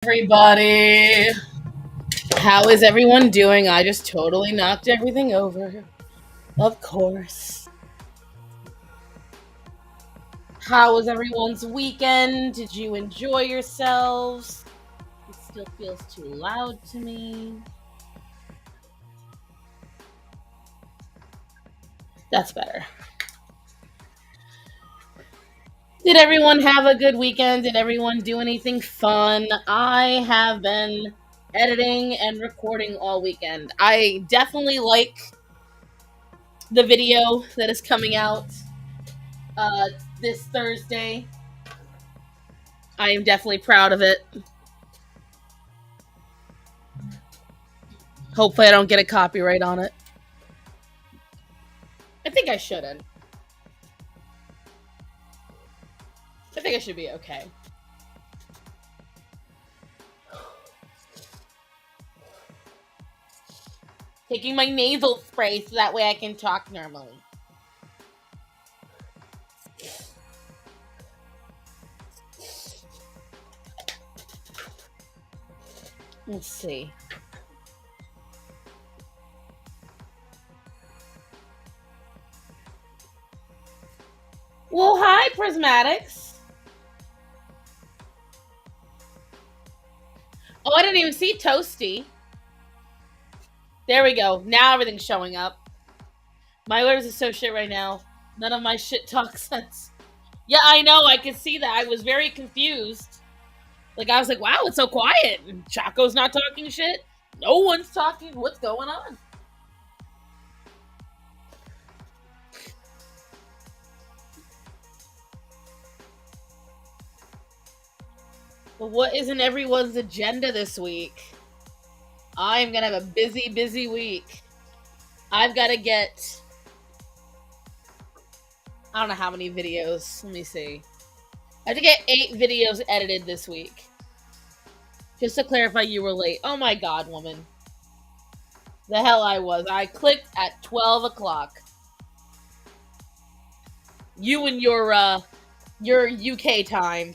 Everybody, how is everyone doing? I just totally knocked everything over. Of course. How was everyone's weekend? Did you enjoy yourselves? It still feels too loud to me. That's better. Did everyone have a good weekend? Did everyone do anything fun? I have been editing and recording all weekend. I definitely like the video that is coming out uh, this Thursday. I am definitely proud of it. Hopefully, I don't get a copyright on it. I think I shouldn't. I think I should be okay. Taking my nasal spray so that way I can talk normally. Let's see. Well, hi, Prismatics. Oh, I didn't even see Toasty. There we go. Now everything's showing up. My letters are so shit right now. None of my shit talks sense. Yeah, I know. I could see that. I was very confused. Like, I was like, wow, it's so quiet. And Chaco's not talking shit. No one's talking. What's going on? But what isn't everyone's agenda this week? I'm gonna have a busy, busy week. I've got to get. I don't know how many videos. Let me see. I have to get 8 videos edited this week. Just to clarify, you were late. Oh my god, woman. The hell I was. I clicked at 12 o'clock. You and your UK time.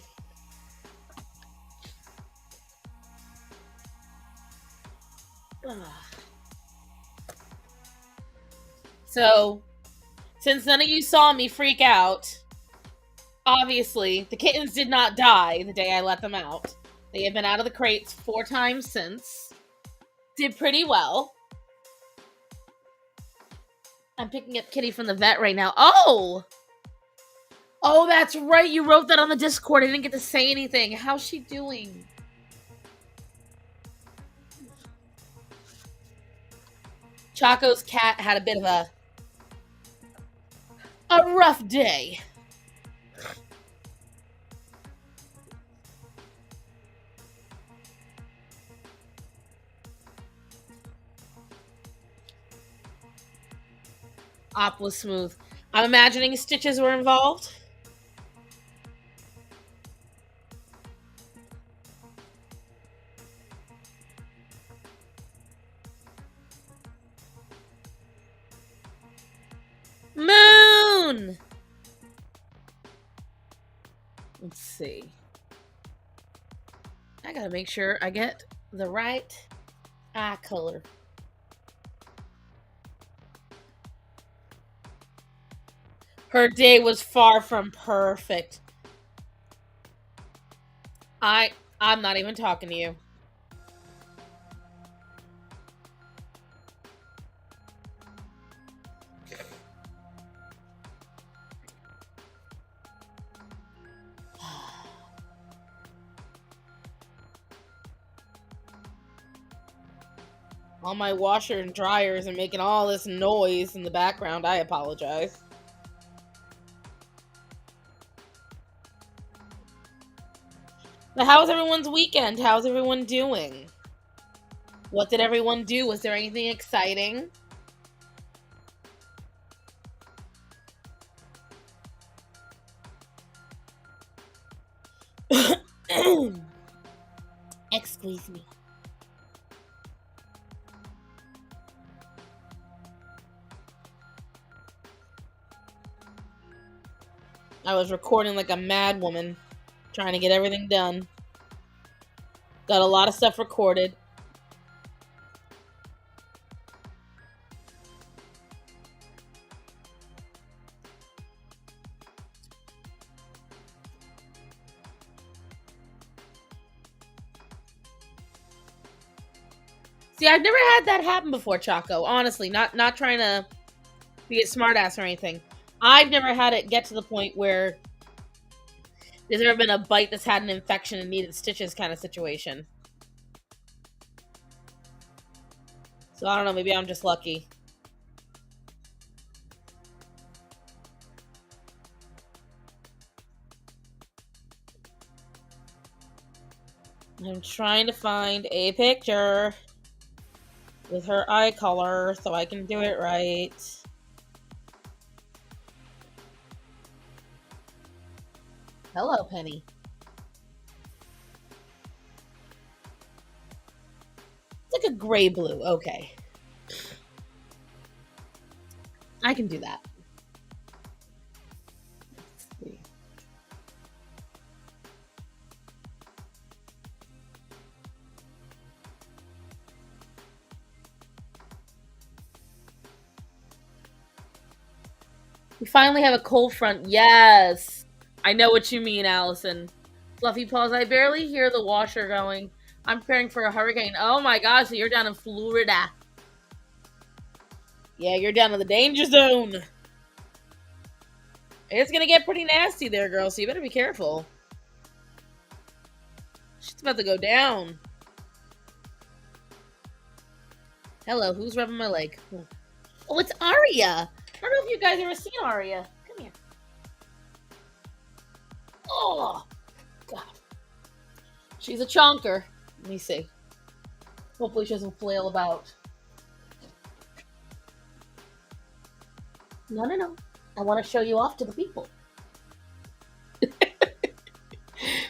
So, since none of you saw me freak out, obviously, the kittens did not die the day I let them out. They have been out of the crates 4 times since. Did pretty well. I'm picking up Kitty from the vet right now. Oh! Oh, that's right. You wrote that on the Discord. I didn't get to say anything. How's she doing? Chaco's cat had a bit of a rough day. Op was smooth. I'm imagining stitches were involved. Moon! Let's see. I gotta make sure I get the right eye color. Her day was far from perfect. I'm not even talking to you. All my washer and dryers are making all this noise in the background. I apologize. But how was everyone's weekend? How's everyone doing? What did everyone do? Was there anything exciting? Excuse me. I was recording like a mad woman, trying to get everything done. Got a lot of stuff recorded. See, I've never had that happen before, Choco. Honestly, not trying to be a smartass or anything. I've never had it get to the point where there's ever been a bite that's had an infection and needed stitches kind of situation. So I don't know, maybe I'm just lucky. I'm trying to find a picture with her eye color so I can do it right. Hello, Penny. It's like a gray blue. Okay. I can do that. Let's see. We finally have a cold front. Yes. I know what you mean, Allison. Fluffy paws. I barely hear the washer going. I'm preparing for a hurricane. Oh my gosh, so you're down in Florida. Yeah, you're down in the danger zone. It's gonna get pretty nasty there, girl, so you better be careful. She's about to go down. Hello, who's rubbing my leg? Oh, it's Aria. I don't know if you guys ever seen Aria. Come here. Oh, God. She's a chonker. Let me see. Hopefully she doesn't flail about. No. I want to show you off to the people.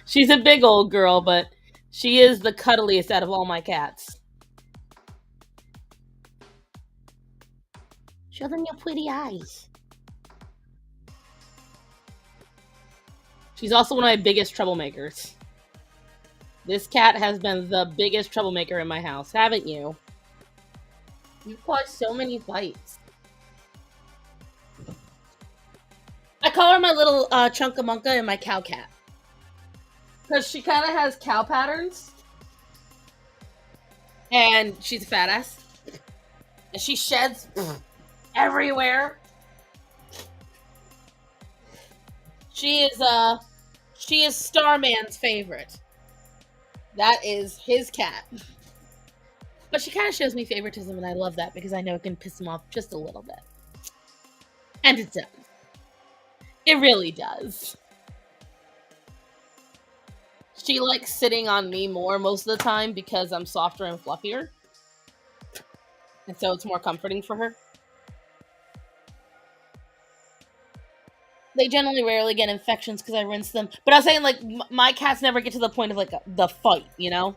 She's a big old girl, but she is the cuddliest out of all my cats. Show them your pretty eyes. She's also one of my biggest troublemakers. This cat has been the biggest troublemaker in my house, haven't you? You've caused so many fights. I call her my little chunkamunka and my cow cat. Because she kind of has cow patterns. And she's a fat ass. And she sheds everywhere. She is Starman's favorite. That is his cat. But she kind of shows me favoritism, and I love that because I know it can piss him off just a little bit. And it does. It really does. She likes sitting on me more most of the time because I'm softer and fluffier. And so it's more comforting for her. They generally rarely get infections because I rinse them. But I was saying, like, my cats never get to the point of, like, the fight, you know?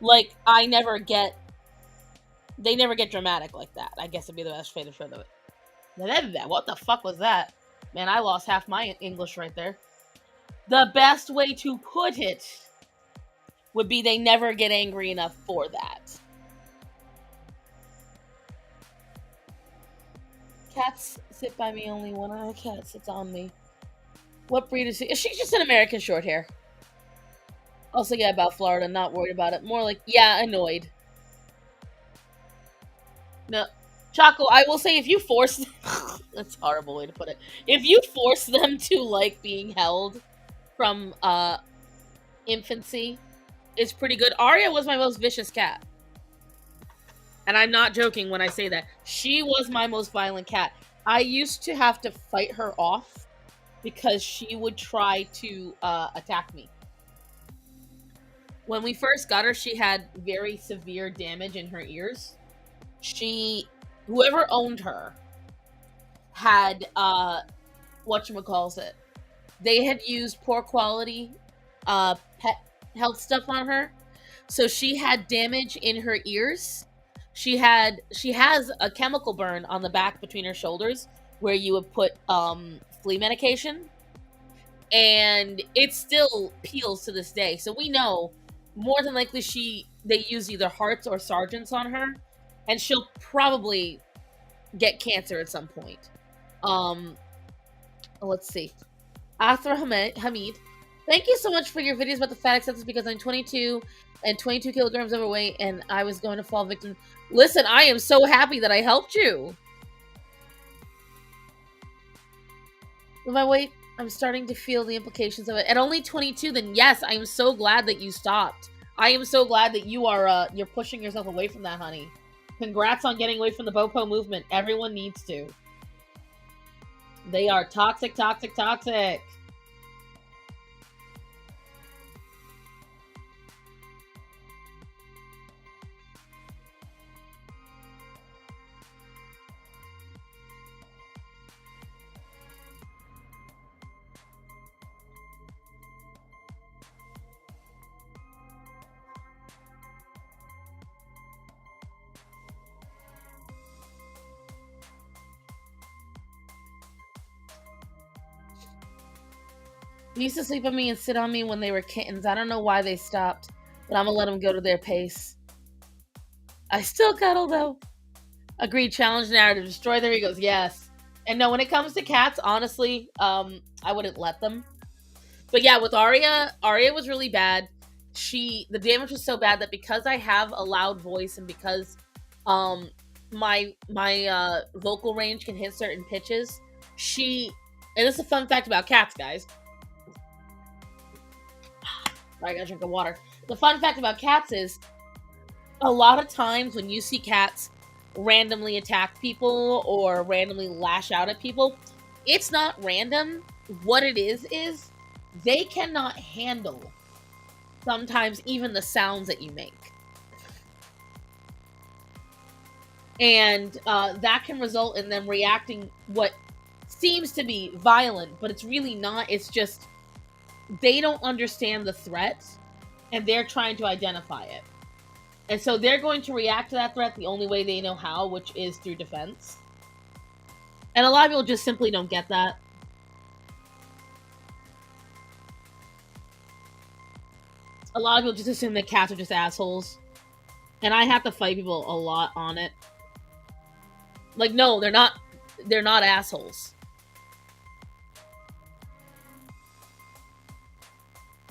Like, they never get dramatic like that. I guess would be the best way to show it. What the fuck was that? Man, I lost half my English right there. The best way to put it would be they never get angry enough for that. Cats sit by me, only one other cat sits on me. What breed is she? She's just an American short hair. Also, yeah, about Florida, not worried about it. More like, yeah, annoyed. No. Choco, I will say if you force... that's a horrible way to put it. If you force them to like being held from infancy, it's pretty good. Aria was my most vicious cat. And I'm not joking when I say that. She was my most violent cat. I used to have to fight her off because she would try to attack me. When we first got her, she had very severe damage in her ears. Whoever owned her had, whatchamacallit, they had used poor quality pet health stuff on her. So she had damage in her ears. She has a chemical burn on the back between her shoulders where you would put flea medication. and it still peels to this day. So we know more than likely they use either hearts or sergeants on her, and she'll probably get cancer at some point. Um, let's see. Athra Hamid, thank you so much for your videos about the fat acceptance because I'm 22 and 22 kilograms overweight and I was going to fall victim. Listen, I am so happy that I helped you. With my weight, I'm starting to feel the implications of it. At only 22, then yes, I am so glad that you stopped. I am so glad that you're pushing yourself away from that, honey. Congrats on getting away from the Bopo movement. Everyone needs to. They are toxic, toxic, toxic. They used to sleep on me and sit on me when they were kittens. I don't know why they stopped, but I'm gonna let them go to their pace. I still cuddle though. Agreed. Challenge narrative. Destroy their egos. Yes. And no, when it comes to cats, honestly, I wouldn't let them. But yeah, with Arya was really bad. The damage was so bad that because I have a loud voice and because my vocal range can hit certain pitches, and this is a fun fact about cats, guys. I gotta drink the water. The fun fact about cats is a lot of times when you see cats randomly attack people or randomly lash out at people, it's not random. What it is they cannot handle sometimes even the sounds that you make. And that can result in them reacting what seems to be violent, but it's really not. It's just they don't understand the threat and they're trying to identify it. And so they're going to react to that threat the only way they know how, which is through defense. And a lot of people just simply don't get that. A lot of people just assume that cats are just assholes. And I have to fight people a lot on it. Like, no, they're not assholes.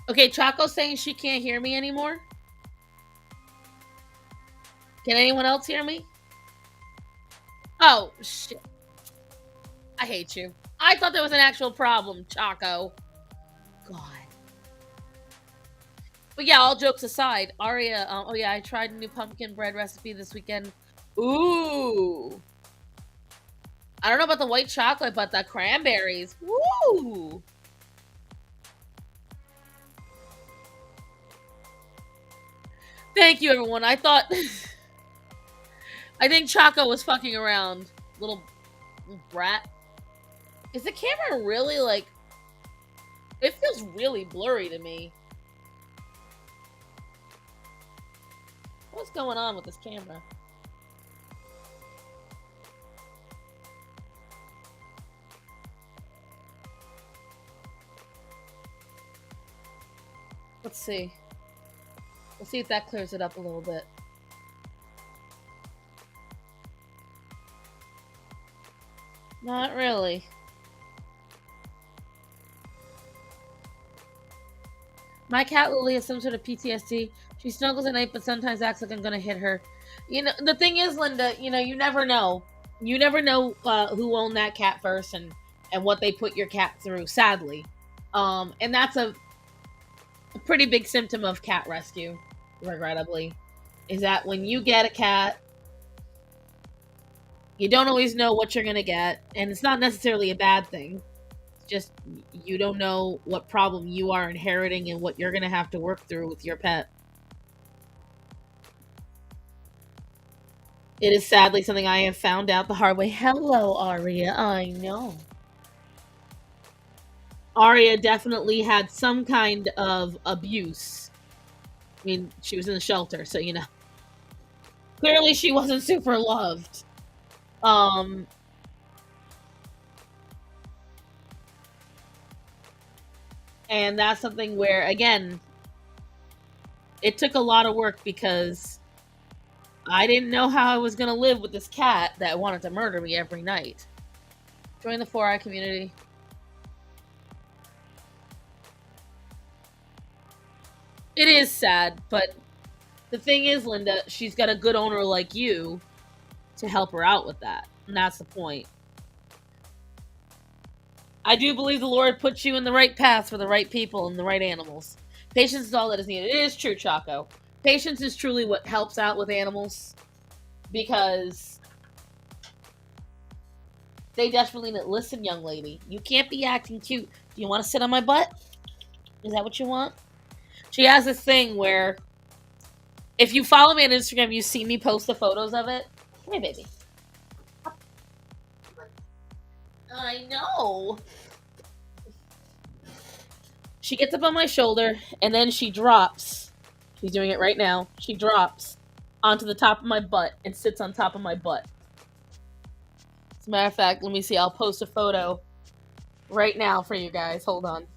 Okay, Choco's saying she can't hear me anymore. Can anyone else hear me? Oh, shit. I hate you. I thought there was an actual problem, Choco. God. But yeah, all jokes aside, Arya, oh yeah, I tried a new pumpkin bread recipe this weekend. Ooh. I don't know about the white chocolate, but the cranberries. Woo! Thank you, everyone. I think Choco was fucking around. Little brat. Is the camera really, like... It feels really blurry to me. What's going on with this camera? Let's see. We'll see if that clears it up a little bit. Not really. My cat Lily has some sort of PTSD. She snuggles at night, but sometimes acts like I'm gonna hit her. You know, the thing is, Linda, you know, you never know. You never know who owned that cat first and what they put your cat through, sadly. And that's a pretty big symptom of cat rescue, regrettably, is that when you get a cat, you don't always know what you're gonna get, and it's not necessarily a bad thing. It's just you don't know what problem you are inheriting and what you're gonna have to work through with your pet. It is sadly something I have found out the hard way. Hello, Aria. I know. Aria definitely had some kind of abuse. I mean, she was in the shelter, so you know. Clearly she wasn't super loved. And that's something where, again, it took a lot of work because I didn't know how I was going to live with this cat that wanted to murder me every night. Join the 4-Eye community. It is sad, but the thing is, Linda, she's got a good owner like you to help her out with that. And that's the point. I do believe the Lord puts you in the right path for the right people and the right animals. Patience is all that is needed. It is true, Chaco. Patience is truly what helps out with animals because they desperately need. Listen, young lady, you can't be acting cute. Do you want to sit on my butt? Is that what you want? She has this thing where if you follow me on Instagram, you see me post the photos of it. Come here, baby. I know. She gets up on my shoulder and then she drops. She's doing it right now. She drops onto the top of my butt and sits on top of my butt. As a matter of fact, let me see. I'll post a photo right now for you guys. Hold on.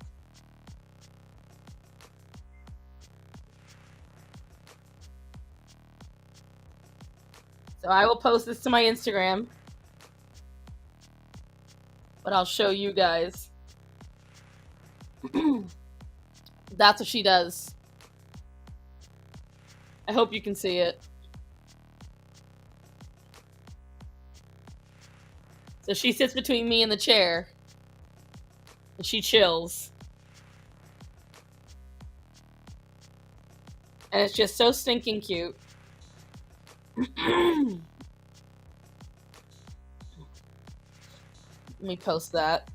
So I will post this to my Instagram, but I'll show you guys. That's what she does. I hope you can see it. So she sits between me and the chair, and she chills. And it's just so stinking cute. Let me post that.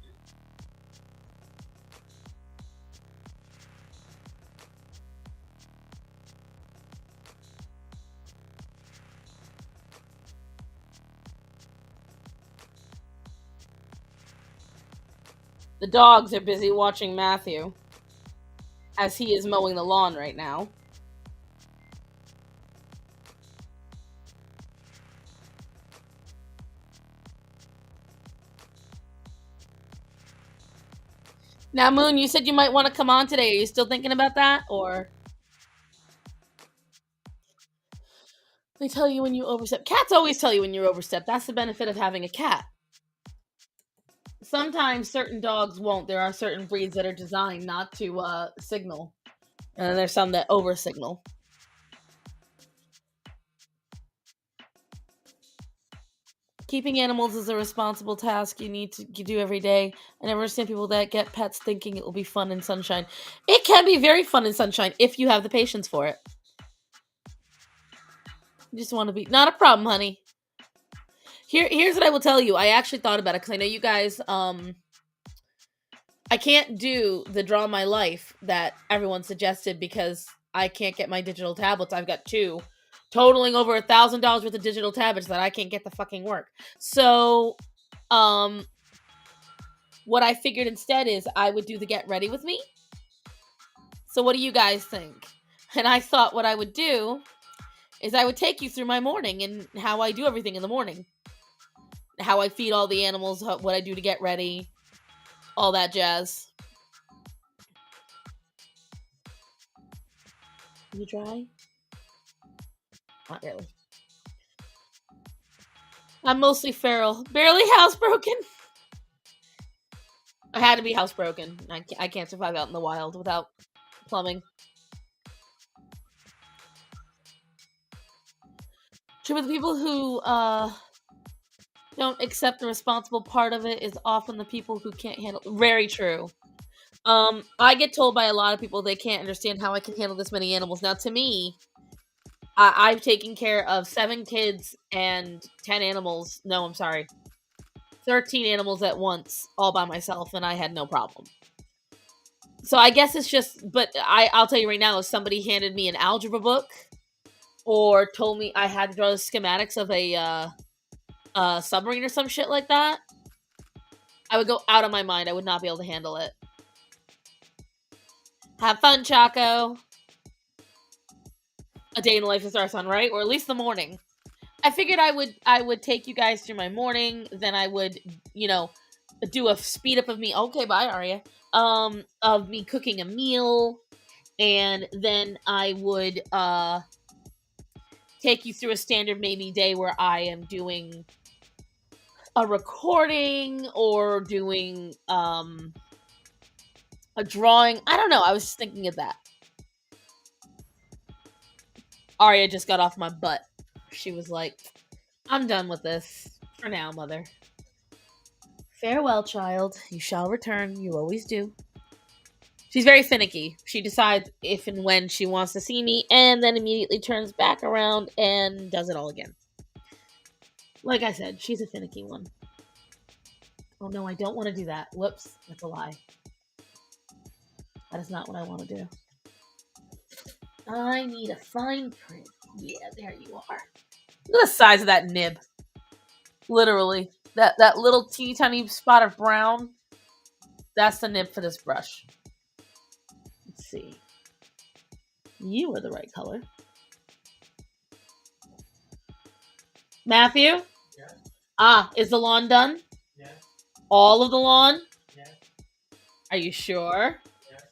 The dogs are busy watching Matthew as he is mowing the lawn right now. Now, Moon, you said you might want to come on today. Are you still thinking about that? Or they tell you when you overstep. Cats always tell you when you overstep. That's the benefit of having a cat. Sometimes certain dogs won't. There are certain breeds that are designed not to signal. And then there's some that over signal. Keeping animals is a responsible task you need to do every day. I never understand people that get pets thinking it will be fun and sunshine. It can be very fun and sunshine if you have the patience for it. You just want to be... Not a problem, honey. Here's what I will tell you. I actually thought about it because I know you guys... I can't do the Draw My Life that everyone suggested because I can't get my digital tablets. I've got two, totaling over $1,000 worth of digital tablets that I can't get to fucking work. So, what I figured instead is I would do the Get Ready With Me. So what do you guys think? And I thought what I would do is I would take you through my morning and how I do everything in the morning. How I feed all the animals, what I do to get ready, all that jazz. You dry? Not really. I'm mostly feral. Barely housebroken. I had to be housebroken. I can't survive out in the wild without plumbing. True, but the people who don't accept the responsible part of it is often the people who can't handle. Very true. I get told by a lot of people they can't understand how I can handle this many animals. Now, to me, I've taken care of 7 kids and 10 animals. No, I'm sorry. 13 animals at once, all by myself, and I had no problem. So I guess it's just, but I'll tell you right now, if somebody handed me an algebra book or told me I had to draw the schematics of a submarine or some shit like that, I would go out of my mind. I would not be able to handle it. Have fun, Chaco. A day in the life of Starsun, right? Or at least the morning. I figured I would take you guys through my morning, then I would, do a speed up of me. Okay, bye, Arya. Of me cooking a meal, and then I would take you through a standard maybe day where I am doing a recording or doing a drawing. I don't know. I was just thinking of that. Arya just got off my butt. She was like, I'm done with this for now, mother. Farewell, child. You shall return. You always do. She's very finicky. She decides if and when she wants to see me and then immediately turns back around and does it all again. Like I said, she's a finicky one. Oh no, I don't want to do that. Whoops, that's a lie. That is not what I want to do. I need a fine print. Yeah, there you are. Look at the size of that nib. Literally. That little teeny tiny spot of brown. That's the nib for this brush. Let's see. You are the right color. Matthew? Yes. Ah, is the lawn done? Yes. All of the lawn? Yes. Are you sure? Yes.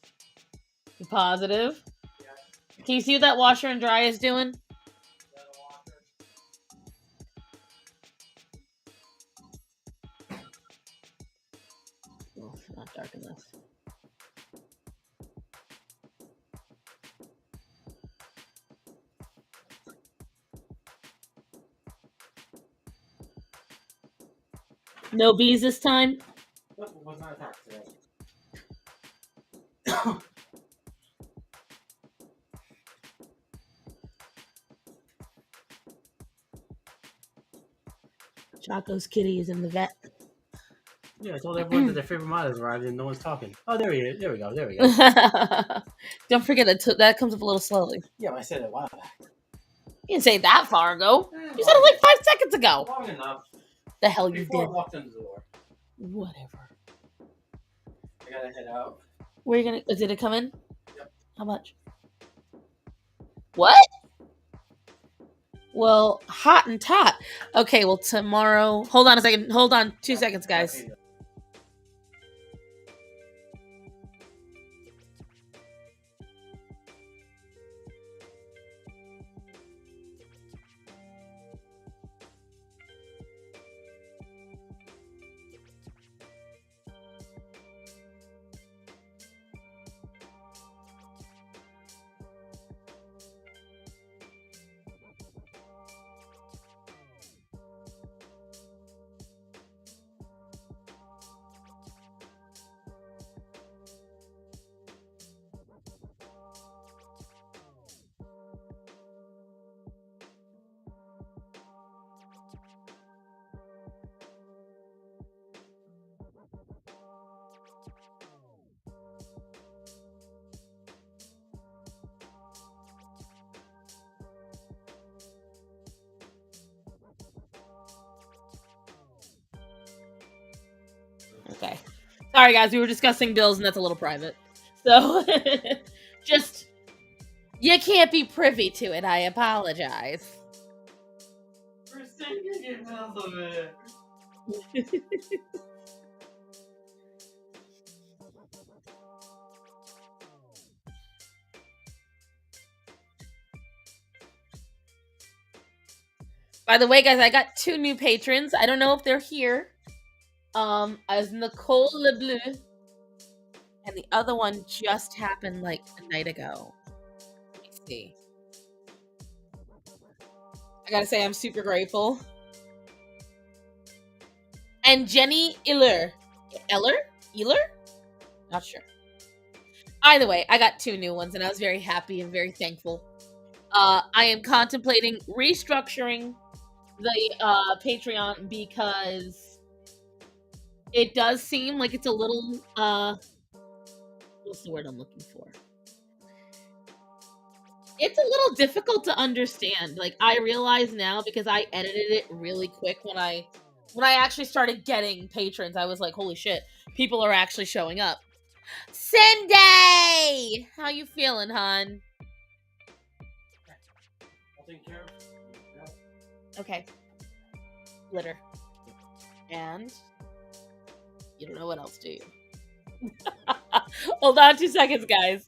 You positive? Yes. Can you see what that washer and dryer is doing? Oh, not dark enough. No bees this time? What was not attacked today? Chaco's kitty is in the vet. Yeah, I told everyone that their favorite mod has arrived and no one's talking. Oh, there he is. There we go. There we go. Don't forget that comes up a little slowly. Yeah, I said it a while back. You didn't say it that far ago. You said it like 5 seconds ago. Long enough. The hell you Before did. I walked in the door. Whatever. I gotta head out. Where are you gonna? Did it come in? Yep. How much? What? Well, hot and tot. Okay, well tomorrow. Hold on a second. Hold on 2 seconds, guys. Okay. Sorry, guys. We were discussing bills, and that's a little private. So, just you can't be privy to it. I apologize. We're singing it, Elizabeth. By the way, guys, I got 2 new patrons. I don't know if they're here. As Nicole LeBleu, and the other one just happened like a night ago. Let me see. I gotta say, I'm super grateful. And Jenny Eller? Not sure. Either way, I got 2 new ones, and I was very happy and very thankful. I am contemplating restructuring the Patreon because it does seem like it's a little what's the word I'm looking for? It's a little difficult to understand. Like, I realize now because I edited it really quick when I actually started getting patrons. I was like, holy shit, people are actually showing up. Cindy! How you feeling, hon? I'll take care of it. Okay. Glitter. And You don't know what else, do you? Hold on 2 seconds, guys.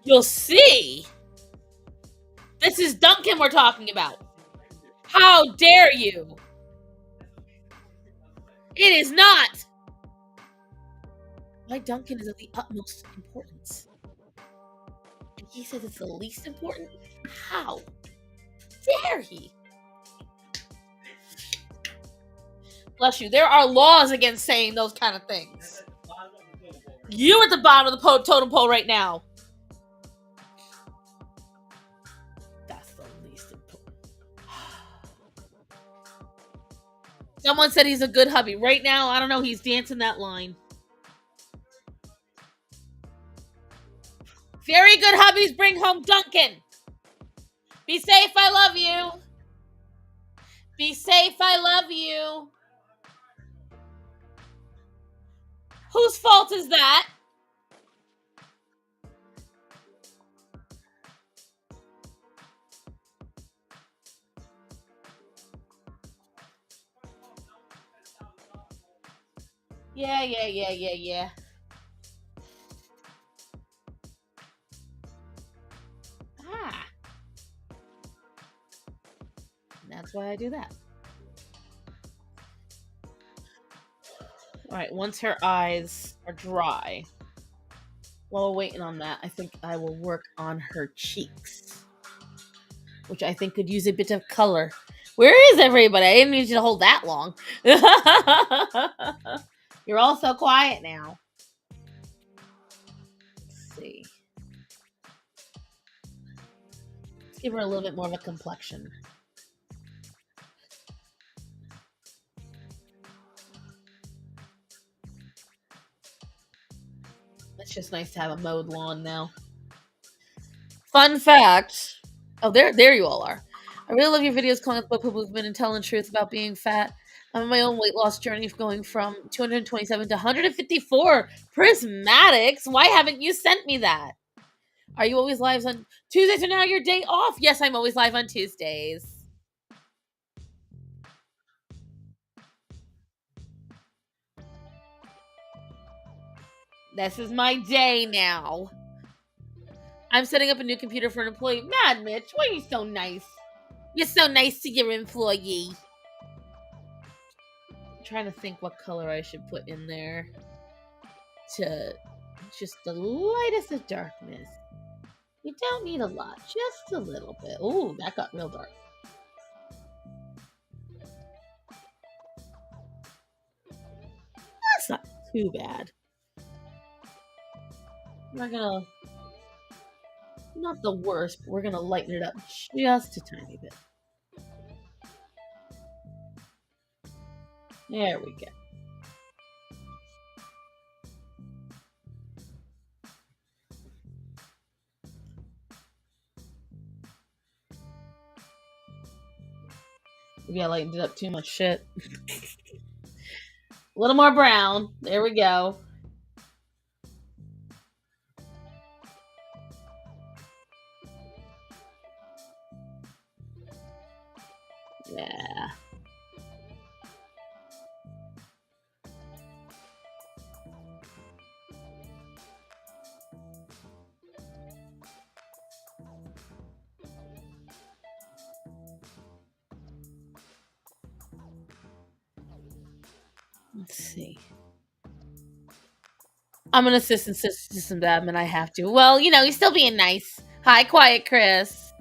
You'll see. This is Duncan we're talking about. How dare you? It is not. My Duncan is of the utmost importance. And he says it's the least important? How dare he? Bless you. There are laws against saying those kind of things. You're at the bottom of the totem pole right now. That's the least important. Someone said he's a good hubby. Right now, I don't know. He's dancing that line. Very good hubbies bring home Duncan. Be safe. I love you. Be safe. I love you. Whose fault is that? Yeah. Ah. That's why I do that. Alright, once her eyes are dry, while we're waiting on that, I think I will work on her cheeks, which I think could use a bit of color. Where is everybody? I didn't need you to hold that long. You're all so quiet now. Let's see. Let's give her a little bit more of a complexion. It's just nice to have a mowed lawn now. Fun fact. Oh, there you all are. I really love your videos calling out the book movement and telling the truth about being fat. I'm on my own weight loss journey going from 227 to 154 prismatics. Why haven't you sent me that? Are you always live on Tuesdays or now your day off? Yes, I'm always live on Tuesdays. This is my day now. I'm setting up a new computer for an employee. Mad Mitch, why are you so nice? You're so nice to your employee. I'm trying to think what color I should put in there to just the lightest of darkness. You don't need a lot, just a little bit. Ooh, that got real dark. That's not too bad. We're gonna, not the worst, but we're gonna lighten it up just a tiny bit. There we go. Maybe I lightened it up too much. Shit. A little more brown. There we go. Yeah. Let's see. I'm an assistant system admin. I have to. Well, you know, he's still being nice. Hi, Quiet Chris.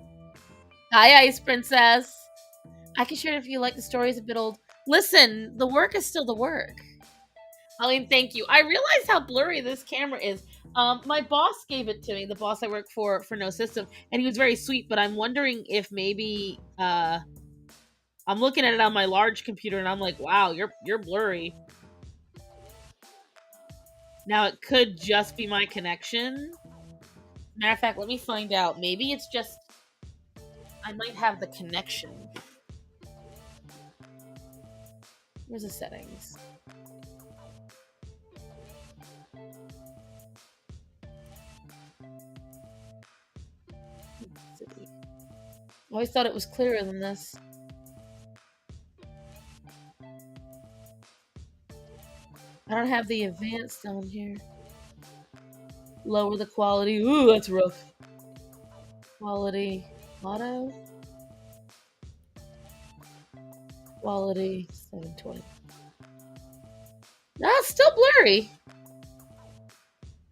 Hi, Ice Princess. I can share it if you like. The story is a bit old. Listen, the work is still the work. I mean, thank you. I realized how blurry this camera is. My boss gave it to me, the boss I work for No System, and he was very sweet, but I'm wondering if maybe I'm looking at it on my large computer and I'm like, wow, you're blurry. Now it could just be my connection. Matter of fact, let me find out. Maybe it's just I might have the connection. Where's the settings? I always thought it was clearer than this. I don't have the advanced on here. Lower the quality. Ooh, that's rough. Quality. Auto. Quality. 720. No, it's still blurry.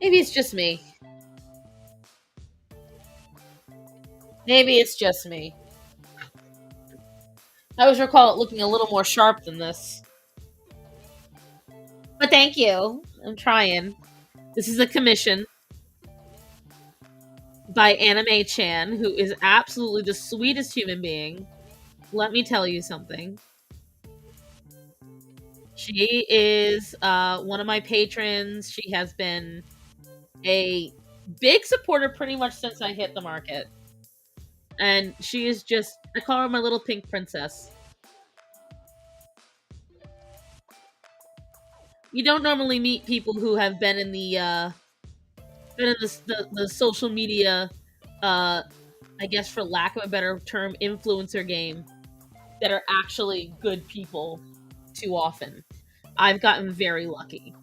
Maybe it's just me. Maybe it's just me. I always recall it looking a little more sharp than this. But thank you. I'm trying. This is a commission by Anime Chan, who is absolutely the sweetest human being. Let me tell you something. She is one of my patrons. She has been a big supporter pretty much since I hit the market. And she is just, I call her my little pink princess. You don't normally meet people who have been in the social media, I guess for lack of a better term, influencer game that are actually good people too often. I've gotten very lucky.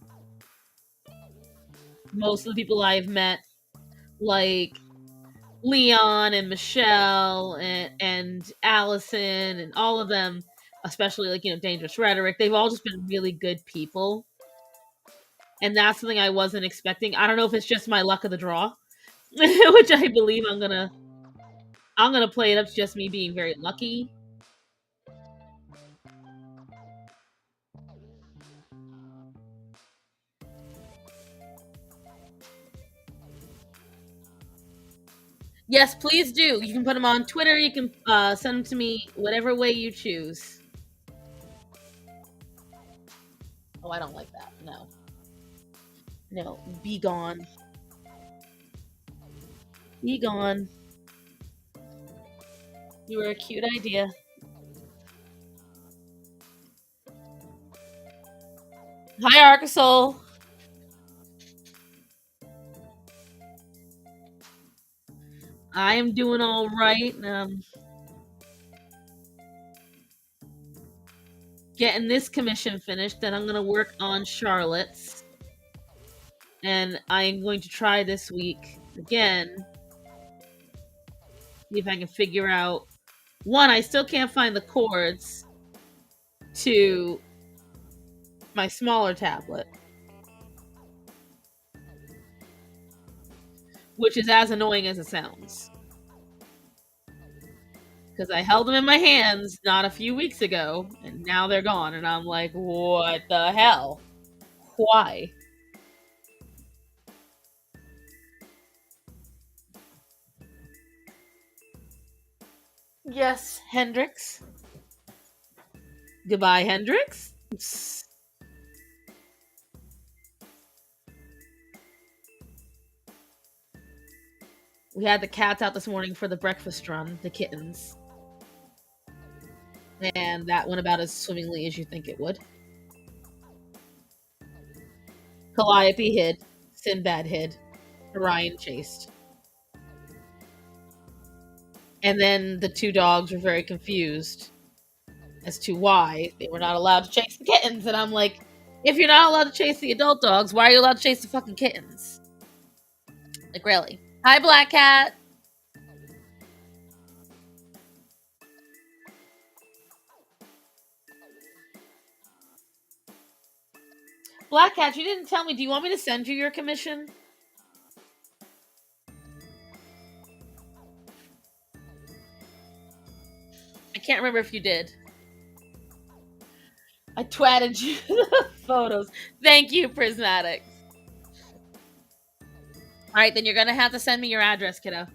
Most of the people I've met, like Leon and Michelle and Allison and all of them, especially like, Dangerous Rhetoric, they've all just been really good people. And that's something I wasn't expecting. I don't know if it's just my luck of the draw, which I believe I'm gonna play it up to just me being very lucky. Yes, please do. You can put them on Twitter. You can send them to me whatever way you choose. Oh, I don't like that. No. No. Be gone. Be gone. You were a cute idea. Hi, Arcasol. I am doing all right. Getting this commission finished. Then I'm going to work on Charlotte's. And I'm going to try this week again. See if I can figure out. One, I still can't find the cords to my smaller tablet, which is as annoying as it sounds. Because I held them in my hands not a few weeks ago, and now they're gone, and I'm like, what the hell? Why? Yes, Hendrix. Goodbye, Hendrix. We had the cats out this morning for the breakfast run, the kittens. And that went about as swimmingly as you think it would. Calliope hid. Sinbad hid. Orion chased. And then the two dogs were very confused as to why they were not allowed to chase the kittens. And I'm like, if you're not allowed to chase the adult dogs, why are you allowed to chase the fucking kittens? Like, really? Hi, Black Cat. Black Cat, you didn't tell me. Do you want me to send you your commission? I can't remember if you did. I twatted you the photos. Thank you, Prismatics. All right, then you're gonna have to send me your address, kiddo.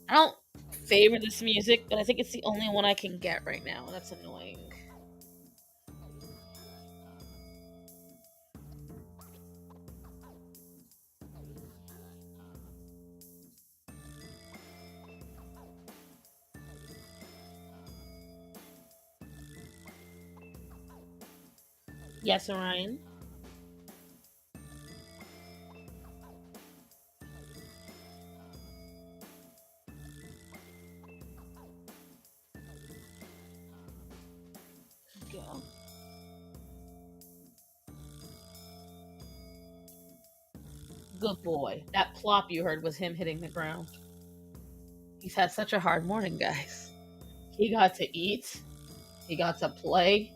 I don't favor this music, but I think it's the only one I can get right now. That's annoying. Yes, Orion. Go. Good boy. That plop you heard was him hitting the ground. He's had such a hard morning, guys. He got to eat. He got to play.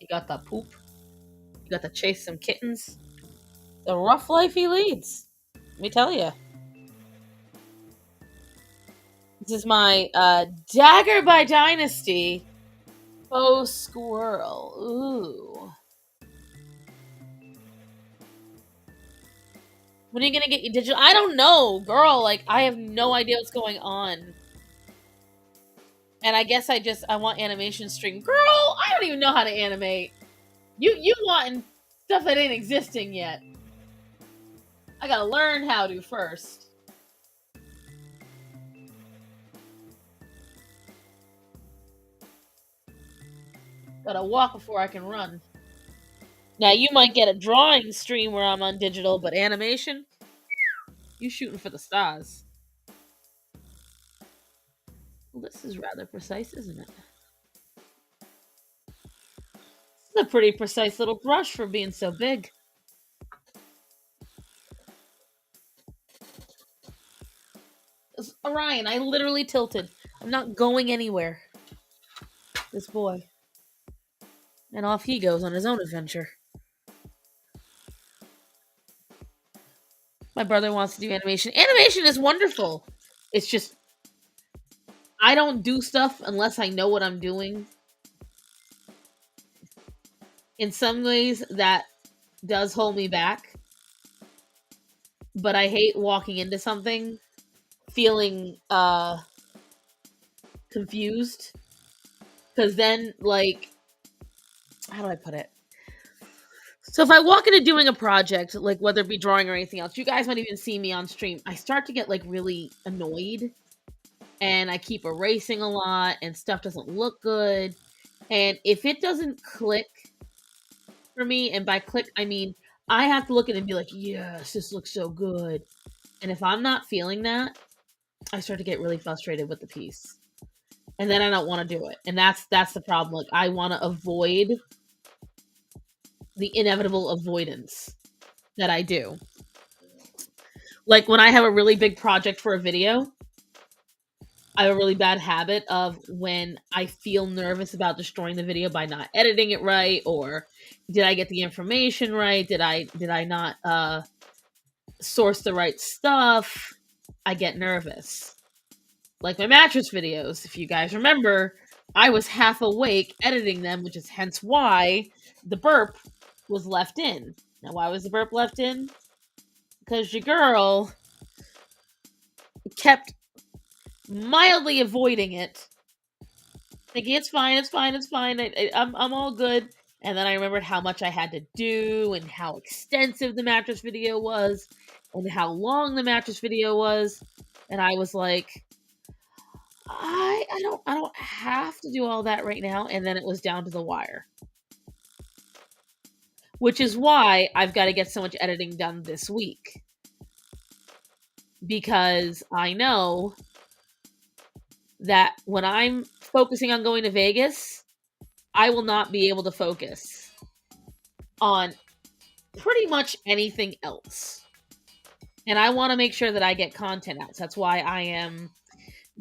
He got to poop. He got to chase some kittens. The rough life he leads. Let me tell you. This is my Dagger by Dynasty faux squirrel. Ooh. When are you gonna get your digital? I don't know, girl. Like, I have no idea what's going on. And I guess I want animation stream. Girl, I don't even know how to animate. You want stuff that ain't existing yet. I gotta learn how to first. Gotta walk before I can run. Now you might get a drawing stream where I'm on digital, but animation, you shooting for the stars. Well, this is rather precise, isn't it? This is a pretty precise little brush for being so big. Orion, I literally tilted. I'm not going anywhere. This boy. And off he goes on his own adventure. My brother wants to do animation. Animation is wonderful. It's just, I don't do stuff unless I know what I'm doing. In some ways, that does hold me back. But I hate walking into something feeling confused. Because then, like, how do I put it? So if I walk into doing a project, like whether it be drawing or anything else, you guys might even see me on stream. I start to get like really annoyed and I keep erasing a lot and stuff doesn't look good. And if it doesn't click for me, and by click, I mean, I have to look at it and be like, yes, this looks so good. And if I'm not feeling that, I start to get really frustrated with the piece. And then I don't want to do it. And that's the problem. Like, I want to avoid the inevitable avoidance that I do. Like when I have a really big project for a video, I have a really bad habit of when I feel nervous about destroying the video by not editing it right, or did I get the information right? Did I not source the right stuff? I get nervous. Like my mattress videos, if you guys remember, I was half awake editing them, which is hence why the burp was left in. Now, why was the burp left in? Because your girl kept mildly avoiding it, thinking it's fine, it's fine, it's fine. I'm all good. And then I remembered how much I had to do and how extensive the mattress video was and how long the mattress video was. And I was like, I don't have to do all that right now. And then it was down to the wire. Which is why I've got to get so much editing done this week. Because I know that when I'm focusing on going to Vegas, I will not be able to focus on pretty much anything else. And I want to make sure that I get content out. So that's why I am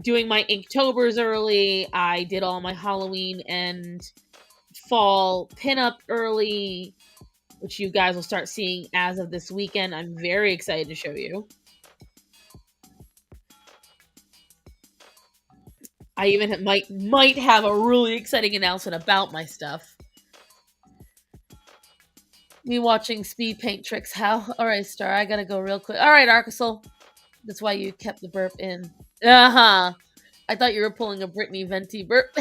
doing my Inktober's early. I did all my Halloween and fall pinup early, which you guys will start seeing as of this weekend. I'm very excited to show you. I even might have a really exciting announcement about my stuff. Me watching speed paint tricks. How? All right, Star. I gotta go real quick. All right, Arcasol. That's why you kept the burp in. Uh-huh. I thought you were pulling a Brittany Venti burp.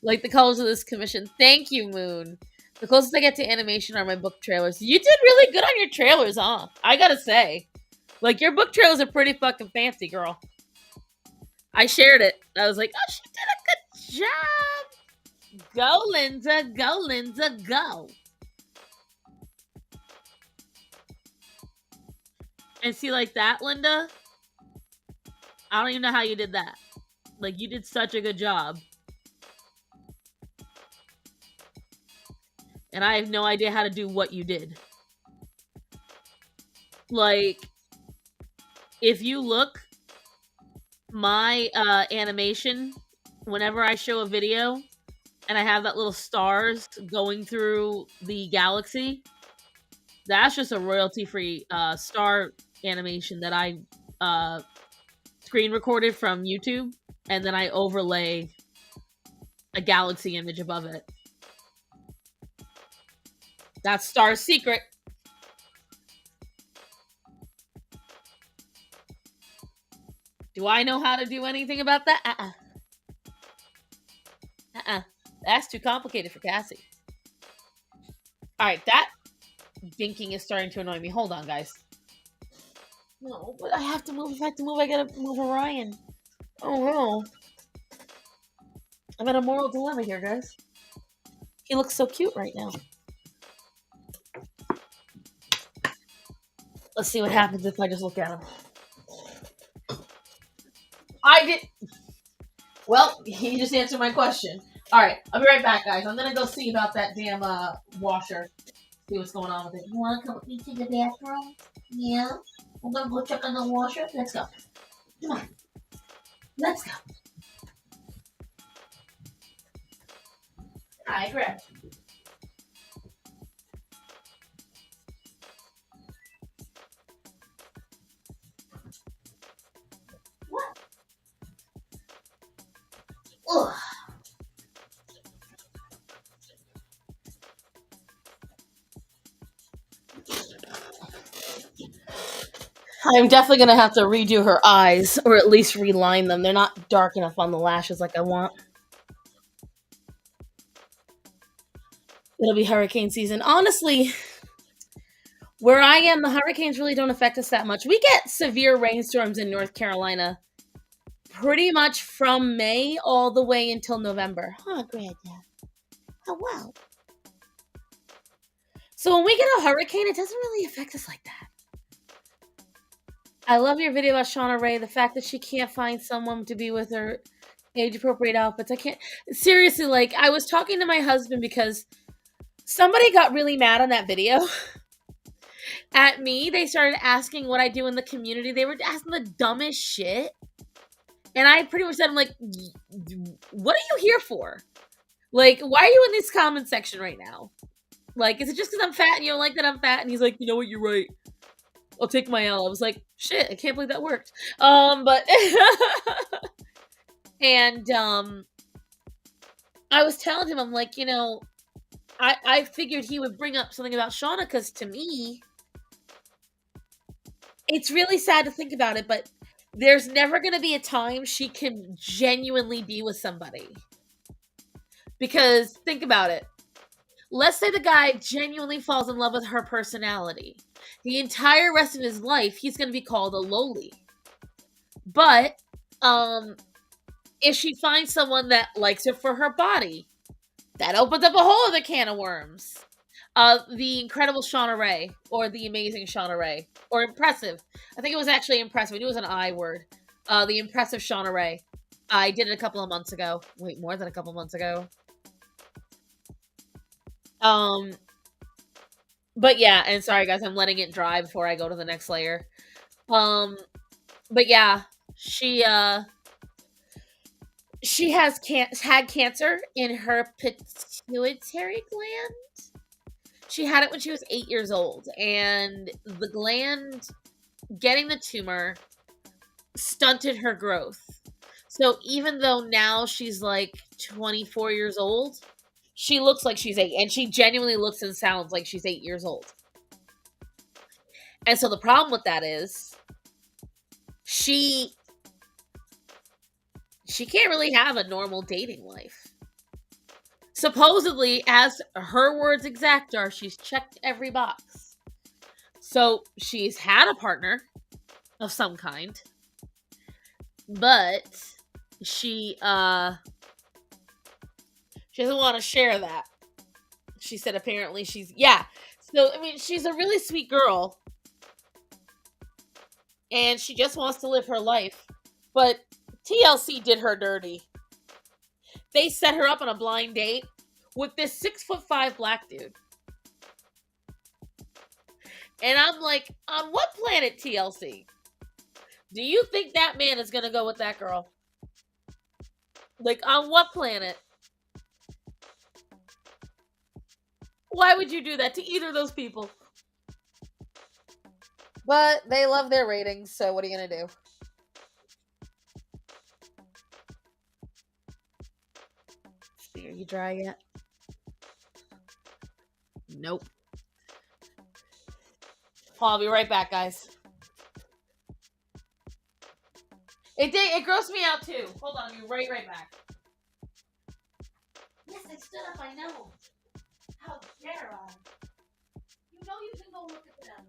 Like the colors of this commission. Thank you, Moon. The closest I get to animation are my book trailers. You did really good on your trailers, huh? I gotta say. Like, your book trailers are pretty fucking fancy, girl. I shared it. I was like, oh, she did a good job. Go, Linda. Go, Linda. Go. And see, like that, Linda? I don't even know how you did that. Like, you did such a good job. And I have no idea how to do what you did. Like, if you look, my animation, whenever I show a video and I have that little stars going through the galaxy, that's just a royalty-free star animation that I screen recorded from YouTube, and then I overlay a galaxy image above it. That's Star's secret. Do I know how to do anything about that? That's too complicated for Cassie. Alright, that binking is starting to annoy me. Hold on, guys. No, but I have to move. If I have to move, I gotta move Orion. Oh, no. I'm at a moral dilemma here, guys. He looks so cute right now. Let's see what happens if I just look at him. I did. Well, he just answered my question. All right, I'll be right back, guys. I'm gonna go see about that damn washer. See what's going on with it. You wanna come with me to the bathroom? Yeah. We're gonna go check on the washer. Let's go. Come on. Let's go. All right, grab. What? Ugh. I'm definitely gonna have to redo her eyes, or at least reline them. They're not dark enough on the lashes like I want. It'll be hurricane season. Honestly, where I am, the hurricanes really don't affect us that much. We get severe rainstorms in North Carolina pretty much from May all the way until November. Huh, Greta? Oh, wow. So when we get a hurricane, it doesn't really affect us like that. I love your video about Shauna Ray. The fact that she can't find someone to be with her age-appropriate outfits. I can't... Seriously, like, I was talking to my husband because somebody got really mad on that video at me. They started asking what I do in the community. They were asking the dumbest shit. And I pretty much said, I'm like, what are you here for? Like, why are you in this comment section right now? Like, is it just because I'm fat and you don't like that I'm fat? And he's like, you know what, you're right. I'll take my L. I was like, shit, I can't believe that worked. But and I was telling him, I'm like, you know, I figured he would bring up something about Shauna, because to me, it's really sad to think about it, but there's never going to be a time she can genuinely be with somebody. Because think about it. Let's say the guy genuinely falls in love with her personality. The entire rest of his life, he's going to be called a lowly. But if she finds someone that likes her for her body, that opens up a whole other can of worms. The incredible Shauna Ray, or the amazing Shauna Ray, or impressive. I think it was actually impressive. I knew it was an I word. The impressive Shauna Ray. I did it a couple of months ago. Wait, more than a couple of months ago. But yeah, and sorry guys, I'm letting it dry before I go to the next layer. Um, but yeah, she uh she had cancer in her pituitary gland. She had it when she was 8 years old, and the gland getting the tumor stunted her growth. So even though now she's like 24 years old, she looks like she's 8, and she genuinely looks and sounds like she's 8 years old. And so the problem with that is she she can't really have a normal dating life. Supposedly, as her words exact are, she's checked every box. So she's had a partner of some kind, but she uh she doesn't want to share that. She said apparently she's yeah. So I mean, she's a really sweet girl, and she just wants to live her life. But TLC did her dirty. They set her up on a blind date with this 6'5" black dude. And I'm like, on what planet, TLC? Do you think that man is gonna go with that girl? Like, on what planet? Why would you do that to either of those people? But they love their ratings, so what are you gonna do? Are you dry yet? Nope. I'll be right back, guys. It grossed me out too. Hold on, I'll be right back. Yes, I stood up, I know. How dare I? You know you can go look at them.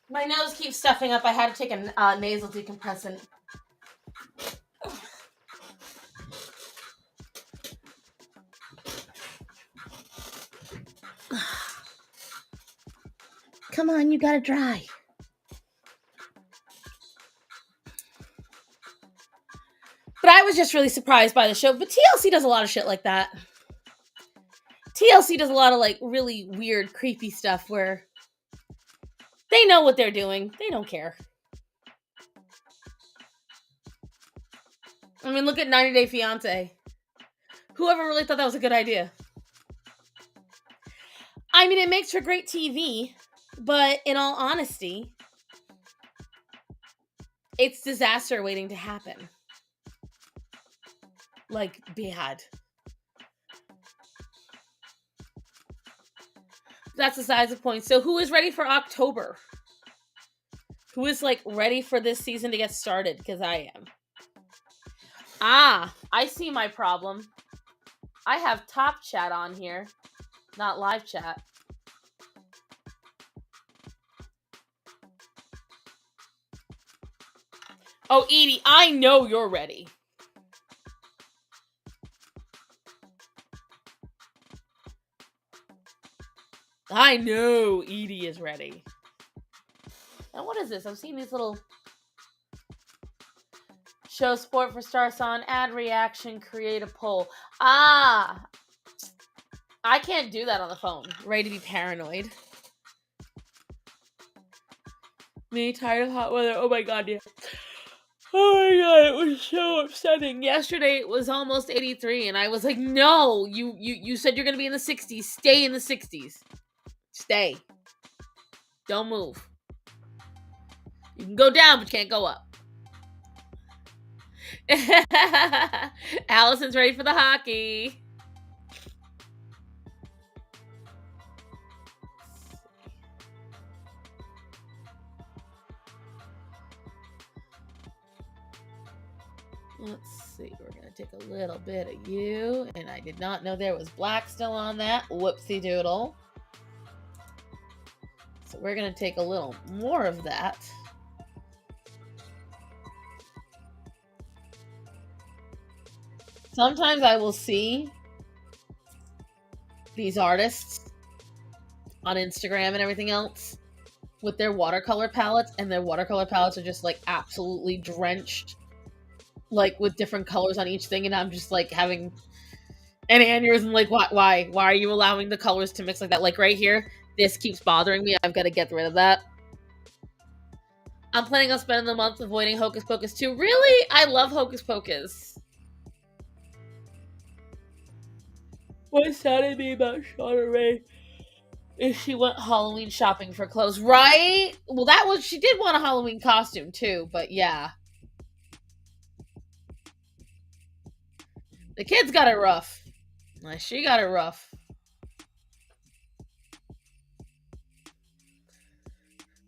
My nose keeps stuffing up. I had to take a nasal decompressant. Come on, you gotta dry. But I was just really surprised by the show. But TLC does a lot of shit like that. TLC does a lot of like really weird, creepy stuff where they know what they're doing. They don't care. I mean, look at 90 Day Fiance. Whoever really thought that was a good idea? I mean, it makes for great TV, but in all honesty, it's disaster waiting to happen. Like, bad. That's the size of point. So who is ready for October? Who is like ready for this season to get started? Because I am. Ah, I see my problem. I have top chat on here, not live chat. Oh, Edie, I know you're ready. I know Edie is ready. And what is this? I'm seeing these little show sport for stars on, add reaction, create a poll. Ah, I can't do that on the phone. Ready to be paranoid. Me tired of hot weather. Oh my god, yeah. Oh my god, it was so upsetting. Yesterday it was almost 83, and I was like, no, you said you're gonna be in the 60s. Stay in the 60s. Stay. Don't move. You can go down, but you can't go up. Allison's ready for the hockey. Let's see. We're going to take a little bit of you. And I did not know there was black still on that. Whoopsie doodle. So we're going to take a little more of that. Sometimes I will see these artists on Instagram and everything else with their watercolor palettes, and their watercolor palettes are just like absolutely drenched, like with different colors on each thing, and I'm just like having an aneurysm. Like, why are you allowing the colors to mix like that? Like right here, this keeps bothering me. I've got to get rid of that. I'm planning on spending the month avoiding Hocus Pocus too. Really? I love Hocus Pocus. What saddened me about Shauna Ray is she went Halloween shopping for clothes, right? Well, she did want a Halloween costume too, but yeah. The kids got it rough. She got it rough.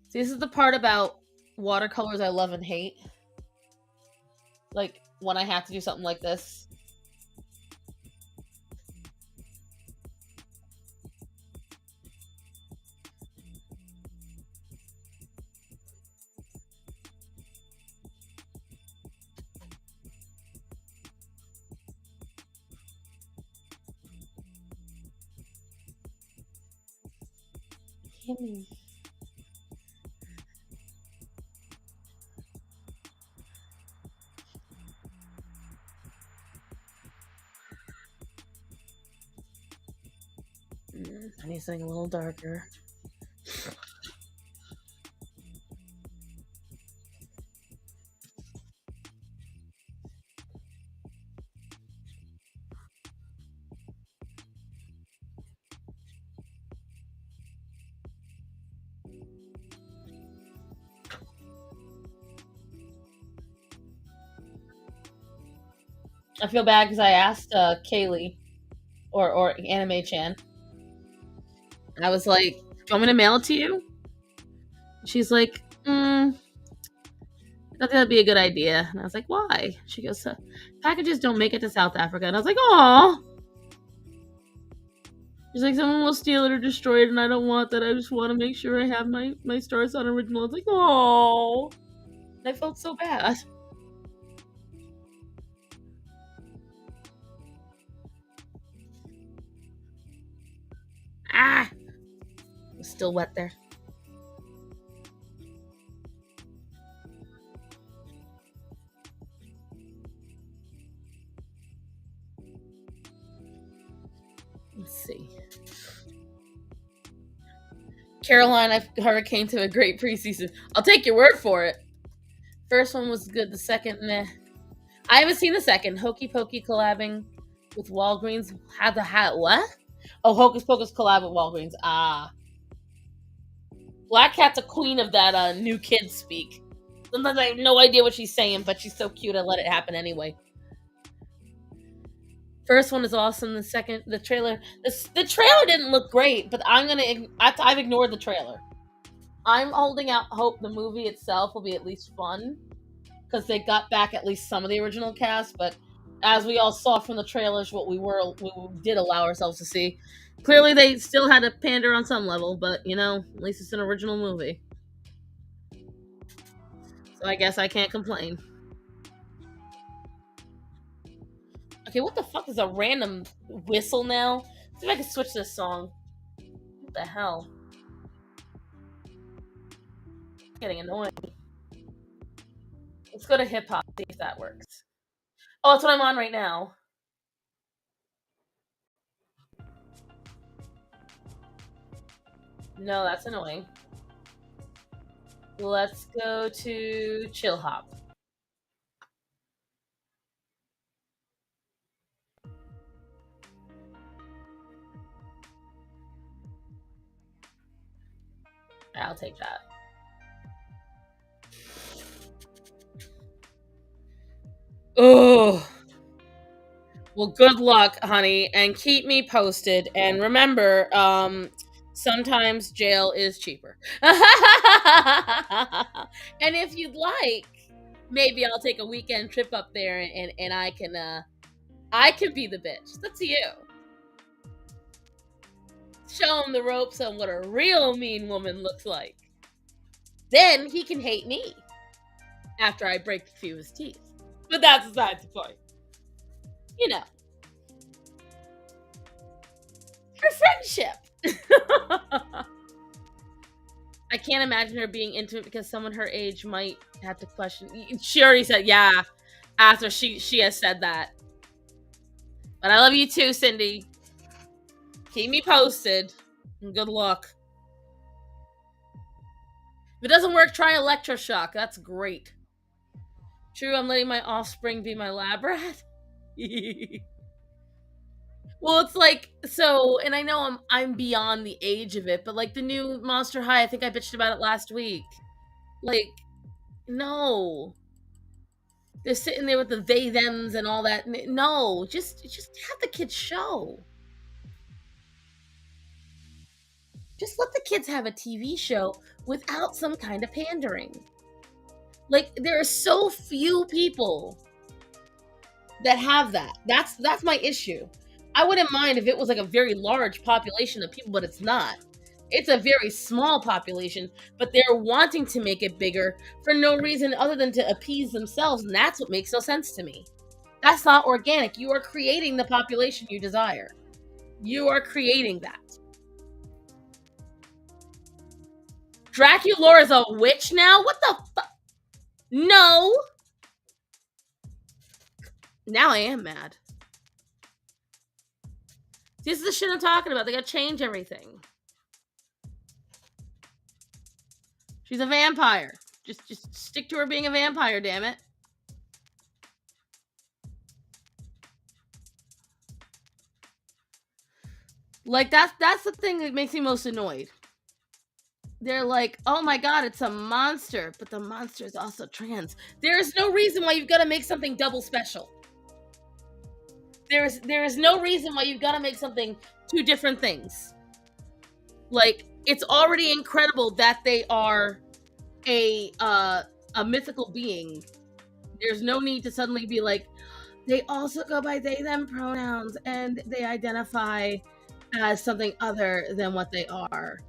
See, this is the part about watercolors I love and hate. Like, when I have to do something like this. Kimmy. I need something a little darker. I feel bad because I asked Kaylee or Anime Chan. I was like, "Do you want me to mail it to you?" She's like, I think that'd be a good idea. And I was like, "Why?" She goes, "Packages don't make it to South Africa." And I was like, "Aw." She's like, "Someone will steal it or destroy it, and I don't want that. I just want to make sure I have my Star Sun original." I was like, "Oh." I felt so bad. Ah! It was still wet there. Let's see. Carolina Hurricane to a great preseason. I'll take your word for it. First one was good. The second, meh. I haven't seen the second. Hokey Pokey collabing with Walgreens. Had the hat what? Oh, Hocus Pocus collab with Walgreens. Ah. Black Cat's a queen of that new kid speak. Sometimes I have no idea what she's saying, but she's so cute I let it happen anyway. First one is awesome. The second, the trailer, the trailer didn't look great, but I've ignored the trailer. I'm holding out hope the movie itself will be at least fun, because they got back at least some of the original cast. But as we all saw from the trailers, what we did allow ourselves to see, clearly they still had to pander on some level. But at least it's an original movie, so I guess I can't complain. Okay, what the fuck is a random whistle now? See if I can switch this song. What the hell? It's getting annoying. Let's go to hip hop, see if that works. Oh, that's what I'm on right now. No, that's annoying. Let's go to chill hop. I'll take that. Oh. Well, good luck, honey, and keep me posted. And remember, sometimes jail is cheaper. And if you'd like, Maybe I'll take a weekend trip up there and I can be the bitch. It's up to you. Show him the ropes on what a real mean woman looks like. Then he can hate me after I break a few of his teeth. But that's besides the point. You know, for friendship. I can't imagine her being into it because someone her age might have to question. She already said, yeah, after she has said that. But I love you too, Cindy. Keep me posted. And good luck. If it doesn't work, try electroshock. That's great. True, I'm letting my offspring be my lab rat. Well, it's like so, and I know I'm beyond the age of it, but like the new Monster High, I think I bitched about it last week. Like, no, they're sitting there with the they thems and all that. No, just have the kids show. Just let the kids have a TV show without some kind of pandering. Like there are so few people that have that. That's my issue. I wouldn't mind if it was like a very large population of people, but it's not. It's a very small population, but they're wanting to make it bigger for no reason other than to appease themselves, and that's what makes no sense to me. That's not organic. You are creating the population you desire. You are creating that. Draculaura is a witch now? What the fuck? No. Now I am mad. This is the shit I'm talking about. They gotta change everything. She's a vampire. Just stick to her being a vampire, damn it. Like that's the thing that makes me most annoyed. They're like, oh my god, it's a monster, but the monster is also trans. There is no reason why you've got to make something double special. There is no reason why you've got to make something two different things. Like it's already incredible that they are a mythical being. There's no need to suddenly be like, they also go by they them pronouns and they identify as something other than what they are.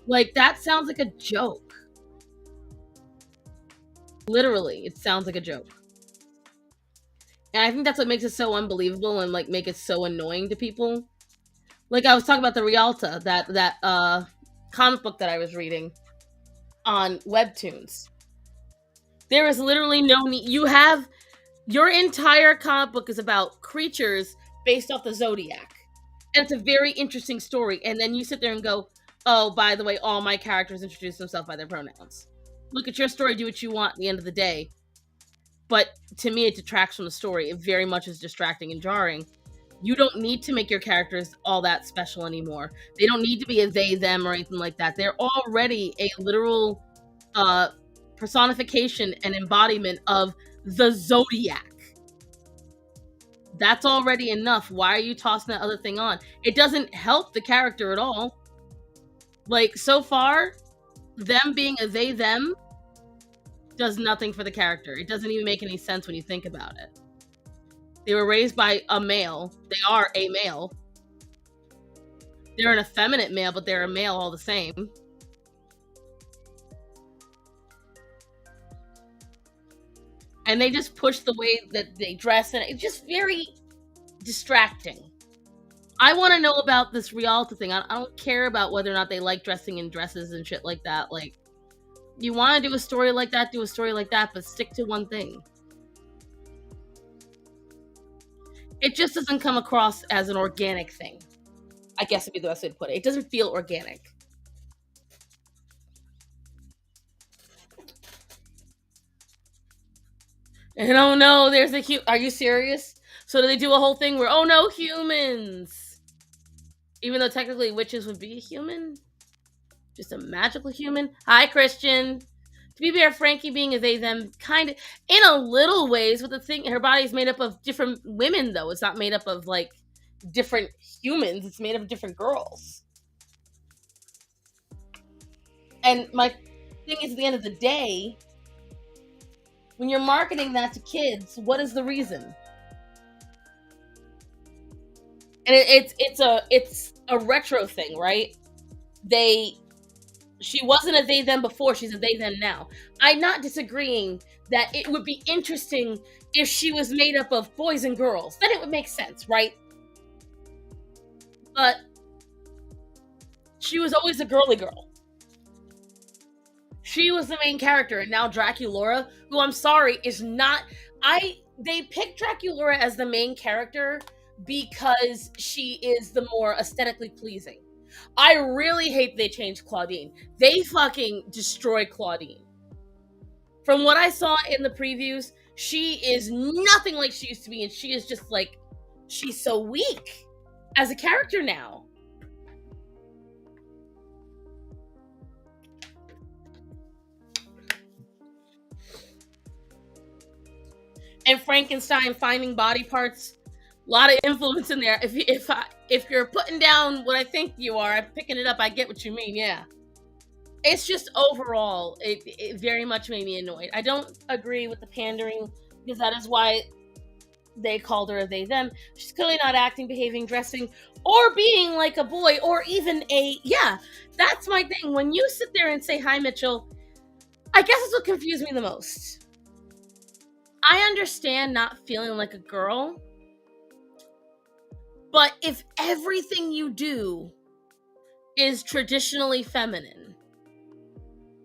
Like that sounds like a joke. Literally, it sounds like a joke. And I think that's what makes it so unbelievable and like make it so annoying to people. Like I was talking about the Rialta, that comic book that I was reading on Webtoons. There is literally no need. You have your entire comic book is about creatures based off the zodiac. And it's a very interesting story. And then you sit there and go, oh, by the way, all my characters introduce themselves by their pronouns. Look at your story, do what you want at the end of the day. But to me, it detracts from the story. It very much is distracting and jarring. You don't need to make your characters all that special anymore. They don't need to be a they, them, or anything like that. They're already a literal personification and embodiment of the zodiac. That's already enough. Why are you tossing that other thing on? It doesn't help the character at all. Like, so far, them being a they, them does nothing for the character. It doesn't even make any sense when you think about it. They were raised by a male. They are a male. They're an effeminate male, but they're a male all the same. And they just push the way that they dress, and it's just very distracting. I want to know about this Rialta thing. I don't care about whether or not they like dressing in dresses and shit like that. Like, you want to do a story like that, do a story like that, but stick to one thing. It just doesn't come across as an organic thing. I guess would be the best way to put it. It doesn't feel organic. And oh no, there's a are you serious? So do they do a whole thing where, oh no, humans? Even though technically witches would be a human? Just a magical human? Hi, Christian. To be fair, Frankie being a they, them, kind of, in a little ways, but the thing, her body's made up of different women, though. It's not made up of, like, different humans. It's made up of different girls. And my thing is, at the end of the day, When you're marketing that to kids, what is the reason? And it's a retro thing, right? They She wasn't a they them before, she's a they them now. I'm not disagreeing that it would be interesting if she was made up of boys and girls. Then it would make sense, right? But she was always a girly girl. She was the main character, and now Draculaura, who I'm sorry is not. I They picked Draculaura as the main character because she is the more aesthetically pleasing. I really hate they changed Claudine. They fucking destroyed Claudine. From what I saw in the previews, she is nothing like she used to be, and she is just like, she's so weak as a character now. And Frankenstein finding body parts, a lot of influence in there. If you're putting down what I think you are, I'm picking it up. I get what you mean. Yeah, it's just overall, it very much made me annoyed. I don't agree with the pandering because that is why they called her a they them. She's clearly not acting, behaving, dressing, or being like a boy, or even a yeah. That's my thing. When you sit there and say hi, Mitchell, I guess it's what confused me the most. I understand not feeling like a girl, but if everything you do is traditionally feminine,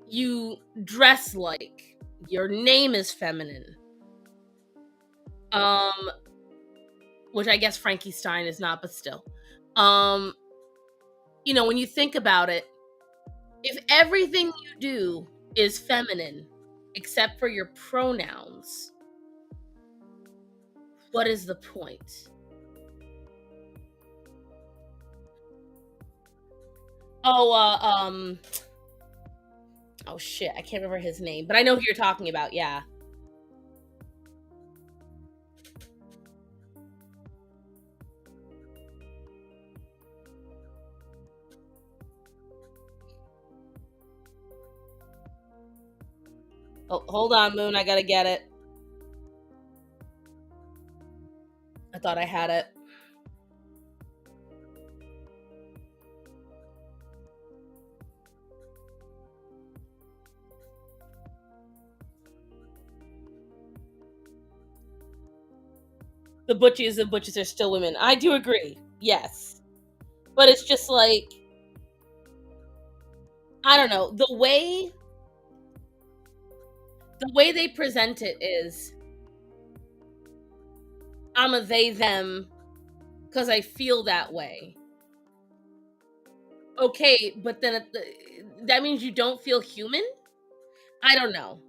you dress like, your name is feminine, which I guess Frankie Stein is not, but still, when you think about it, if everything you do is feminine except for your pronouns, what is the point? Oh shit, I can't remember his name, but I know who you're talking about. Yeah. Oh, hold on, Moon. I gotta get it. I thought I had it. The butchies are still women. I do agree. Yes. But it's just like, I don't know, the way they present it is, I'm a they them because I feel that way. Okay, but then that means you don't feel human? I don't know.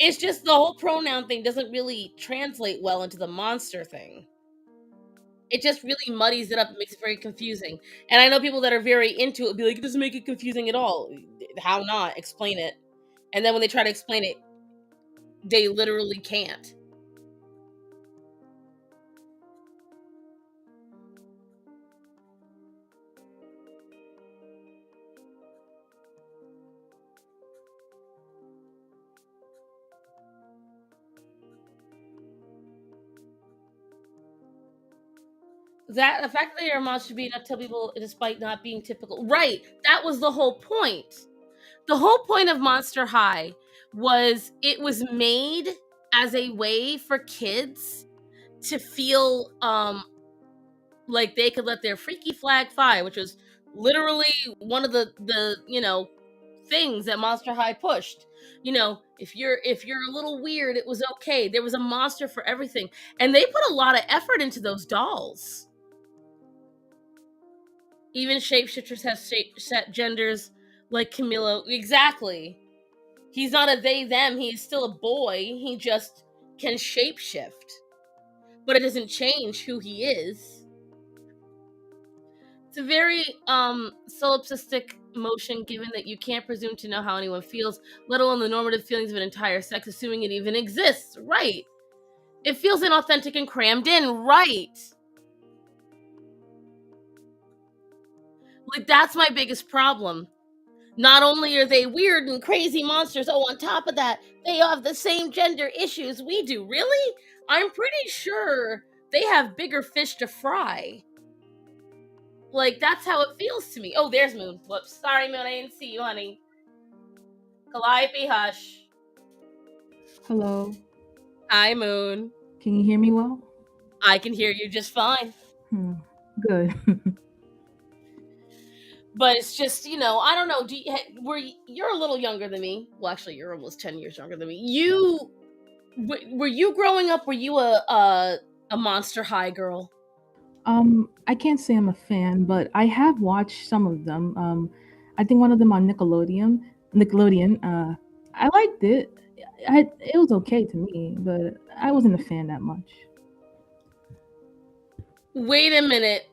It's just the whole pronoun thing doesn't really translate well into the monster thing. It just really muddies it up and makes it very confusing. And I know people that are very into it be like, it doesn't make it confusing at all. How not? Explain it. And then when they try to explain it, they literally can't. That the fact that you're a monster being not tell people despite not being typical. Right. That was the whole point. The whole point of Monster High was it was made as a way for kids to feel like they could let their freaky flag fly, which was literally one of the things that Monster High pushed. If you're a little weird, it was okay. There was a monster for everything. And they put a lot of effort into those dolls. Even shapeshifters have set genders, like Camilo. Exactly. He's not a they them, he's still a boy. He just can shapeshift. But it doesn't change who he is. It's a very solipsistic motion, given that you can't presume to know how anyone feels, let alone the normative feelings of an entire sex, assuming it even exists. Right. It feels inauthentic and crammed in. Right. Like, that's my biggest problem. Not only are they weird and crazy monsters, oh, on top of that, they have the same gender issues we do. Really? I'm pretty sure they have bigger fish to fry. Like, that's how it feels to me. Oh, there's Moon. Whoops. Sorry, Moon. I didn't see you, honey. Calliope, hush. Hello. Hi, Moon. Can you hear me well? I can hear you just fine. Good. But it's just, I don't know. You're a little younger than me. Well, actually, you're almost 10 years younger than me. Were you growing up? Were you a Monster High girl? I can't say I'm a fan, but I have watched some of them. I think one of them on Nickelodeon. I liked it. It was okay to me, but I wasn't a fan that much. Wait a minute.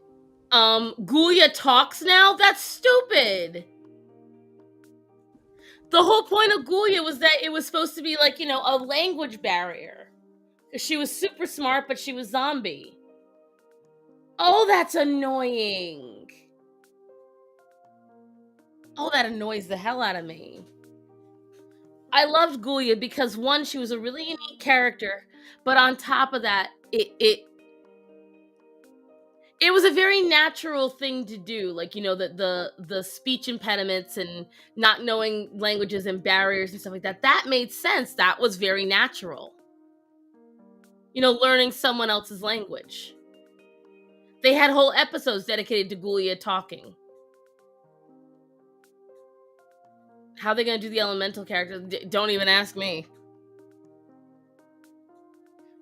Gulia talks now? That's stupid. The whole point of Gulia was that it was supposed to be like, a language barrier. She was super smart, but she was zombie. Oh, that's annoying. Oh, that annoys the hell out of me. I loved Gulia because one, she was a really unique character, but on top of that, it was a very natural thing to do. Like, the speech impediments and not knowing languages and barriers and stuff like that. That made sense. That was very natural. Learning someone else's language. They had whole episodes dedicated to Gulia talking. How are they going to do the elemental characters? Don't even ask me.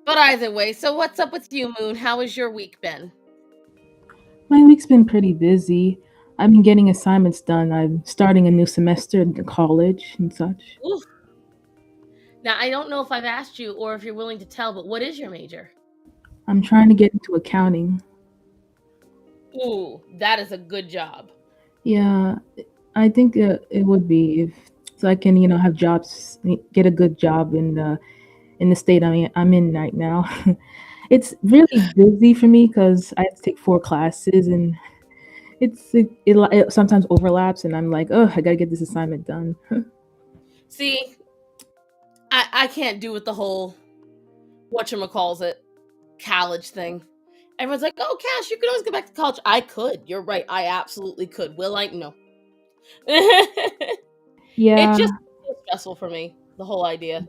But either way, so what's up with you, Moon? How has your week been? My week's been pretty busy. I've been getting assignments done. I'm starting a new semester in college and such. Oof. Now, I don't know if I've asked you or if you're willing to tell, but what is your major? I'm trying to get into accounting. Ooh, that is a good job. Yeah, I think it would be if so I can have jobs, get a good job in the state I'm in right now. It's really busy for me because I have to take 4 classes and it sometimes overlaps and I'm like, oh, I gotta get this assignment done. See, I can't do with the whole whatchamacallit college thing. Everyone's like, oh, Cash, you could always go back to college. I could. You're right. I absolutely could. Will I? No. It Yeah, just feels stressful for me, the whole idea.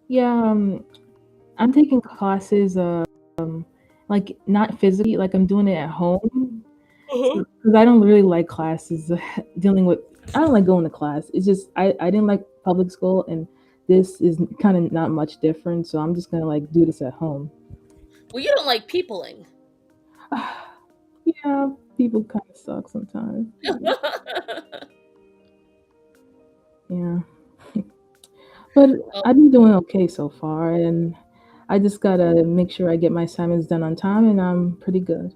yeah. I'm taking classes, like not physically, like I'm doing it at home Uh-huh. because I don't really like classes dealing with. I don't like going to class. It's just I didn't like public school, and this is kind of not much different. So I'm just gonna like do this at home. Well, you don't like peopling. Yeah, people kind of suck sometimes. Yeah, but Oh, I've been doing okay so far, and I just gotta make sure I get my assignments done on time, and I'm pretty good.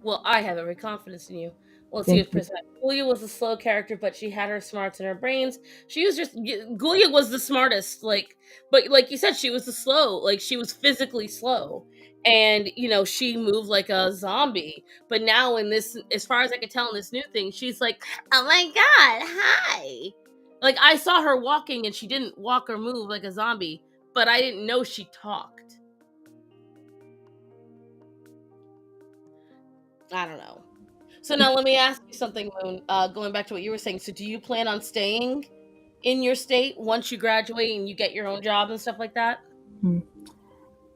well, I have every confidence in you. Well, let's see Thank if you. Gulia was a slow character, but she had her smarts in her brains. She was just Gulia was the smartest, but like you said, she was the slow. Like she was physically slow, and she moved like a zombie. But now in this, as far as I can tell in this new thing, she's like, oh my god, hi. Like I saw her walking, and she didn't walk or move like a zombie, but I didn't know she talked. I don't know. So now let me ask you something, Moon. Going back to what you were saying. So do you plan on staying in your state once you graduate and you get your own job and stuff like that? Hmm.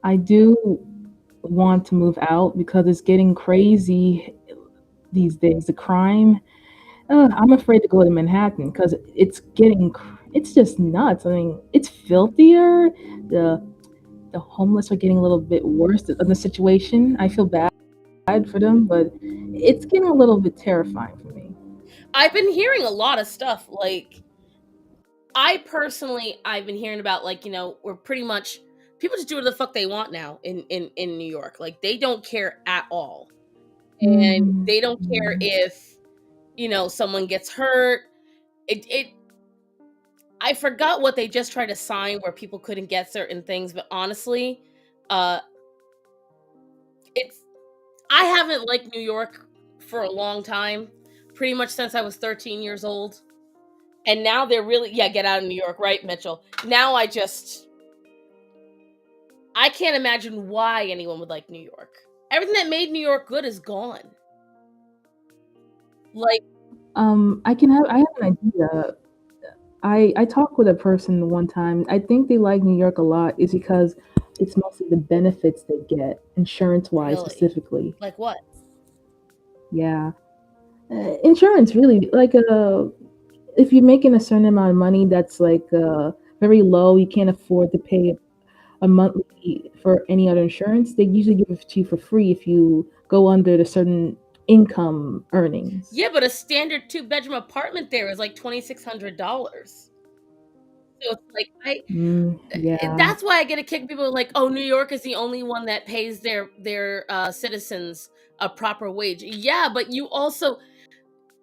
I do want to move out because it's getting crazy these days. The crime. I'm afraid to go to Manhattan because it's just nuts. I mean, it's filthier. The the homeless are getting a little bit worse of the situation. I feel bad for them, but it's getting a little bit terrifying for me. I've been hearing a lot of stuff. Like I've been hearing about we're pretty much people just do what the fuck they want now in New York. Like they don't care at all, and Mhm. they don't care Yeah. if someone gets hurt. It I forgot what they just tried to sign where people couldn't get certain things, but honestly, uh, it's I haven't liked New York for a long time. pretty much since I was 13 years old. And now they're really, yeah, get out of New York, right, Mitchell? Now I can't imagine why anyone would like New York. Everything that made New York good is gone. Like, I have an idea. I talked with a person one time. I think they like New York a lot is because it's mostly the benefits they get, insurance wise really? specifically. Like what? Yeah. Insurance really like if you're making a certain amount of money that's like very low, you can't afford to pay a monthly for any other insurance, they usually give it to you for free if you go under the certain income earnings. Yeah, but a standard 2-bedroom apartment there is like $2,600. So it's like Yeah. that's why I get a kick. People are like, "Oh, New York is the only one that pays their citizens a proper wage." Yeah, but you also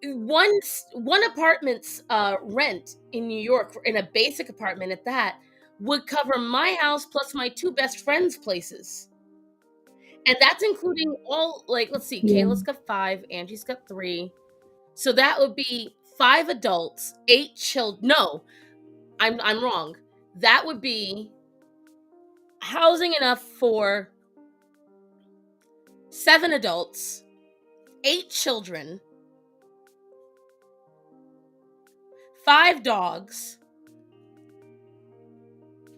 one apartment's rent in New York in a basic apartment at that would cover my house plus my two best friends' places, and that's including all like let's see, Yeah. Kayla's got 5, Angie's got 3, so that would be 5 adults, 8 children. No, I'm wrong. That would be housing enough for 7 adults, 8 children, 5 dogs,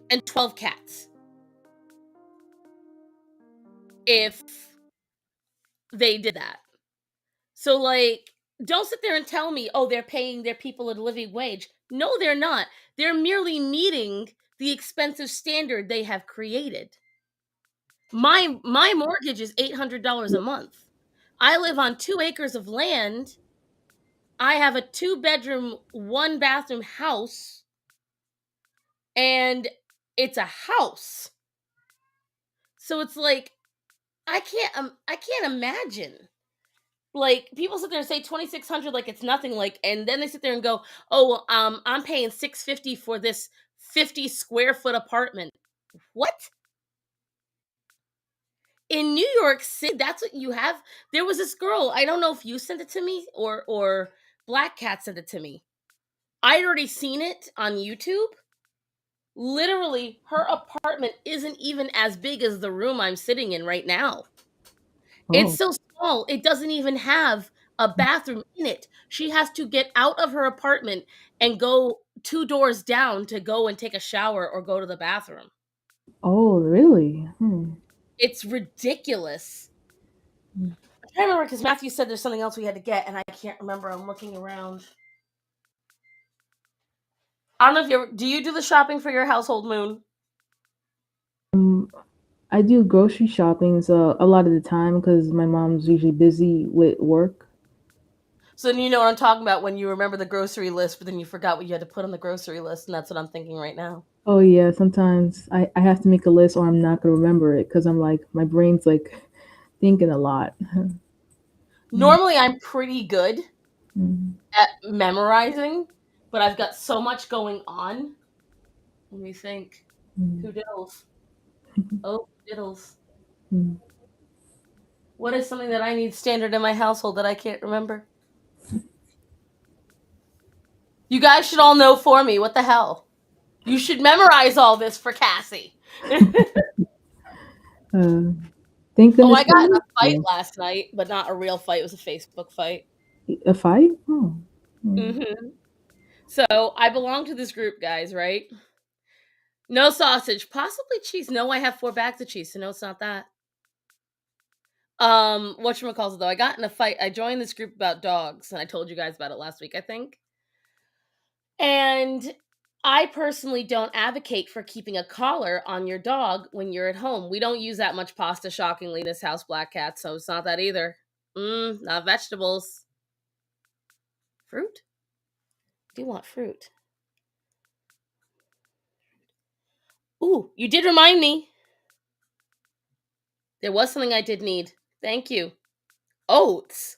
and 12 cats. If they did that. So, like, don't sit there and tell me, oh, they're paying their people a living wage. No, they're not. They're merely meeting the expensive standard they have created. My mortgage is $800 a month. I live on 2 acres of land. I have a 2-bedroom, 1-bathroom house, and it's a house. So it's like I can't imagine. Like people sit there and say 2,600 like it's nothing. Like, and then they sit there and go, "Oh, well, I'm paying 650 for this 50 square foot apartment." What? In New York City, that's what you have. There was this girl. I don't know if you sent it to me or Black Cat sent it to me. I'd already seen it on YouTube. Literally, her apartment isn't even as big as the room I'm sitting in right now. It's Oh. so small, it doesn't even have a bathroom in it. She has to get out of her apartment and go 2 doors down to go and take a shower or go to the bathroom. Oh, really? It's ridiculous. Hmm. I'm trying to remember because Matthew said there's something else we had to get, and I can't remember. I'm looking around. I don't know if you ever, do you do the shopping for your household, Moon? Um, I do grocery shoppings a lot of the time because my mom's usually busy with work. So then you know what I'm talking about when you remember the grocery list, but then you forgot what you had to put on the grocery list, and that's what I'm thinking right now. Oh yeah, sometimes I have to make a list or I'm not gonna remember it because I'm like my brain's like thinking a lot. Mm, Normally, I'm pretty good mm, at memorizing, but I've got so much going on. Let me think. mm, Who diddles? Oh, diddles. mm. What is something that I need standard in my household that I can't remember? You guys should all know for me. What the hell? You should memorize all this for Cassie. Uh, thank Oh, goodness I for got in a me. fight Yeah. last night, but not a real fight. It was a Facebook fight. A fight? Oh. Mm. So I belong to this group, guys, right? No sausage, possibly cheese. No, I have 4 bags of cheese, so no, it's not that. Whatchamacallit though? I got in a fight. I joined this group about dogs, and I told you guys about it last week, I think. And I personally don't advocate for keeping a collar on your dog when you're at home. We don't use that much pasta, shockingly, in this house, Black Cat, so it's not that either. Not vegetables. Fruit? Do you want fruit? Ooh, you did remind me. There was something I did need. Thank you. Oats.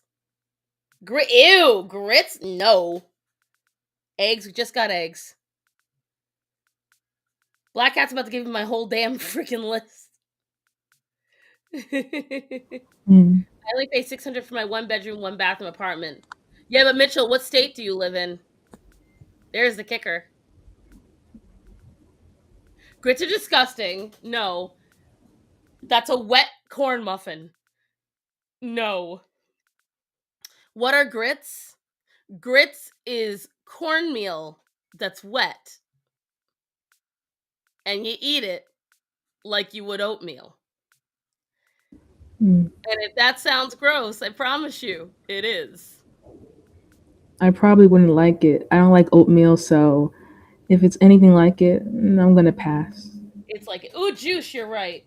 Ew, grits? No. Eggs? We just got eggs. Black Cat's about to give me my whole damn freaking list. I Mm. only pay 600 for my 1-bedroom, 1-bathroom apartment. Yeah, but Mitchell, what state do you live in? There's the kicker. Grits are disgusting. No. That's a wet corn muffin. No. What are grits? Grits is cornmeal that's wet, and you eat it like you would oatmeal. Mm. And if that sounds gross, I promise you, it is. I probably wouldn't like it. I don't like oatmeal, so if it's anything like it, I'm gonna pass. It's like, ooh, juice, you're right.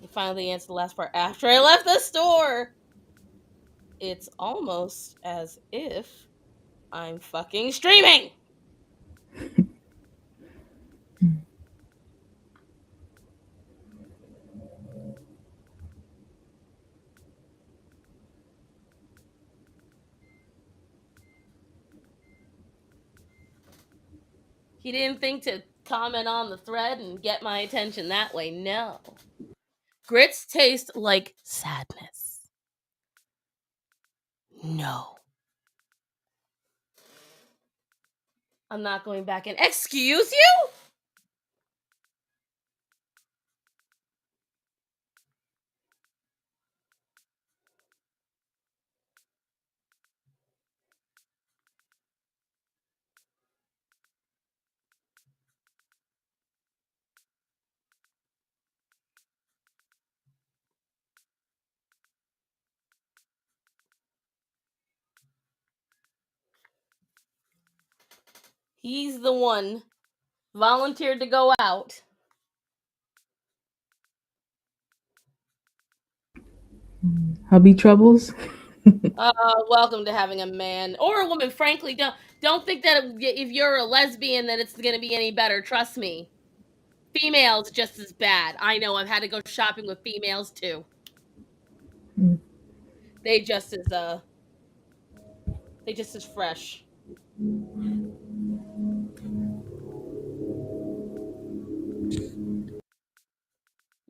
You finally answered the last part after I left the store. It's almost as if I'm fucking streaming. He didn't think to comment on the thread and get my attention that way. No. Grits taste like sadness. No. I'm not going back in. Excuse you? He's the one volunteered to go out. Hubby troubles? Welcome to having a man or a woman. Frankly, don't think that if you're a lesbian that it's going to be any better. Trust me, females just as bad. I know. I've had to go shopping with females too. Mm. They just as fresh.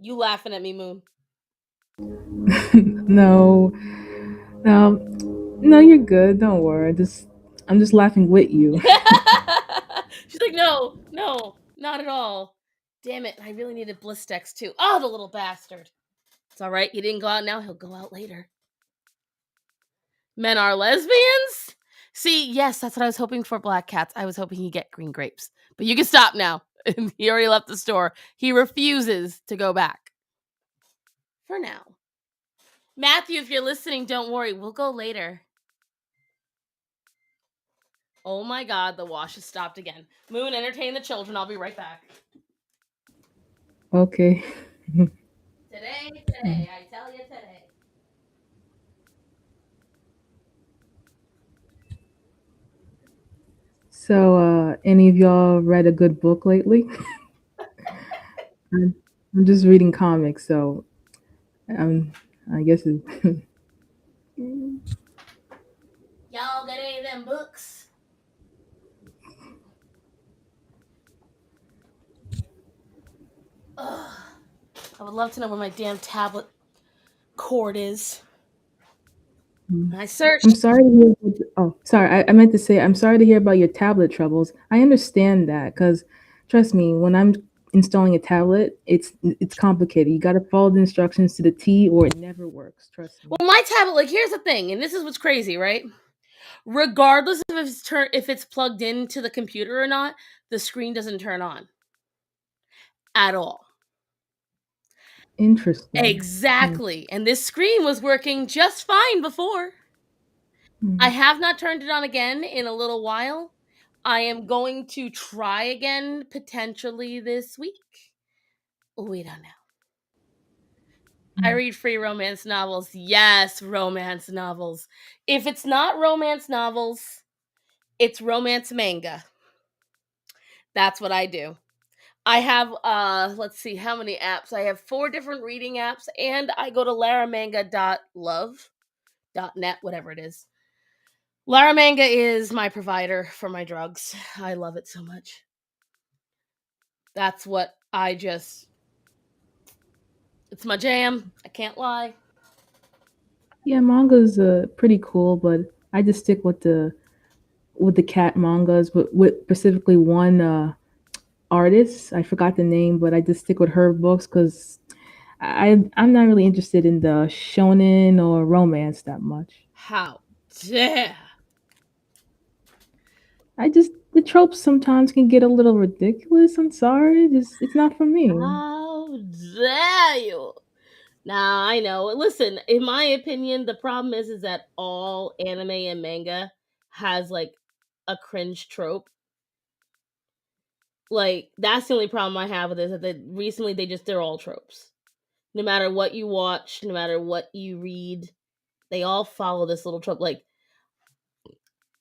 You laughing at me, Moon? No, no, no, you're good. Don't worry. I'm just laughing with you. She's like, no, no, not at all. Damn it! I really needed Blistex too. Oh, the little bastard. It's all right. He didn't go out now. He'll go out later. Men are lesbians? See, yes, that's what I was hoping for, Black Cats. I was hoping he'd get green grapes. But you can stop now. He already left the store. He refuses to go back. For now. Matthew, if you're listening, don't worry. We'll go later. Oh my god, the wash has stopped again. Moon, entertain the children. I'll be right back. Okay. Today, I tell you today. So, any of y'all read a good book lately? I'm, I'm just reading comics, so I guess it, Y'all got any of them books? Ugh. I would love to know where my damn tablet cord is. I I'm searched. sorry to hear. Oh, sorry. I meant to say I'm sorry to hear about your tablet troubles. I understand that because, trust me, when I'm installing a tablet, it's complicated. You got to follow the instructions to the T, or it never works. Trust me. Well, my tablet, like, here's the thing, and this is what's crazy, right? Regardless of if it's plugged into the computer or not, the screen doesn't turn on at all. Interesting. Hmm. Exactly. And this screen was working just fine before. I Hmm. have not turned it on again in a little while. I am going to try again potentially this week. We don't know. I read free romance novels. Yes, romance novels. If it's not romance novels, it's romance manga. That's what I do. I have let's see how many apps. I have 4 different reading apps and I go to laramanga.love.net, whatever it is. Laramanga is my provider for my drugs. I love it so much. That's what I just it's my jam. I can't lie. Yeah, manga's pretty cool, but I just stick with the cat mangas, but with specifically one artist. I forgot the name, but I just stick with her books because I'm not really interested in the shonen or romance that much. How dare! I just the tropes sometimes can get a little ridiculous. I'm sorry, just it's not for me. How dare you! Nah, I know. Listen, in my opinion, the problem is that all anime and manga has like a cringe trope. Like that's the only problem I have with it. Is that recently they're all tropes. No matter what you watch, no matter what you read, they all follow this little trope. Like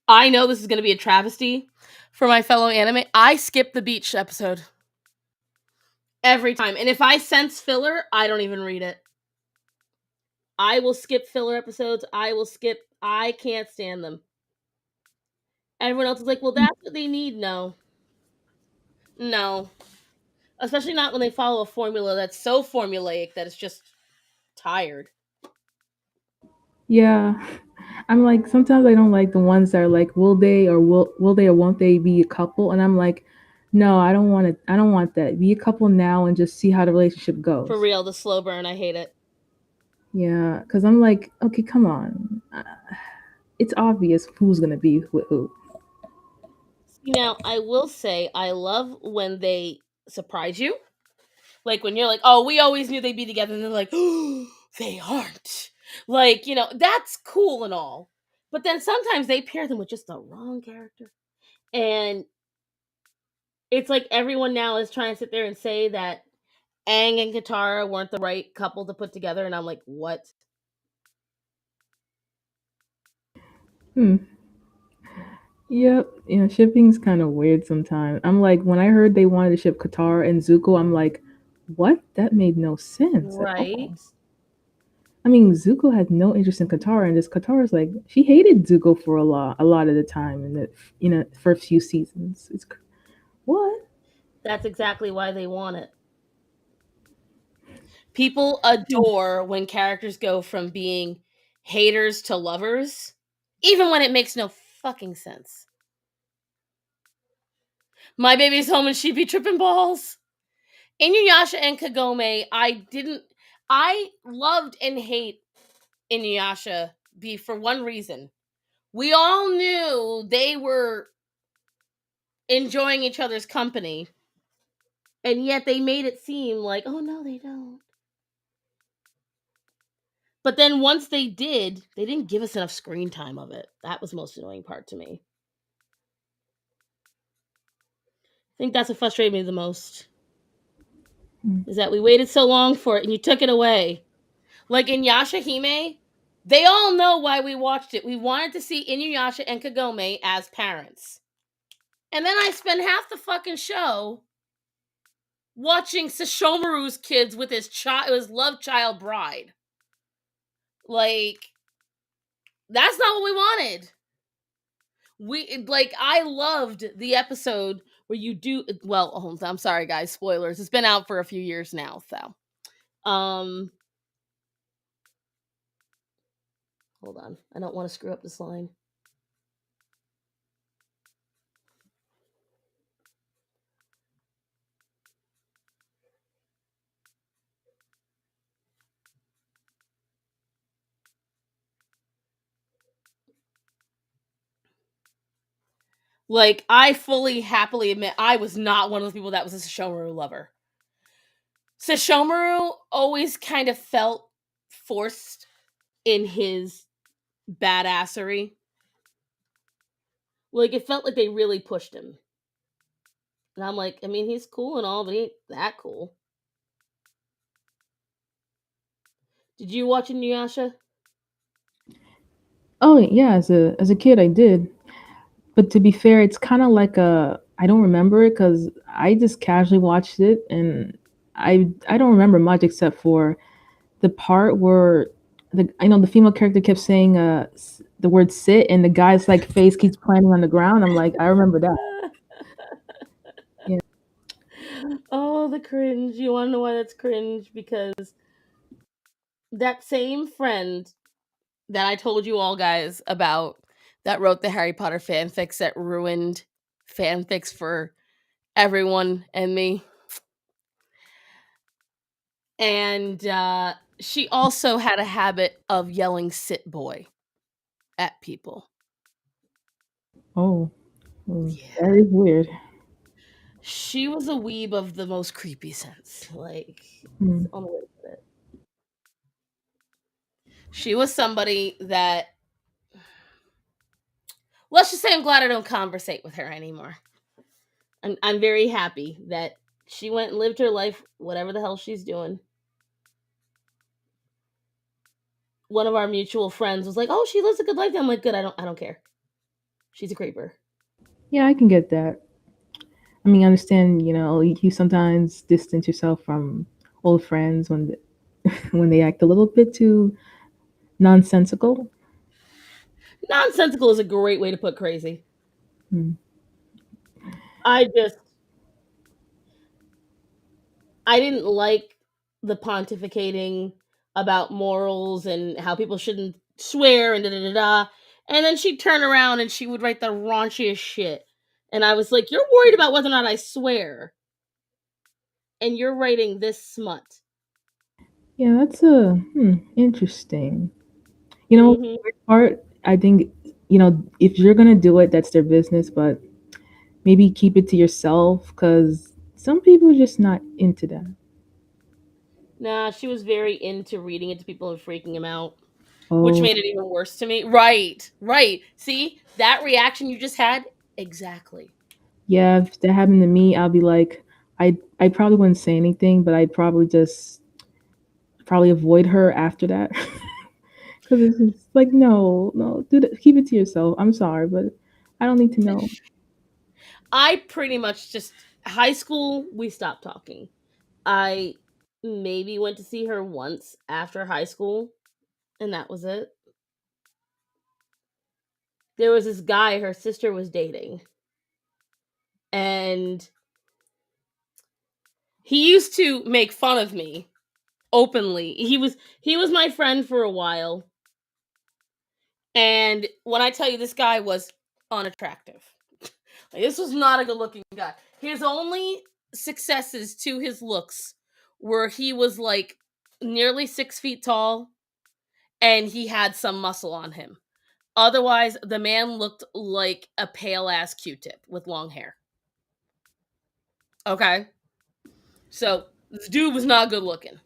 I know this is going to be a travesty for my fellow anime. I skip the beach episode every time, and if I sense filler, I don't even read it. I will skip filler episodes. I will skip. I can't stand them. Everyone else is like, well, that's what they need. No, no, especially not when they follow a formula that's so formulaic that it's just tired. Yeah, I'm like sometimes I don't like the ones that are like will they or won't they be a couple, and I'm like, no, I don't want it. I don't want that. Be a couple now and just see how the relationship For goes. real, the slow burn, I hate it. Yeah, because I'm like, okay, come on. It's obvious who's gonna be with who. See, now I will say I love when they surprise you. Like when you're like, oh, we always knew they'd be together, and they're like, oh, they aren't. Like, that's cool and all. But then sometimes they pair them with just the wrong character. And it's like everyone now is trying to sit there and say that Aang and Katara weren't the right couple to put together. And I'm like, what? Hmm. Yep. Shipping's kind of weird sometimes. I'm like, when I heard they wanted to ship Qatar and Zuko, I'm like, what? That made no sense at Right? all. I mean, Zuko had no interest in Qatar, and this Qatar's like, she hated Zuko for a lot of the time in the first few seasons. What? That's exactly why they want it. People adore when characters go from being haters to lovers, even when it makes no fucking sense. My baby's home and she be tripping balls. Inuyasha and Kagome, I loved and hate Inuyasha be for one reason. We all knew they were enjoying each other's company, and yet they made it seem like, oh no, they don't. But then once they did, they didn't give us enough screen time of it. That was the most annoying part to me. I think that's what frustrated me the most. Hmm. Is that we waited so long for it and you took it away. Like in Yasha Hime, they all know why we watched it. We wanted to see Inuyasha and Kagome as parents. And then I spend half the fucking show watching Sashomaru's kids with his love child bride. Like, that's not what we wanted. I loved the episode where you do well, I'm sorry guys, spoilers. It's been out for a few years now, so hold on. I don't want to screw up this line. Like, I fully happily admit I was not one of those people that was a Sesshomaru lover. Sesshomaru always kind of felt forced in his badassery. Like, it felt like they really pushed him. And I'm like, I mean, he's cool and all, but he ain't that cool. Did you watch Inuyasha? Oh yeah, as a kid I did. But to be fair, it's kind of like a I don't remember it because I just casually watched it, and I don't remember much except for the part where the female character kept saying the word sit, and the guy's like face keeps planting on the ground. I'm like, I remember that. Yeah. Oh, the cringe. You want to know why that's cringe? Because that same friend that I told you all guys about that wrote the Harry Potter fanfics that ruined fanfics for everyone and me. And she also had a habit of yelling "sit boy" at people. Oh, Yeah. that is weird. She was a weeb of the most creepy sense. Like, it's Hmm. the only way to put it. She was somebody that, let's just say, I'm glad I don't conversate with her anymore. I'm very happy that she went and lived her life, whatever the hell she's doing. One of our mutual friends was like, "Oh, she lives a good life." I'm like, "Good. I don't care. She's a creeper." Yeah, I can get that. I mean, I understand. You sometimes distance yourself from old friends when when they act a little bit too nonsensical. Nonsensical is a great way to put crazy. Hmm. I just I didn't like the pontificating about morals and how people shouldn't swear and da da da da. And then she'd turn around and she would write the raunchiest shit. And I was like, "You're worried about whether or not I swear, and you're writing this smut." Yeah, that's a interesting. Hmm. The weird part, I think, if you're gonna do it, that's their business, but maybe keep it to yourself because some people are just not into that. Nah, she was very into reading it to people and freaking him out, which Oh, made it even worse to me. Right, right. See that reaction you just had? Exactly. yeah, if that happened to me, I'll be like, I probably wouldn't say anything, but I'd probably just probably avoid her after that because it's just like, no, no, do that, keep it to yourself. I'm sorry, but I don't need to know. I pretty much just high school, we stopped talking. I maybe went to see her once after high school, and that was it. There was this guy her sister was dating, and he used to make fun of me openly. He was my friend for a while, and when I tell you this guy was unattractive. Like, this was not a good-looking guy. His only successes to his looks were he was like nearly 6 feet tall and he had some muscle on him. Otherwise, the man looked like a pale ass Q-tip with long hair. Okay, so this dude was not good looking,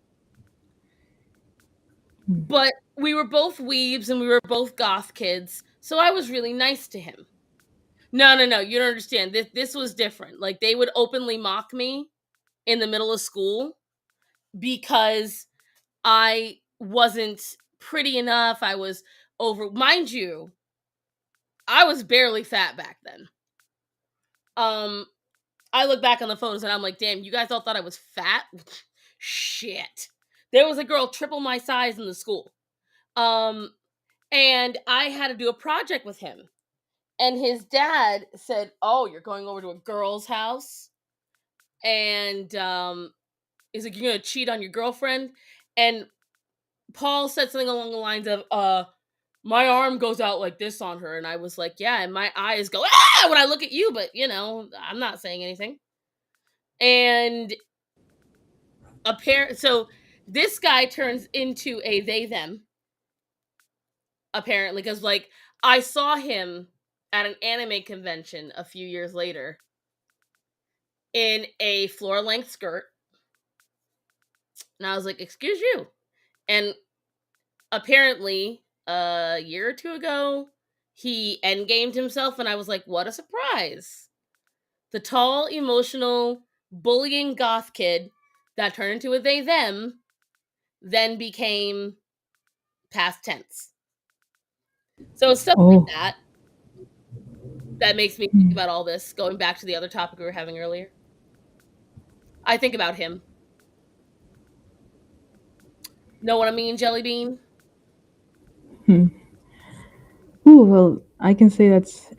Hmm. but we were both weebs and we were both goth kids, so I was really nice to him. No, no, no, you don't understand. This was different. Like, they would openly mock me in the middle of school because I wasn't pretty enough. I was over, mind you, I was barely fat back then. Um, I look back on the photos and I'm like, damn, you guys all thought I was fat? Shit. There was a girl triple my size in the school. Um, and I had to do a project with him. And his dad said, "Oh, you're going over to a girl's house?" And he's like, "You're gonna cheat on your girlfriend?" And Paul said something along the lines of, my arm goes out like this on her. And I was like, yeah, and my eyes go, ah, when I look at you, but I'm not saying anything. And so this guy turns into a they them, apparently, because like I saw him at an anime convention a few years later in a floor length skirt. And I was like, excuse you. And apparently, a year or two ago, he endgamed himself, and I was like, what a surprise. The tall, emotional, bullying goth kid that turned into a they them then became past tense. So it's stuff like Oh, that makes me think hmm. about all this, going back to the other topic we were having earlier. I think about him. Know what I mean, Jelly Bean? Hmm. Ooh, well, I can say that's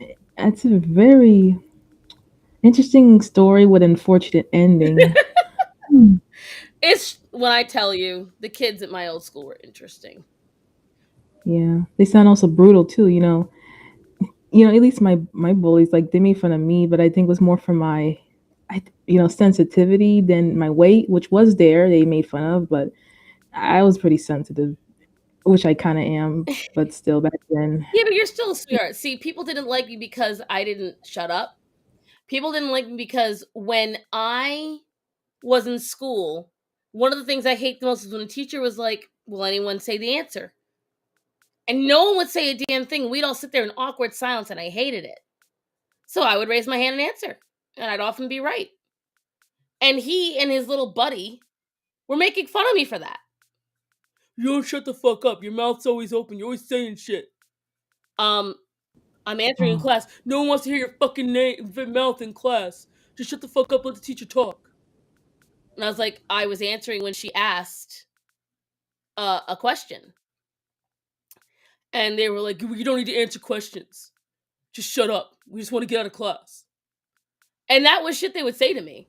a very interesting story with unfortunate ending. Hmm. It's when I tell you, the kids at my old school were interesting. Yeah, they sound also brutal too. at least my bullies, like, they made fun of me, but I think it was more for my, sensitivity than my weight, which was there. They made fun of, but I was pretty sensitive, which I kind of am, but still back then. Yeah, but you're still a sweetheart. See, people didn't like me because I didn't shut up. People didn't like me because when I was in school, one of the things I hate the most is when a teacher was like, "Will anyone say the answer?" And no one would say a damn thing. We'd all sit there in awkward silence, and I hated it. So I would raise my hand and answer, and I'd often be right. And he and his little buddy were making fun of me for that. You don't shut the fuck up. Your mouth's always open. You're always saying shit. Um, I'm answering in Oh, class. No one wants to hear your fucking mouth in class. Just shut the fuck up. Let the teacher talk. And I was like, I was answering when she asked a question, and they were like, "You don't need to answer questions. Just shut up. We just want to get out of class." And that was shit they would say to me.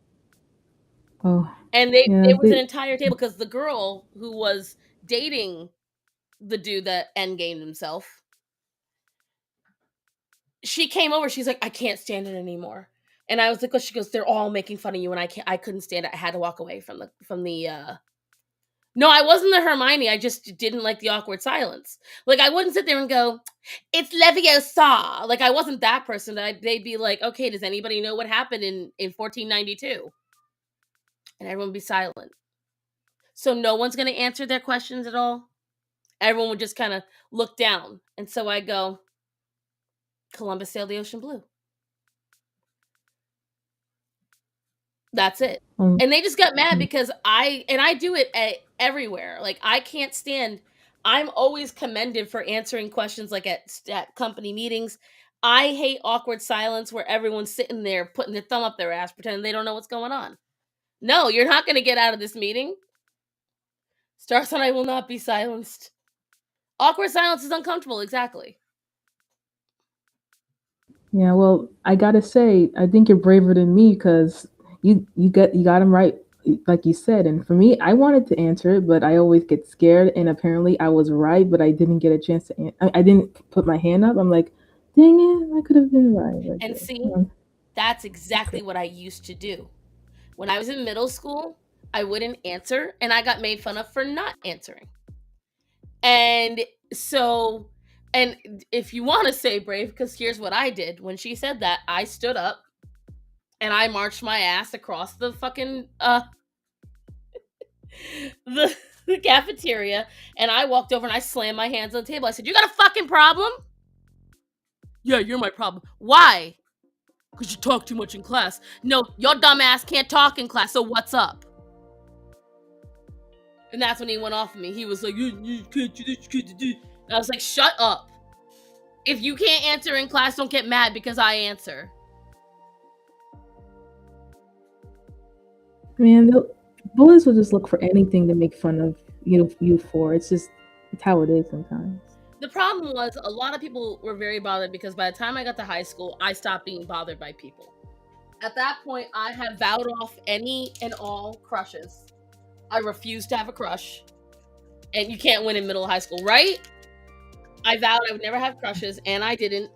oh, And yeah, it was an entire table because the girl who was dating the dude that endgamed himself, she came over. She's like, "I can't stand it anymore." And I was like, "Oh," she goes, "They're all making fun of you, and I couldn't stand it. I had to walk away from the." No, I wasn't the Hermione. I just didn't like the awkward silence. Like I wouldn't sit there and go, "It's Leviosa." Like I wasn't that person. They'd be like, "Okay, does anybody know what happened in 1492?" And everyone would be silent. So no one's gonna answer their questions at all. Everyone would just kind of look down. And so I go, Columbus sailed the ocean blue. That's it. um, And they just got mad because I do it everywhere. Like I can't stand. I'm always commended for answering questions like at company meetings. I hate awkward silence where everyone's sitting there putting their thumb up their ass pretending they don't know what's going on. No, you're not going to get out of this meeting. Star Sign, I will not be silenced. Awkward silence is uncomfortable, exactly. yeah. Well, I gotta say, I think you're braver than me because you got him right, like you said. And for me, I wanted to answer it, but I always get scared. And apparently, I was right, but I didn't get a chance to. I didn't put my hand up. I'm like, dang it, I could have been right right And there. see, that's exactly what I used to do. When I was in middle school, I wouldn't answer and I got made fun of for not answering. And so, and if you want to say brave, because here's what I did. When she said that, I stood up and I marched my ass across the fucking the, the cafeteria, and I walked over and I slammed my hands on the table. I said, "You got a fucking problem?" "Yeah, you're my problem." "Why?" "Because you talk too much in class." "No, your dumb ass can't talk in class, so what's up?" And that's when he went off of me. He was like, you can't do this, you can't do this. And I was like, shut up. If you can't answer in class, don't get mad because I answer. Man, bullies will just look for anything to make fun of you for. It's how it is sometimes. The problem was a lot of people were very bothered because by the time I got to high school, I stopped being bothered by people. At that point, I had vowed off any and all crushes. I refused to have a crush. And you can't win in middle high school, right? I vowed I would never have crushes, and I didn't.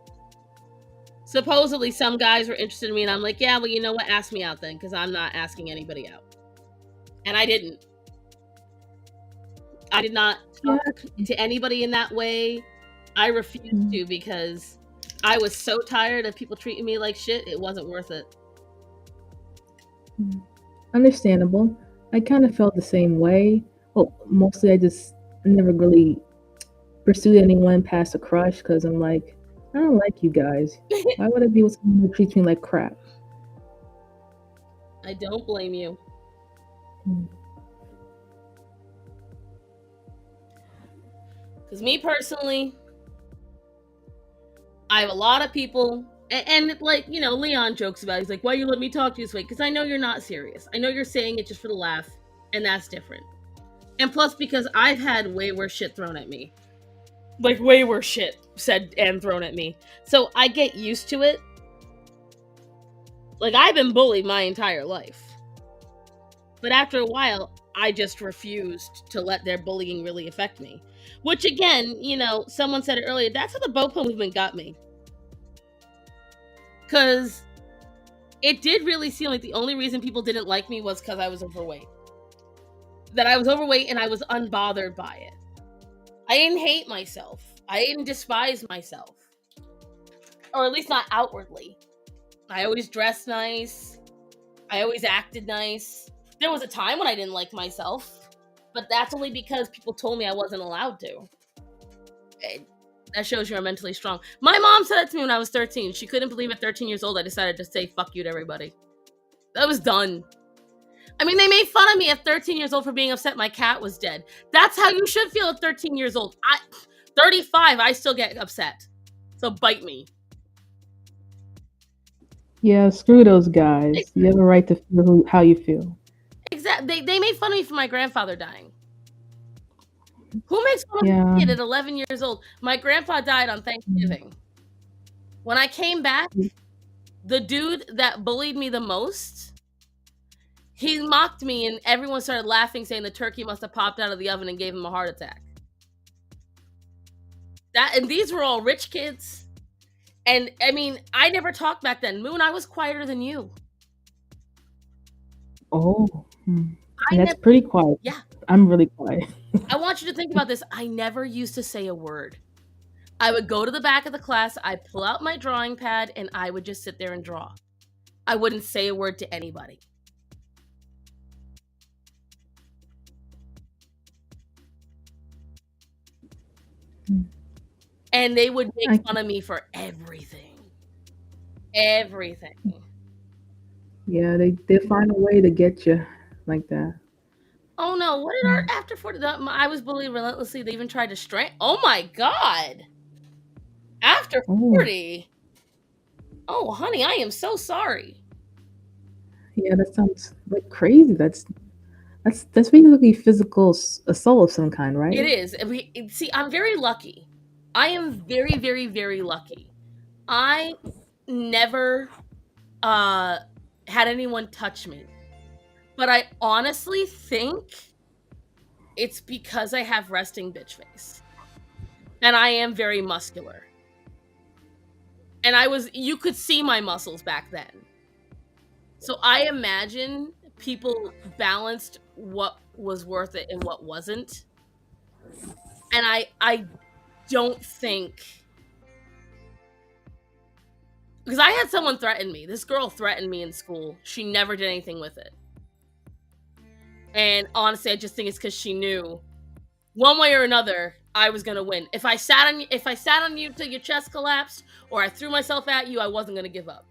Supposedly, some guys were interested in me, and I'm like, yeah, well, you know what? Ask me out then, because I'm not asking anybody out. And I didn't. I did not Yeah. talk to anybody in that way. I refused to because I was so tired of people treating me like shit. It wasn't worth it. Understandable. I kind of felt the same way. Well, mostly I never really pursued anyone past a crush because I'm like, I don't like you guys. Why would I be with someone who treats me like crap? I don't blame you. Because me personally, I have a lot of people, and like, you know, Leon jokes about it. He's like, why you let me talk to you this way? Because I know you're not serious. I know you're saying it just for the laugh, and that's different. And plus, because I've had way worse shit thrown at me. Like, way worse shit said and thrown at me. So I get used to it. Like, I've been bullied my entire life. But after a while, I just refused to let their bullying really affect me. Which, again, you know, someone said it earlier, that's how the BOPA movement got me. Because it did really seem like the only reason people didn't like me was because I was overweight. That I was overweight and I was unbothered by it. I didn't hate myself. I didn't despise myself. Or at least not outwardly. I always dressed nice. I always acted nice. There was a time when I didn't like myself, but that's only because people told me I wasn't allowed to. That shows you're mentally strong. My mom said that to me when I was 13. She couldn't believe at 13 years old I decided to say fuck you to everybody. That was done. I mean, they made fun of me at 13 years old for being upset my cat was dead. That's how you should feel at 13 years old. 35, I still get upset. So bite me. Yeah, screw those guys. You have a right to feel how you feel. Exactly. They made fun of me for my grandfather dying. Who makes fun of Yeah. a kid at 11 years old? My grandpa died on Thanksgiving. When I came back, the dude that bullied me the most, he mocked me and everyone started laughing, saying the turkey must have popped out of the oven and gave him a heart attack. And these were all rich kids. And I mean, I never talked back then. Moon, I was quieter than you. Oh, that's pretty quiet. Yeah. I'm really quiet. I want you to think about this. I never used to say a word. I would go to the back of the class, I'd pull out my drawing pad, and I would just sit there and draw. I wouldn't say a word to anybody. And they would make fun of me for everything. Everything. Yeah, they find a way to get you like that. Oh no, what did our after 40? I was bullied relentlessly. They even tried to strangle. Oh my god. After 40. Oh, honey, I am so sorry. Yeah, that sounds like crazy. That's basically physical assault of some kind, right? It is. See, I'm very lucky. I am very, very, very lucky. I never had anyone touch me. But I honestly think it's because I have resting bitch face. And I am very muscular. And you could see my muscles back then. So I imagine people balanced what was worth it and what wasn't. And I don't think, because I had someone threaten me. This girl threatened me in school. She never did anything with it. And honestly, I just think it's because she knew one way or another I was gonna win. If I sat on you till your chest collapsed, or I threw myself at you, I wasn't gonna give up.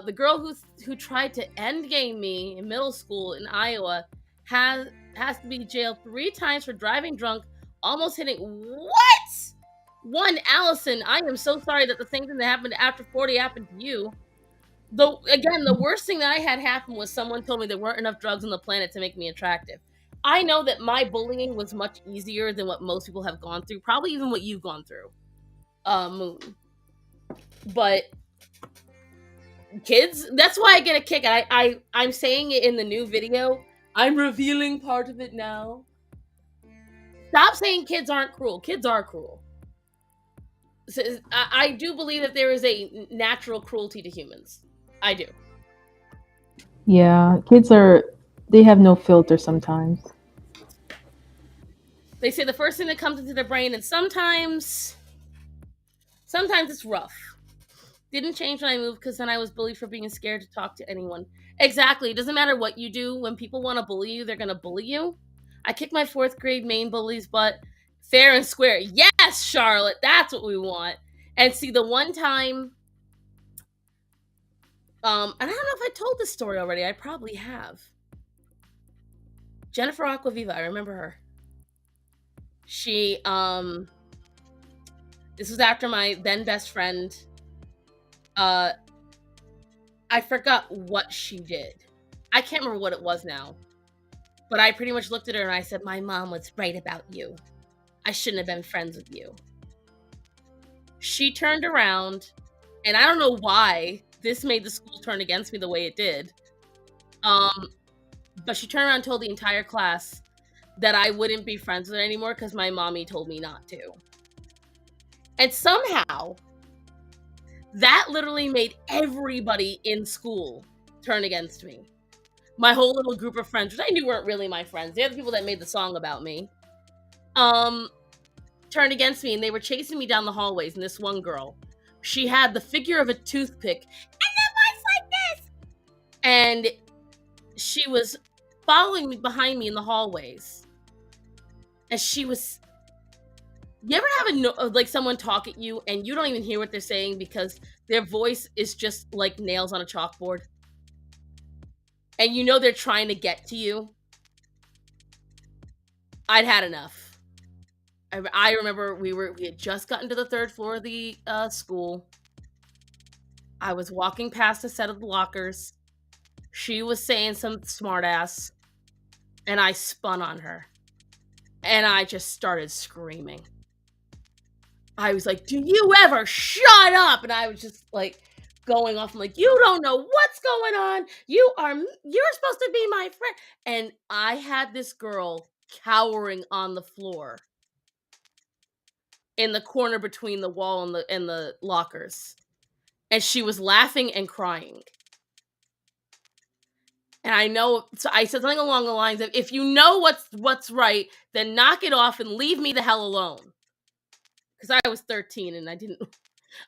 The girl who tried to endgame me in middle school in Iowa has to be jailed 3 times for driving drunk, almost hitting. What? One, Allison, I am so sorry that the same thing that happened after 40 happened to you. Though, again, the worst thing that I had happen was someone told me there weren't enough drugs on the planet to make me attractive. I know that my bullying was much easier than what most people have gone through, probably even what you've gone through, Moon. But kids, that's why I get a kick. I'm saying it in the new video. I'm revealing part of it now. Stop saying kids aren't cruel. Kids are cruel. So, I do believe that there is a natural cruelty to humans. I do. Yeah, kids they have no filter sometimes. They say the first thing that comes into their brain, and sometimes it's rough. Didn't change when I moved because then I was bullied for being scared to talk to anyone. Exactly. It doesn't matter what you do. When people want to bully you, they're going to bully you. I kicked my 4th grade Maine bully's butt fair and square. Yes, Charlotte, that's what we want. And see, the one time, and I don't know if I told this story already. I probably have. Jennifer Aquaviva, I remember her. She, this was after my then best friend, I forgot what she did. I can't remember what it was now. But I pretty much looked at her and I said, my mom was right about you. I shouldn't have been friends with you. She turned around, and I don't know why this made the school turn against me the way it did. But she turned around and told the entire class that I wouldn't be friends with her anymore because my mommy told me not to. And somehow, That literally made everybody in school turn against me. My whole little group of friends, which I knew weren't really my friends, they're the people that made the song about me, um, turned against me, and they were chasing me down the hallways. And this one girl, she had the figure of a toothpick and a voice like this, and she was following me behind me in the hallways. And she was. You ever have like someone talk at you and you don't even hear what they're saying because their voice is just like nails on a chalkboard, and you know they're trying to get to you? I'd had enough. I remember we had just gotten to the third floor of the school. I was walking past a set of lockers. She was saying some smartass, and I spun on her, and I just started screaming. I was like, "Do you ever shut up?" And I was just like going off. I'm like, "You don't know what's going on. You're supposed to be my friend." And I had this girl cowering on the floor in the corner between the wall and the lockers, and she was laughing and crying. And I know, so I said something along the lines of, "If you know what's right, then knock it off and leave me the hell alone." Because I was 13 and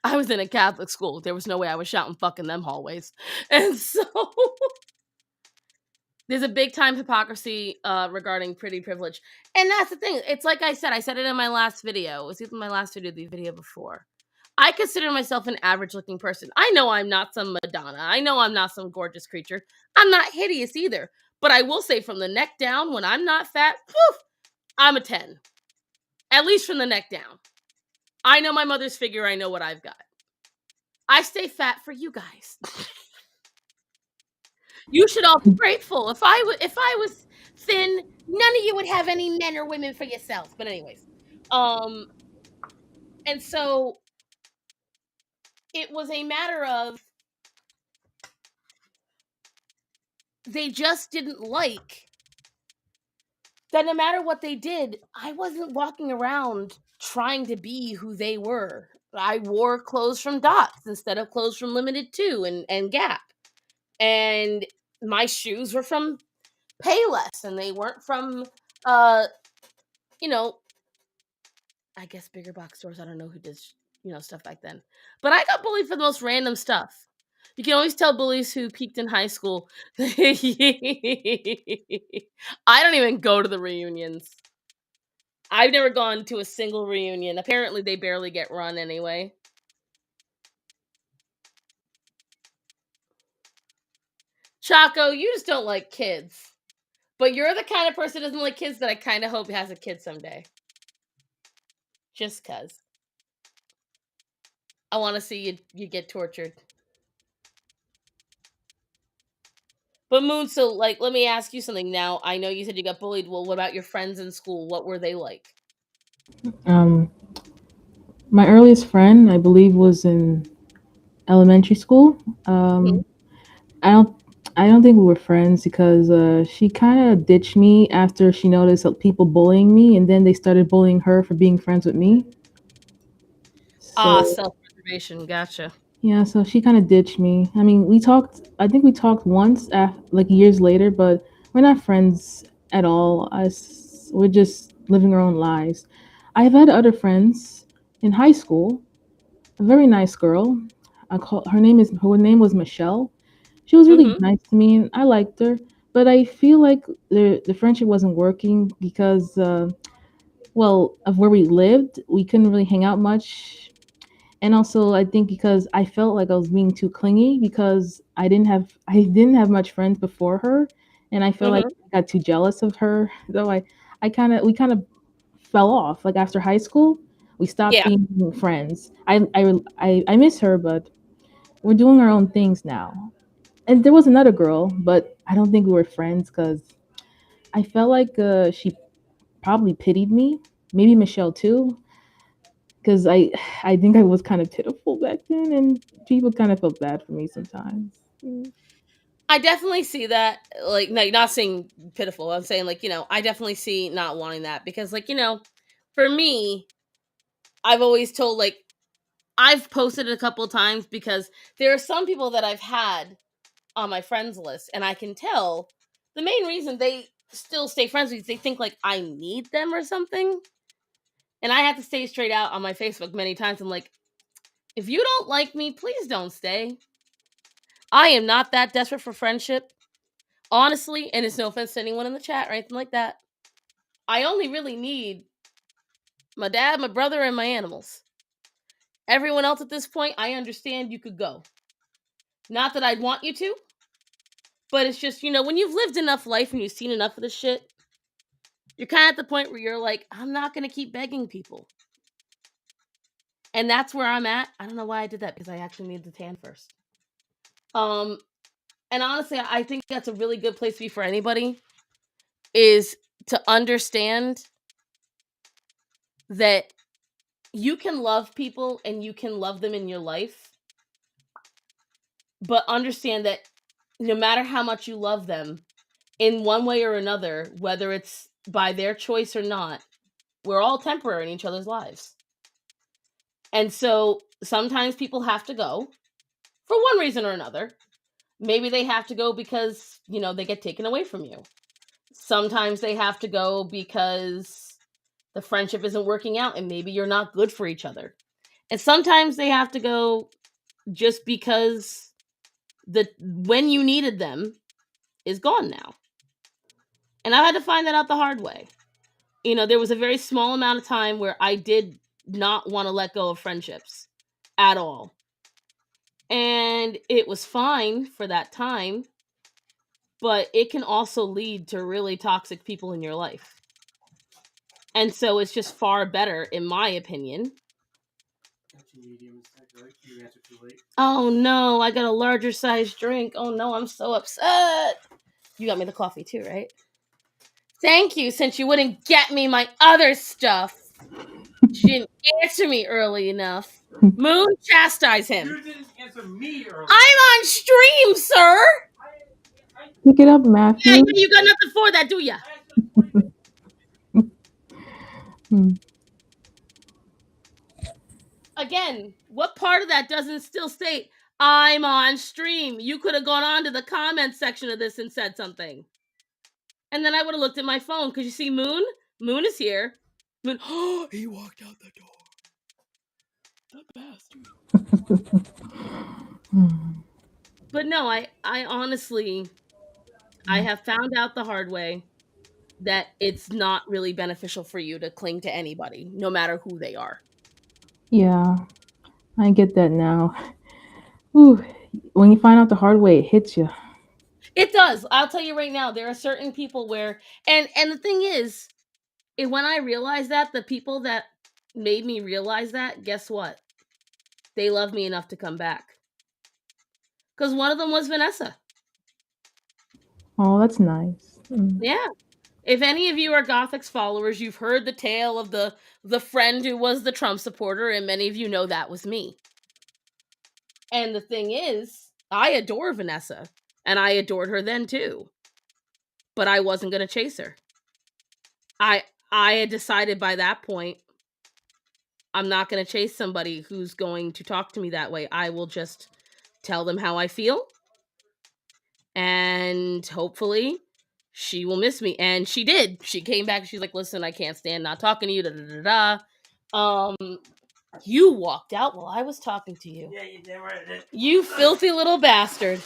I was in a Catholic school. There was no way I was shouting fuck in them hallways. And so there's a big time hypocrisy regarding pretty privilege. And that's the thing. It's like I said it in my last video. It was either my last video or the video before. I consider myself an average looking person. I know I'm not some Madonna. I know I'm not some gorgeous creature. I'm not hideous either. But I will say from the neck down, when I'm not fat, poof, I'm a 10. At least from the neck down. I know my mother's figure. I know what I've got. I stay fat for you guys. You should all be grateful. If I was thin, none of you would have any men or women for yourself. But anyways, and so it was a matter of they just didn't like that no matter what they did, I wasn't walking around trying to be who they were. I wore clothes from Dots instead of clothes from Limited 2 and Gap. And my shoes were from Payless and they weren't from you know, I guess bigger box stores. I don't know who did, stuff back then. But I got bullied for the most random stuff. You can always tell bullies who peaked in high school. I don't even go to the reunions. I've never gone to a single reunion. Apparently, they barely get run anyway. Chaco, you just don't like kids. But you're the kind of person who doesn't like kids that I kind of hope has a kid someday. Just cuz. I want to see you get tortured. But Moon, so like, let me ask you something now. I know you said you got bullied. Well, what about your friends in school? What were they like? Um, my earliest friend, I believe, was in elementary school. Mhm. I don't, I don't think we were friends because she kind of ditched me after she noticed people bullying me, and then they started bullying her for being friends with me. Ah, So self-preservation. Gotcha. yeah, so she kind of ditched me. I mean, we talked. I think we talked once, like years later, but we're not friends at all. We're just living our own lives. I've had other friends in high school. A very nice girl. Her name was Michelle. She was really Mm-hmm. nice to me, and I liked her. But I feel like the friendship wasn't working because, well, of where we lived, we couldn't really hang out much, and also I think because I felt like I was being too clingy because I didn't have much friends before her, and I felt like Mm-hmm. I got too jealous of her. So we kind of fell off. Like after high school, we stopped Yeah. being friends. I miss her, but we're doing our own things now. And there was another girl, but I don't think we were friends because I felt like she probably pitied me. Maybe Michelle too, because I think I was kind of pitiful back then, and people kind of felt bad for me sometimes. Mm. I definitely see that. Like, no, not saying pitiful. I'm saying, like, I definitely see not wanting that because, like, for me, I've always told, like, I've posted it a couple of times because there are some people that I've had on my friends list, and I can tell the main reason they still stay friends with me is they think like I need them or something. And I have to say straight out on my Facebook many times. I'm like, if you don't like me, please don't stay. I am not that desperate for friendship. Honestly, and it's no offense to anyone in the chat or anything like that. I only really need my dad, my brother, and my animals. Everyone else at this point, I understand you could go. Not that I'd want you to, but it's just, when you've lived enough life and you've seen enough of this shit, you're kind of at the point where you're like, I'm not going to keep begging people. And that's where I'm at. I don't know why I did that, because I actually needed the tan first. And honestly, I think that's a really good place to be for anybody, is to understand that you can love people and you can love them in your life, but understand that no matter how much you love them, in one way or another, whether it's by their choice or not, we're all temporary in each other's lives. And so sometimes people have to go for one reason or another. Maybe they have to go because, they get taken away from you. Sometimes they have to go because the friendship isn't working out and maybe you're not good for each other. And sometimes they have to go just because when you needed them is gone now. And I had to find that out the hard way. There was a very small amount of time where I did not want to let go of friendships at all. And it was fine for that time, but it can also lead to really toxic people in your life. And so it's just far better, in my opinion. Oh no, I got a larger size drink. Oh no, I'm so upset. You got me the coffee too, right? Thank you, since you wouldn't get me my other stuff. She didn't answer me early enough. Moon, chastise him. You didn't answer me earlier. I'm on stream, sir. Pick it up, Matthew. Yeah, you got nothing for that, do ya? Again, what part of that doesn't still state I'm on stream? You could have gone on to the comments section of this and said something. And then I would have looked at my phone, because you see Moon? Moon is here. Moon, he walked out the door. That bastard. But no, I honestly, I have found out the hard way that it's not really beneficial for you to cling to anybody, no matter who they are. Yeah, I get that now. Ooh, when you find out the hard way, it hits you. It does. I'll tell you right now, there are certain people where, and the thing is, when I realized that, the people that made me realize that, guess what? They love me enough to come back. Because one of them was Vanessa. Oh, that's nice. Yeah. If any of you are Gothix followers, you've heard the tale of the friend who was the Trump supporter, and many of you know that was me. And the thing is, I adore Vanessa, and I adored her then too. But I wasn't going to chase her. I had decided by that point, I'm not going to chase somebody who's going to talk to me that way. I will just tell them how I feel. And hopefully she will miss me. And she did. She came back. She's like, listen, I can't stand not talking to you. Da, da, da, da. You walked out while I was talking to you. Yeah, you did right. You filthy little bastard.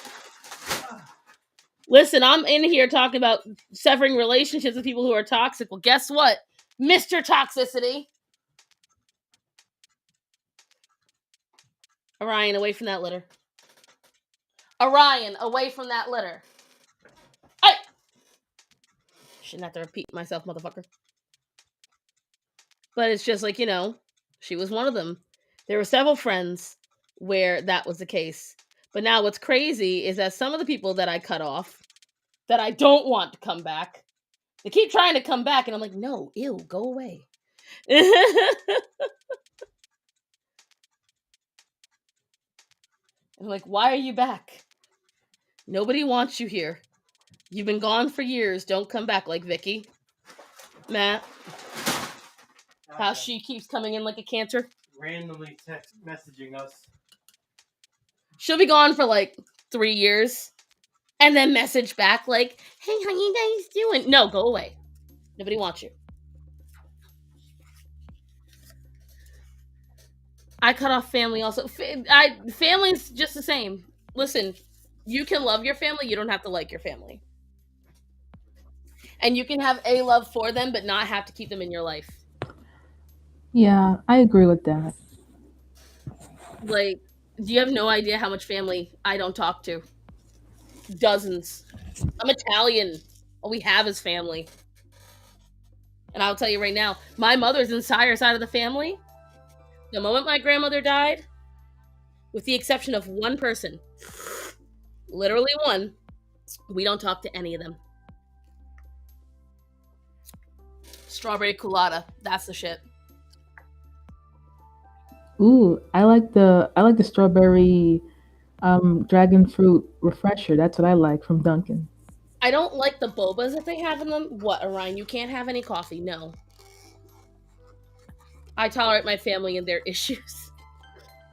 Listen, I'm in here talking about severing relationships with people who are toxic. Well, guess what? Mr. Toxicity. Orion, away from that litter. Orion, away from that litter. Hey! Shouldn't have to repeat myself, motherfucker. But it's just like, she was one of them. There were several friends where that was the case. But now what's crazy is that some of the people that I cut off, that I don't want to come back, they keep trying to come back, and I'm like, no, ew, go away. I'm like, why are you back? Nobody wants you here. You've been gone for years. Don't come back, like Vicky. Matt. How she keeps coming in like a cancer. randomly text messaging us. She'll be gone for like 3 years and then message back like, "Hey, how you guys doing?" No, go away. Nobody wants you. I cut off family also. Family's just the same. Listen, you can love your family, you don't have to like your family. And you can have a love for them, but not have to keep them in your life. Yeah, I agree with that. Like, you have no idea how much family I don't talk to. Dozens. I'm Italian. All we have is family. And I'll tell you right now, my mother's entire side of the family, the moment my grandmother died, with the exception of one person, literally one, we don't talk to any of them. Strawberry culotta, that's the shit. Ooh, I like the strawberry dragon fruit refresher. That's what I like from Dunkin'. I don't like the bobas that they have in them. What, Orion? You can't have any coffee. No. I tolerate my family and their issues.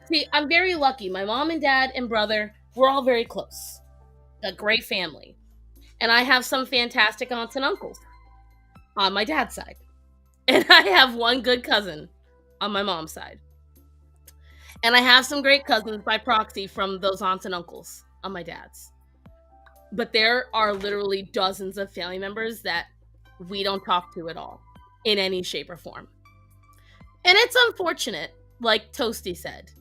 See, I'm very lucky. My mom and dad and brother, we're all very close. A great family. And I have some fantastic aunts and uncles on my dad's side. And I have one good cousin on my mom's side. And I have some great cousins by proxy from those aunts and uncles on my dad's. But there are literally dozens of family members that we don't talk to at all in any shape or form. And it's unfortunate, like Toasty said.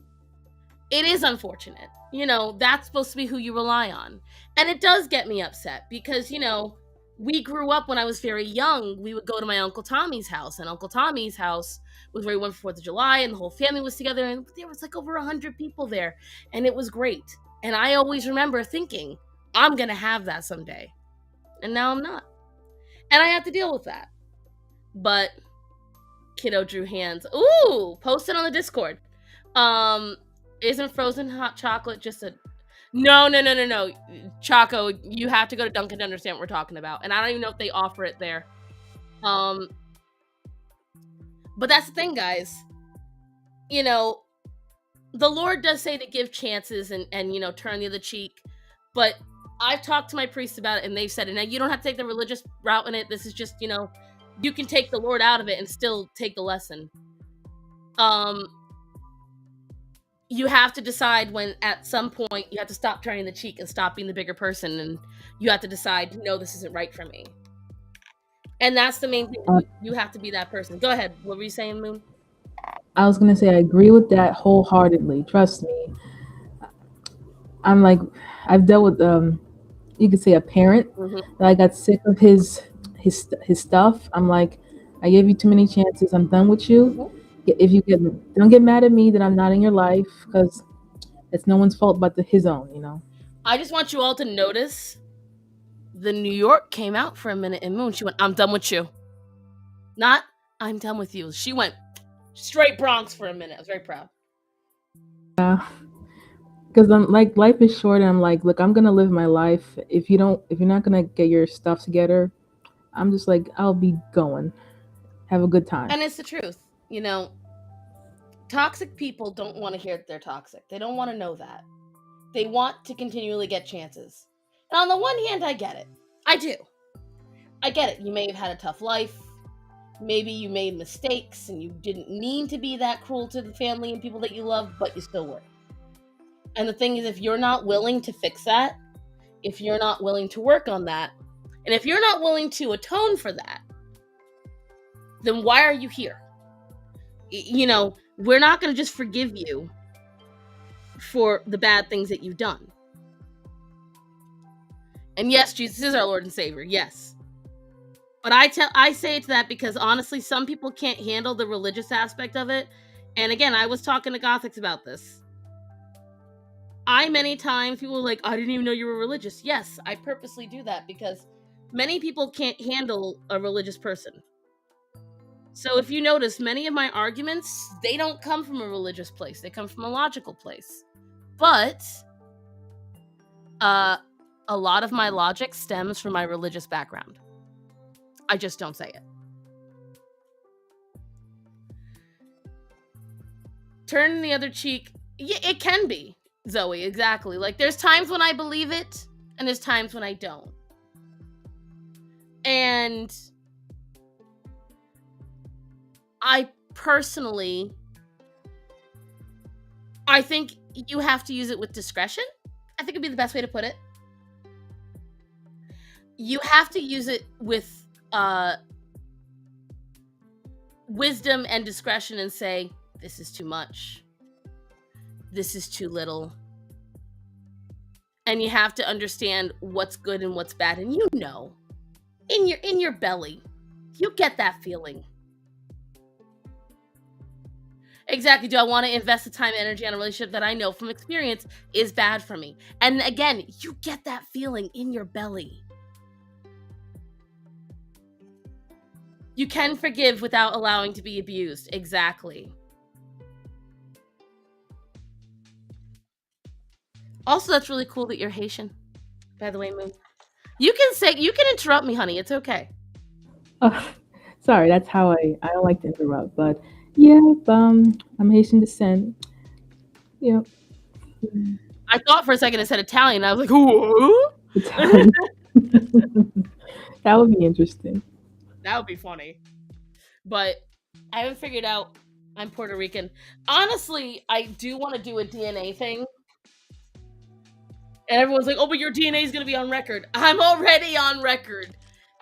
It is unfortunate. You know, that's supposed to be who you rely on. And it does get me upset because, you know, we grew up when I was very young. We would go to my Uncle Tommy's house, and Uncle Tommy's house was where we went for 4th of July, and the whole family was together, and there was like over 100 people there, and it was great. And I always remember thinking, I'm going to have that someday. And now I'm not. And I have to deal with that. But kiddo drew hands. Ooh, post it on the Discord. Isn't frozen hot chocolate just a... No. Choco, you have to go to Dunkin' to understand what we're talking about. And I don't even know if they offer it there. But that's the thing, guys. You know, the Lord does say to give chances and you know, turn the other cheek. But I've talked to my priests about it, and they've said, and now you don't have to take the religious route in it. This is just, you know, you can take the Lord out of it and still take the lesson. You have to decide when, at some point, you have to stop turning the cheek and stop being the bigger person, and you have to decide, no, this isn't right for me. And that's the main thing. You have to be that person. Go ahead. What were you saying, Moon? I was gonna say I agree with that wholeheartedly. Trust me. I'm like, I've dealt with you could say a parent that I got sick of his stuff. I'm like, I gave you too many chances. I'm done with you. If you don't get mad at me that I'm not in your life, because it's no one's fault but his own, you know. I just want you all to notice the New York came out for a minute in Moon. She went, I'm done with you. Not, I'm done with you. She went straight Bronx for a minute. I was very proud. Because I'm like, life is short, and I'm like, look, I'm gonna live my life. If you're not gonna get your stuff together, I'm just like, I'll be going. Have a good time. And it's the truth. You know, toxic people don't want to hear that they're toxic. They don't want to know that. They want to continually get chances. And on the one hand, I get it. I do. I get it. You may have had a tough life. Maybe you made mistakes and you didn't mean to be that cruel to the family and people that you love, but you still were. And the thing is, if you're not willing to fix that, if you're not willing to work on that, and if you're not willing to atone for that, then why are you here? You know, we're not going to just forgive you for the bad things that you've done. And yes, Jesus is our Lord and Savior. Yes. But I say it to that because honestly, some people can't handle the religious aspect of it. And again, I was talking to Gothics about this. Many times people are like, I didn't even know you were religious. Yes, I purposely do that because many people can't handle a religious person. So if you notice, many of my arguments, they don't come from a religious place. They come from a logical place. But a lot of my logic stems from my religious background. I just don't say it. turning the other cheek. Yeah, it can be, Zoe, exactly. Like, there's times when I believe it, and there's times when I don't. And I personally, I think you have to use it with discretion. I think it'd be the best way to put it. You have to use it with wisdom and discretion and say, this is too much. This is too little. And you have to understand what's good and what's bad. And you know, in your belly, you get that feeling. Exactly. Do I want to invest the time and energy on a relationship that I know from experience is bad for me? And again, you get that feeling in your belly. You can forgive without allowing to be abused. Exactly. Also, that's really cool that you're Haitian, by the way, Moon. You can interrupt me, honey. It's okay. Oh, sorry, that's how I don't like to interrupt, but yeah, I'm Haitian descent. Yep. I thought for a second it said Italian. I was like, who? Italian. That would be interesting. That would be funny. But I haven't figured out I'm Puerto Rican. Honestly, I do want to do a DNA thing. And everyone's like, oh, but your DNA is going to be on record. I'm already on record.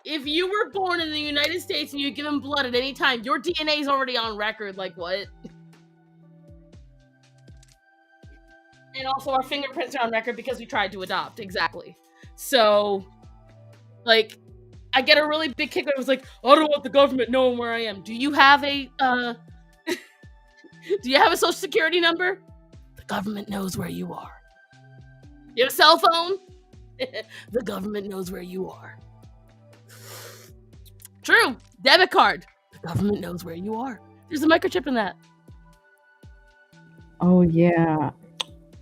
If you were born in the United States and you're given blood at any time, your DNA is already on record. Like, what? And also, our fingerprints are on record because we tried to adopt. Exactly. So, like, I get a really big kick when it was like, I don't want the government knowing where I am. Do you have a, do you have a social security number? The government knows where you are. You have a cell phone? The government knows where you are. True. Debit card. The government knows where you are. There's a microchip in that. Oh yeah,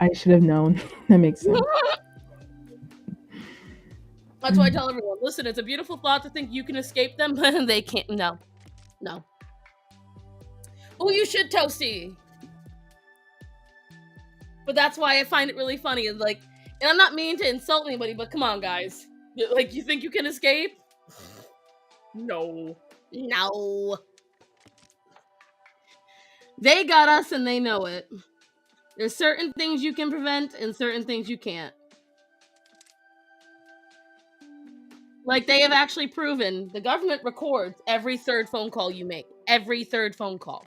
I should have known. That makes sense. That's why I tell everyone, listen, it's a beautiful thought to think you can escape them, but they can't. No. Oh, you should, Toasty. But that's why I find it really funny. It's like, and I'm not meaning to insult anybody, but come on, guys. Like, you think you can escape? No. They got us and they know it. There's certain things you can prevent and certain things you can't. Like, they have actually proven the government records every third phone call you make. Every third phone call.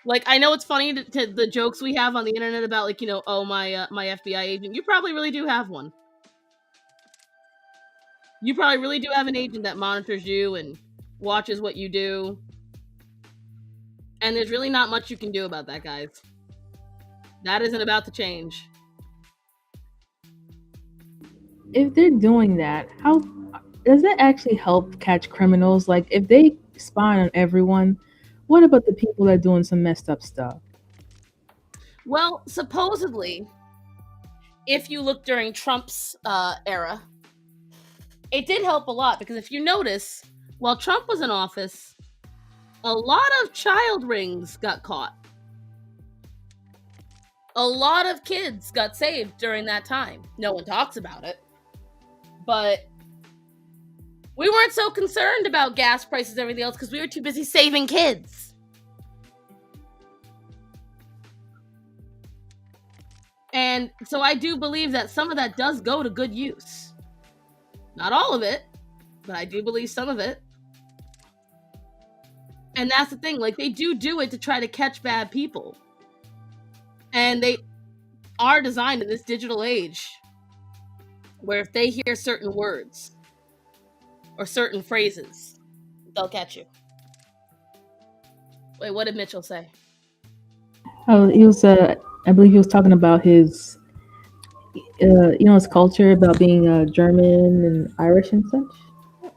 Like, I know it's funny to the jokes we have on the internet about, like, you know, oh, my FBI agent. You probably really do have one. You probably really do have an agent that monitors you and watches what you do. And there's really not much you can do about that, guys. That isn't about to change. If they're doing that, how does that actually help catch criminals? Like, if they spy on everyone, what about the people that are doing some messed up stuff? Well, supposedly, if you look during Trump's era, it did help a lot because if you notice, while Trump was in office, a lot of child rings got caught. A lot of kids got saved during that time. No one talks about it. But we weren't so concerned about gas prices and everything else because we were too busy saving kids. And so I do believe that some of that does go to good use. Not all of it, but I do believe some of it. And that's the thing, like, they do it to try to catch bad people. And they are designed in this digital age where if they hear certain words or certain phrases, they'll catch you. Wait, what did Mitchell say? Oh, he was. I believe he was talking about his, his culture about being German and Irish and such.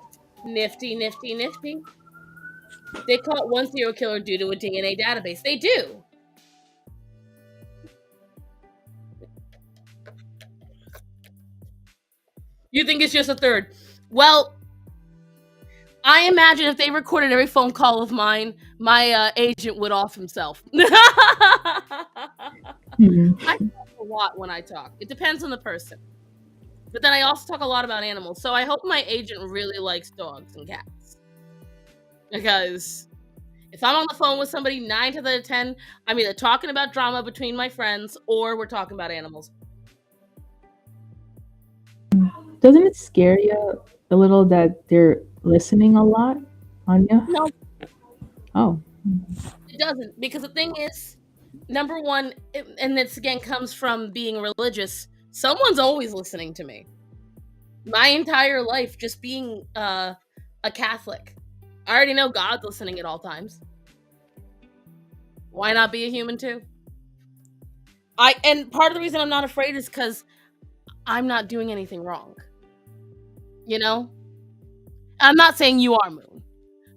Nifty. They caught one serial killer due to a DNA database. They do. You think it's just a third? Well, I imagine if they recorded every phone call of mine, my agent would off himself. I Hmm. talk a lot when I talk. It depends on the person. But then I also talk a lot about animals. So I hope my agent really likes dogs and cats. Because if I'm on the phone with somebody 9 to 10, I'm either talking about drama between my friends or we're talking about animals. Doesn't it scare you a little that they're listening a lot on you? No, Oh, it doesn't. Because the thing is, number one, and this again comes from being religious, someone's always listening to me. My entire life, just being a Catholic, I already know God's listening at all times. Why not be a human too? And part of the reason I'm not afraid is because I'm not doing anything wrong. You know, I'm not saying you are, Moon,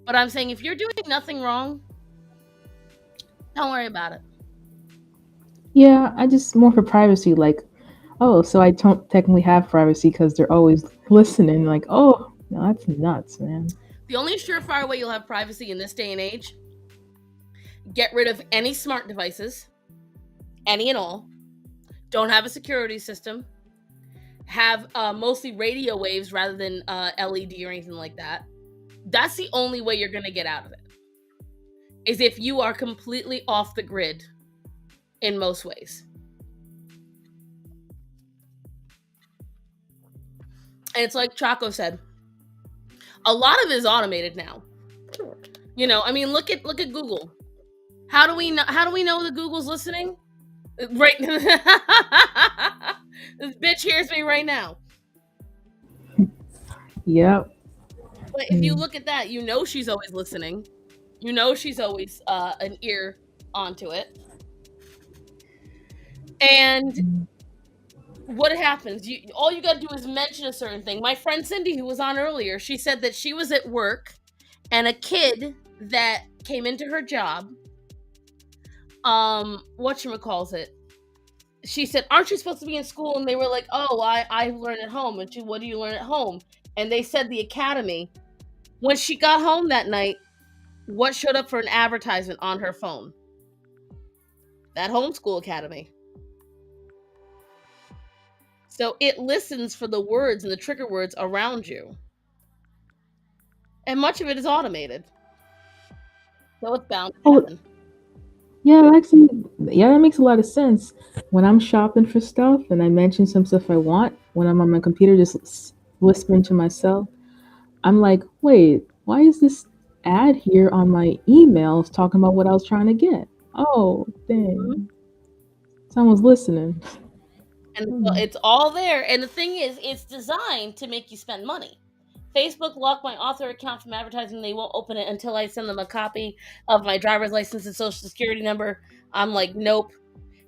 but I'm saying if you're doing nothing wrong, don't worry about it. yeah. I just more for privacy. Like, oh, so I don't technically have privacy because they're always listening. Like, oh, no, that's nuts, man. The only surefire way you'll have privacy in this day and age: get rid of any smart devices, any and all. Don't have a security system. Have mostly radio waves rather than LED or anything like that. That's the only way you're going to get out of it. Is if you are completely off the grid in most ways. And it's like Chaco said, a lot of it is automated now. You know, I mean, look at Google. How do we know that Google's listening? Right. This bitch hears me right now. Yep. But if you look at that, you know she's always listening. You know she's always an ear onto it. And what happens? All you gotta do is mention a certain thing. My friend Cindy, who was on earlier, she said that she was at work and a kid that came into her job, whatchamacalls it? She said, "Aren't you supposed to be in school?" And they were like, "Oh, I learn at home." And she, "What do you learn at home?" And they said the academy. When she got home that night, what showed up for an advertisement on her phone? That homeschool academy. So it listens for the words and the trigger words around you. And much of it is automated. So it's bound to Oh, happen. yeah, actually, yeah, that makes a lot of sense. When I'm shopping for stuff and I mention some stuff I want, when I'm on my computer just whispering to myself, I'm like, wait, why is this ad here on my emails talking about what I was trying to get? Oh, Mhm. dang. Someone's listening. And so Hmm. it's all there. And the thing is, it's designed to make you spend money. Facebook locked my author account from advertising. They won't open it until I send them a copy of my driver's license and social security number. I'm like, nope.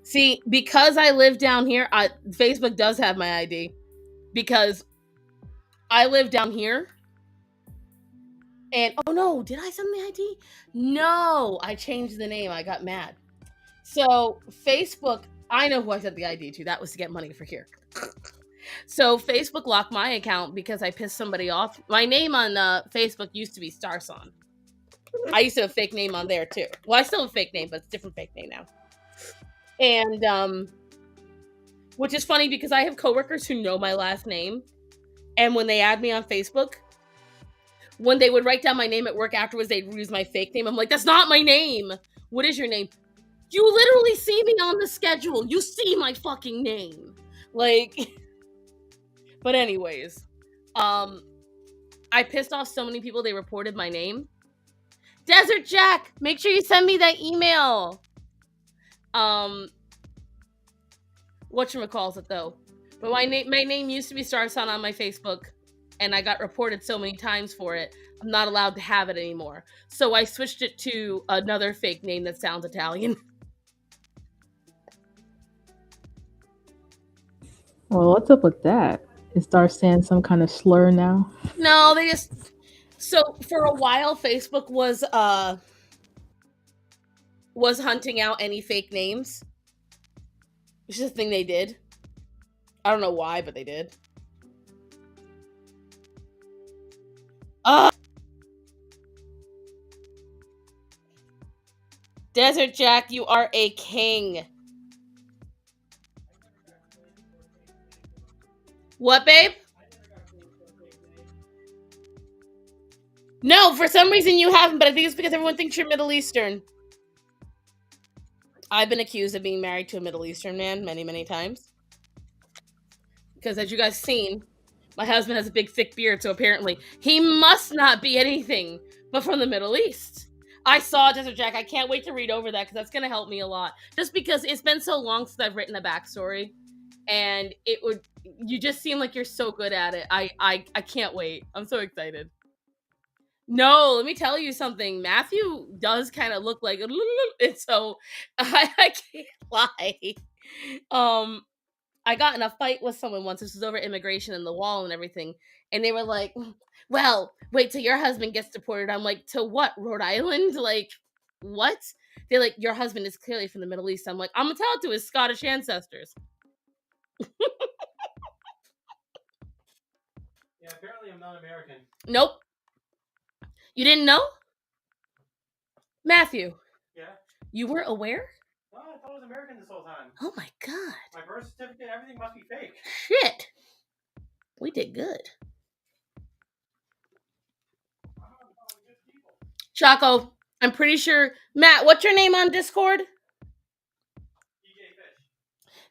See, because I live down here, Facebook does have my ID because I live down here. And oh no, did I send the ID? No, I changed the name. I got mad. So Facebook, I know who I sent the ID to. That was to get money for here. So Facebook locked my account because I pissed somebody off. My name on Facebook used to be Starson. I used to have a fake name on there too. Well, I still have a fake name, but it's a different fake name now. And which is funny because I have coworkers who know my last name, and when they add me on Facebook, when they would write down my name at work afterwards, they'd use my fake name. I'm like, that's not my name. What is your name? You literally see me on the schedule. You see my fucking name. Like, but anyways, um, I pissed off so many people they reported my name. Desert Jack, make sure you send me that email. Um, whatchamacalls it though. But my name used to be Starson on my Facebook, and I got reported so many times for it. I'm not allowed to have it anymore. So I switched it to another fake name that sounds Italian. Well, what's up with that? It starts saying some kind of slur now. No, they just so for a while Facebook was hunting out any fake names. Which is a thing they did. I don't know why, but they did. Uh Desert Jack, you are a king. What, babe? No, for some reason you haven't, but I think it's because everyone thinks you're Middle Eastern. I've been accused of being married to a Middle Eastern man many, many times. Because as you guys seen, my husband has a big thick beard, so apparently he must not be anything but from the Middle East. I saw Desert Jack. I can't wait to read over that because that's going to help me a lot. Just because it's been so long since I've written a backstory, and you just seem like you're so good at it. I can't wait. I'm so excited. No, let me tell you something. Matthew does kind of look like and so I can't lie. I got in a fight with someone once. This was over immigration and the wall and everything. And they were like, well, wait till your husband gets deported. I'm like, to what? Rhode Island? Like, what? They're like, your husband is clearly from the Middle East. I'm like, I'm going to tell it to his Scottish ancestors. Yeah, apparently I'm not American. Nope. You didn't know? Matthew. Yeah. You weren't aware? No, I thought I was American this whole time. Oh my God. My birth certificate, everything must be fake. Shit. We did good. Choco, I'm pretty sure. Matt, what's your name on Discord?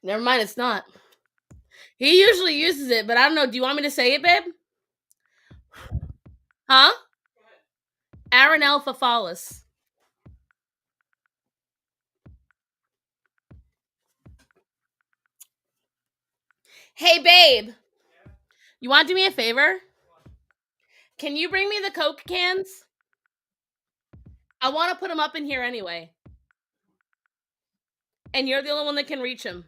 Never mind, it's not. He usually uses it, but I don't know. Do you want me to say it, babe? Huh? Aaron Alpha Fallis. Hey, babe. You want to do me a favor? Can you bring me the Coke cans? I want to put them up in here anyway. And you're the only one that can reach them.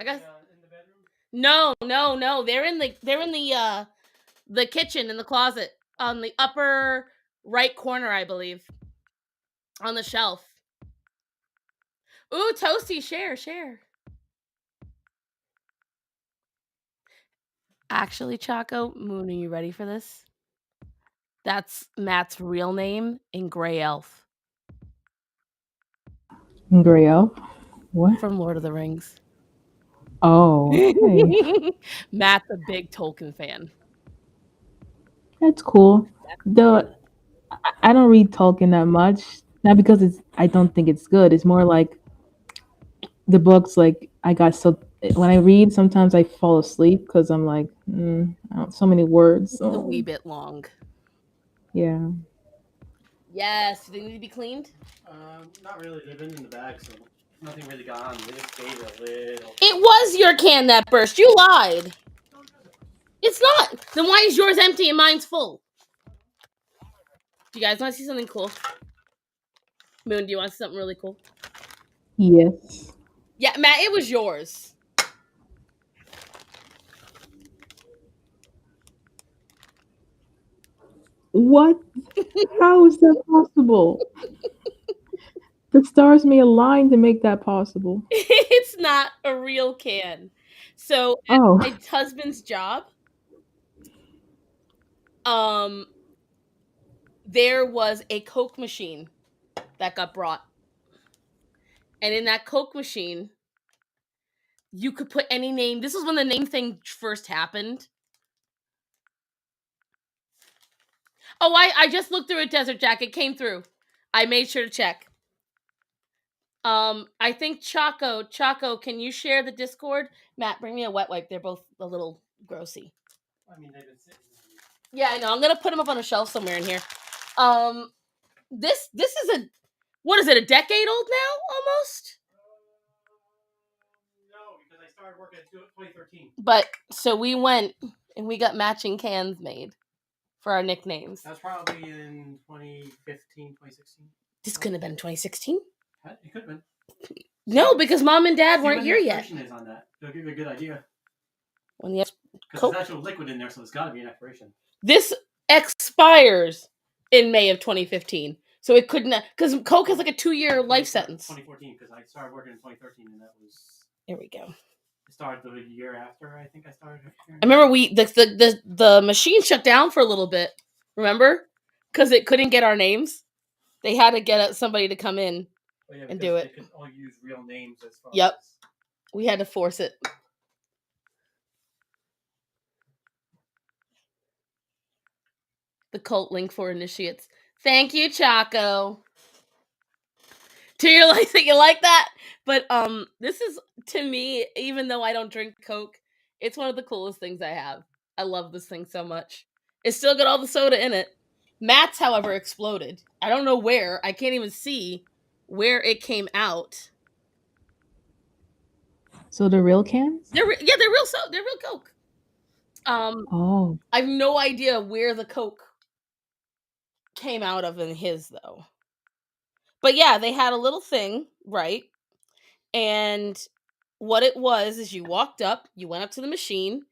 I guess. In the bedroom? No. They're in the kitchen in the closet on the upper right corner, I believe. On the shelf. Ooh, Toasty, share. Actually, Choco, Moon, are you ready for this? That's Matt's real name in Grey Elf. Gray Elf? What? From Lord of the Rings. Oh, okay. Matt's a big Tolkien fan. That's cool. Though I don't read Tolkien that much. Not because I don't think it's good. It's more like the books. Like I got so when I read, sometimes I fall asleep because I'm like, so many words. It's a wee bit long. Yeah. Yes. Do they need to be cleaned? Not really. They've been in the bag, so nothing really got on. They just stayed a little. It was your can that burst. You lied. It's not. Then why is yours empty and mine's full? Do you guys want to see something cool? Moon, do you want to see something really cool? Yes. Yeah, Matt, it was yours. What? How is that possible? The stars may align to make that possible. It's not a real can. So at Oh. my husband's job, there was a Coke machine that got brought. And in that Coke machine, you could put any name. This was when the name thing first happened. Oh, I just looked through it, Desert Jack. It came through. I made sure to check. I think Choco, can you share the Discord? Matt, bring me a wet wipe. They're both a little grossy. I mean, they've been sitting. Yeah, I know. I'm gonna put them up on a shelf somewhere in here. This is what is it? A decade old now, almost. No, because I started working in 2013. But so we went and we got matching cans made for our nicknames. That was probably in 2015, 2016. This couldn't have been 2016. It could have been. No, because Mom and Dad weren't here yet. Expiration is on that. It'll give you a good idea. When the because there's actual liquid in there, so there's got to be an expiration. This expires in May of 2015, so it couldn't because Coke has like a 2-year life sentence. 2014, because I started working in 2013, and that was. Here we go. It started the year after. I think I started. I remember the machine shut down for a little bit. Remember, because it couldn't get our names. They had to get somebody to come in Oh, yeah, and because do they it. can all use real names as far Yep. as. We had to force it. The cult link for initiates. Thank you, Chaco. Do you like that? You like that? But this is, to me, even though I don't drink Coke, it's one of the coolest things I have. I love this thing so much. It's still got all the soda in it. Matt's, however, exploded. I don't know where. I can't even see where it came out. So the real cans? They're real they're real Coke. Oh, I have no idea where the Coke came out of in his though. But yeah, they had a little thing, right? And what it was is you walked up, you went up to the machine,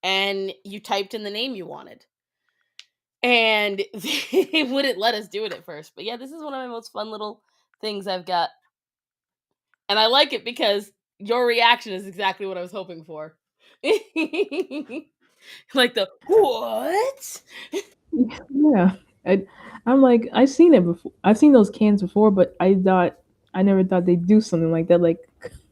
and you typed in the name you wanted. And they wouldn't let us do it at first. But yeah, this is one of my most fun little things I've got. And I like it because your reaction is exactly what I was hoping for. Like the what? yeah. I'm like, I've seen it before. I've seen those cans before, but I never thought they'd do something like that. Like,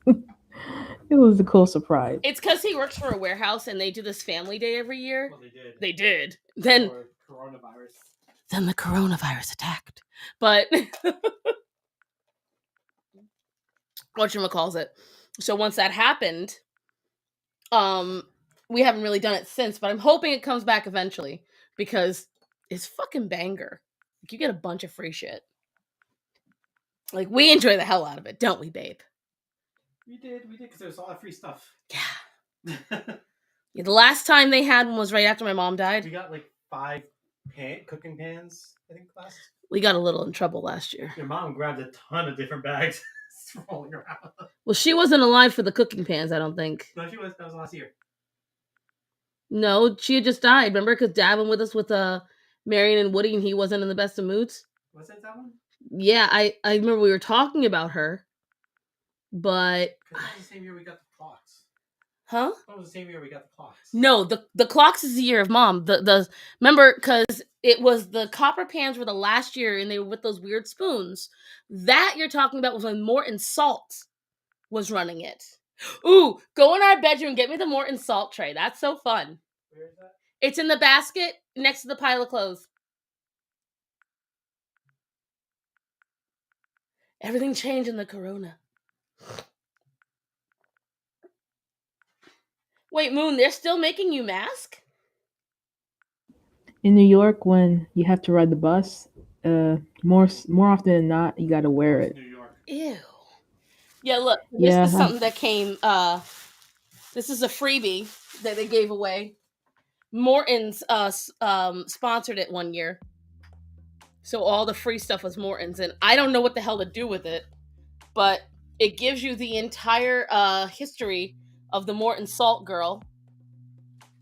it was a cool surprise. It's because he works for a warehouse and they do this family day every year. Well, they did. They did. Then For coronavirus. Then the coronavirus attacked. But whatchamacalls it. So once that happened, um, we haven't really done it since, but I'm hoping it comes back eventually because it's fucking banger. Like, you get a bunch of free shit. Like, we enjoy the hell out of it, don't we, babe? We did, because there was a lot of free stuff. Yeah. Yeah, the last time they had one was right after my mom died. We got like 5 cooking pans, I think, last. We got a little in trouble last year. Your mom grabbed a ton of different bags rolling around. Well, she wasn't alive for the cooking pans, I don't think. No, she was. That was last year. No, she had just died. Remember, because Dad went with us with Marion and Woody, and he wasn't in the best of moods. Was that one? Yeah, I remember we were talking about her, but that was the same year we got the clocks. Huh? That was the same year we got the clocks. No, the clocks is the year of Mom. The remember, because it was the copper pans were the last year, and they were with those weird spoons. That you're talking about was when Morton Salt was running it. Ooh, go in our bedroom and get me the Morton Salt tray. That's so fun. Where is that? It's in the basket next to the pile of clothes. Everything changed in the corona. Wait, Moon, they're still making you mask? In New York, when you have to ride the bus, more often than not, you got to wear it. New York. Ew. Yeah, look, this Yeah, is something that came, this is a freebie that they gave away. Morton's sponsored it one year. So all the free stuff was Morton's, and I don't know what the hell to do with it, but it gives you the entire history of the Morton Salt girl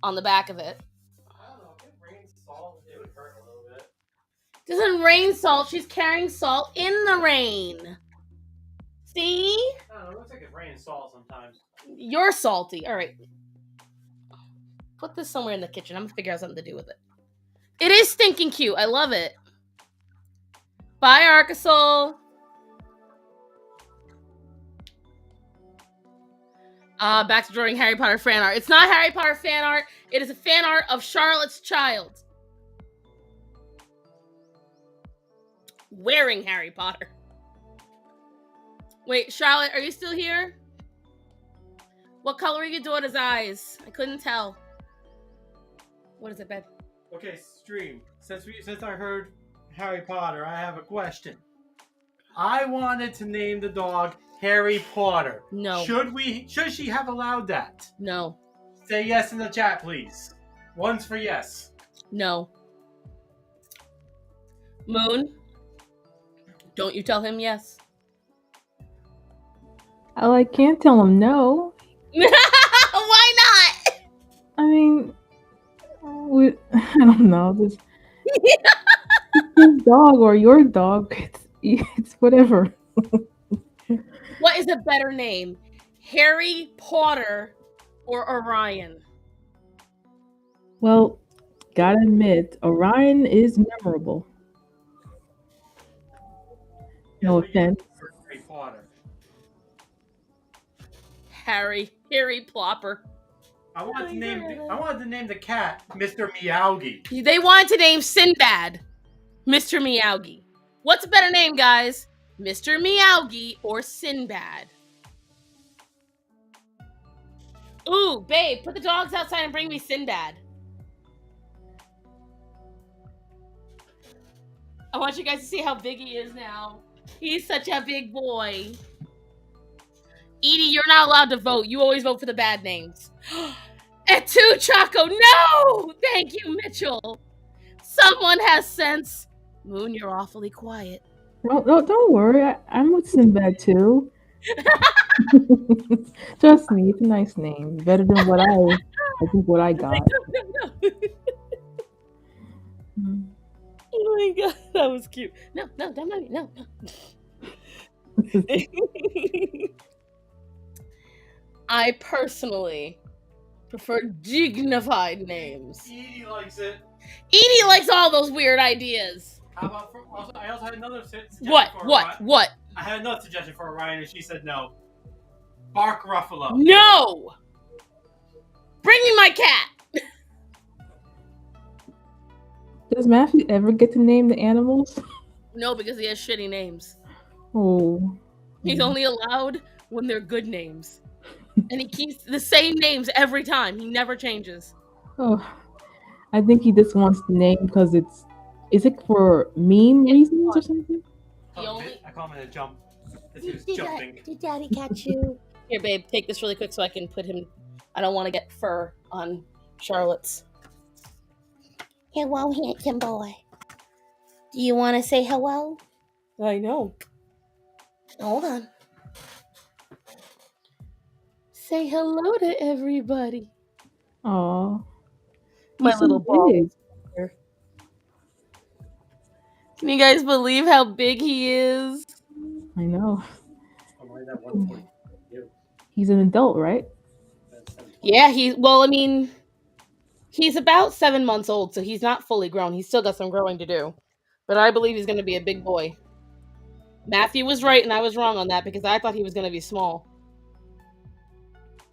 on the back of it. I don't know. If it rains salt, it would hurt a little bit. Doesn't rain salt. She's carrying salt in the rain. See? I don't know. It looks like it's raining salt sometimes. You're salty. All right. Put this somewhere in the kitchen. I'm going to figure out something to do with it. It is stinking cute. I love it. Bye, Arcasol. Back to drawing Harry Potter fan art. It's not Harry Potter fan art. It is a fan art of Charlotte's child. Wearing Harry Potter. Wait, Charlotte, are you still here? What color are your daughter's eyes? I couldn't tell. What is it, babe? Okay, stream. Since I heard Harry Potter, I have a question. I wanted to name the dog Harry Potter. No. Should she have allowed that? No. Say yes in the chat, please. One's for yes. No. Moon, don't you tell him yes. I can't tell him no. Why not? I mean, I don't know. This his dog or your dog. It's whatever. What is a better name? Harry Potter or Orion? Well, gotta admit, Orion is memorable. No we use offense. for Harry Potter. Harry Plopper. I wanted to name the cat Mr. Meowgie. They wanted to name Sinbad Mr. Meowgie. What's a better name, guys? Mr. Meowgie or Sinbad? Ooh, babe, put the dogs outside and bring me Sinbad. I want you guys to see how big he is now. He's such a big boy. Edie, you're not allowed to vote. You always vote for the bad names. And two, Choco, no! Thank you, Mitchell. Someone has sense. Moon, you're awfully quiet. Don't worry. I'm with Sinbad too. Trust me, it's a nice name. Better than what I got. No. Oh my god, that was cute. No, don't mind me. No. I personally prefer dignified names. Edie likes it. Edie likes all those weird ideas. How about I also had another suggestion. What? I had another suggestion for Orion, and she said no. Bark Ruffalo. No! Bring me my cat! Does Matthew ever get to name the animals? No, because he has shitty names. Oh. He's only allowed when they're good names. And he keeps the same names every time. He never changes. Oh. I think he just wants the name because is it for meme reasons or something? I call him in a jump. He was jumping. Did Daddy catch you? Here, babe, take this really quick so I can put him. I don't want to get fur on Charlotte's. Hello, handsome boy. Do you want to say hello? I know. Hold on. Say hello to everybody. Aw. My He's little so ball. big. Can you guys believe how big he is? I know. Oh, He's an adult, right? Yeah, he's about 7 months old, so he's not fully grown. He's still got some growing to do. But I believe he's going to be a big boy. Matthew was right, and I was wrong on that because I thought he was going to be small.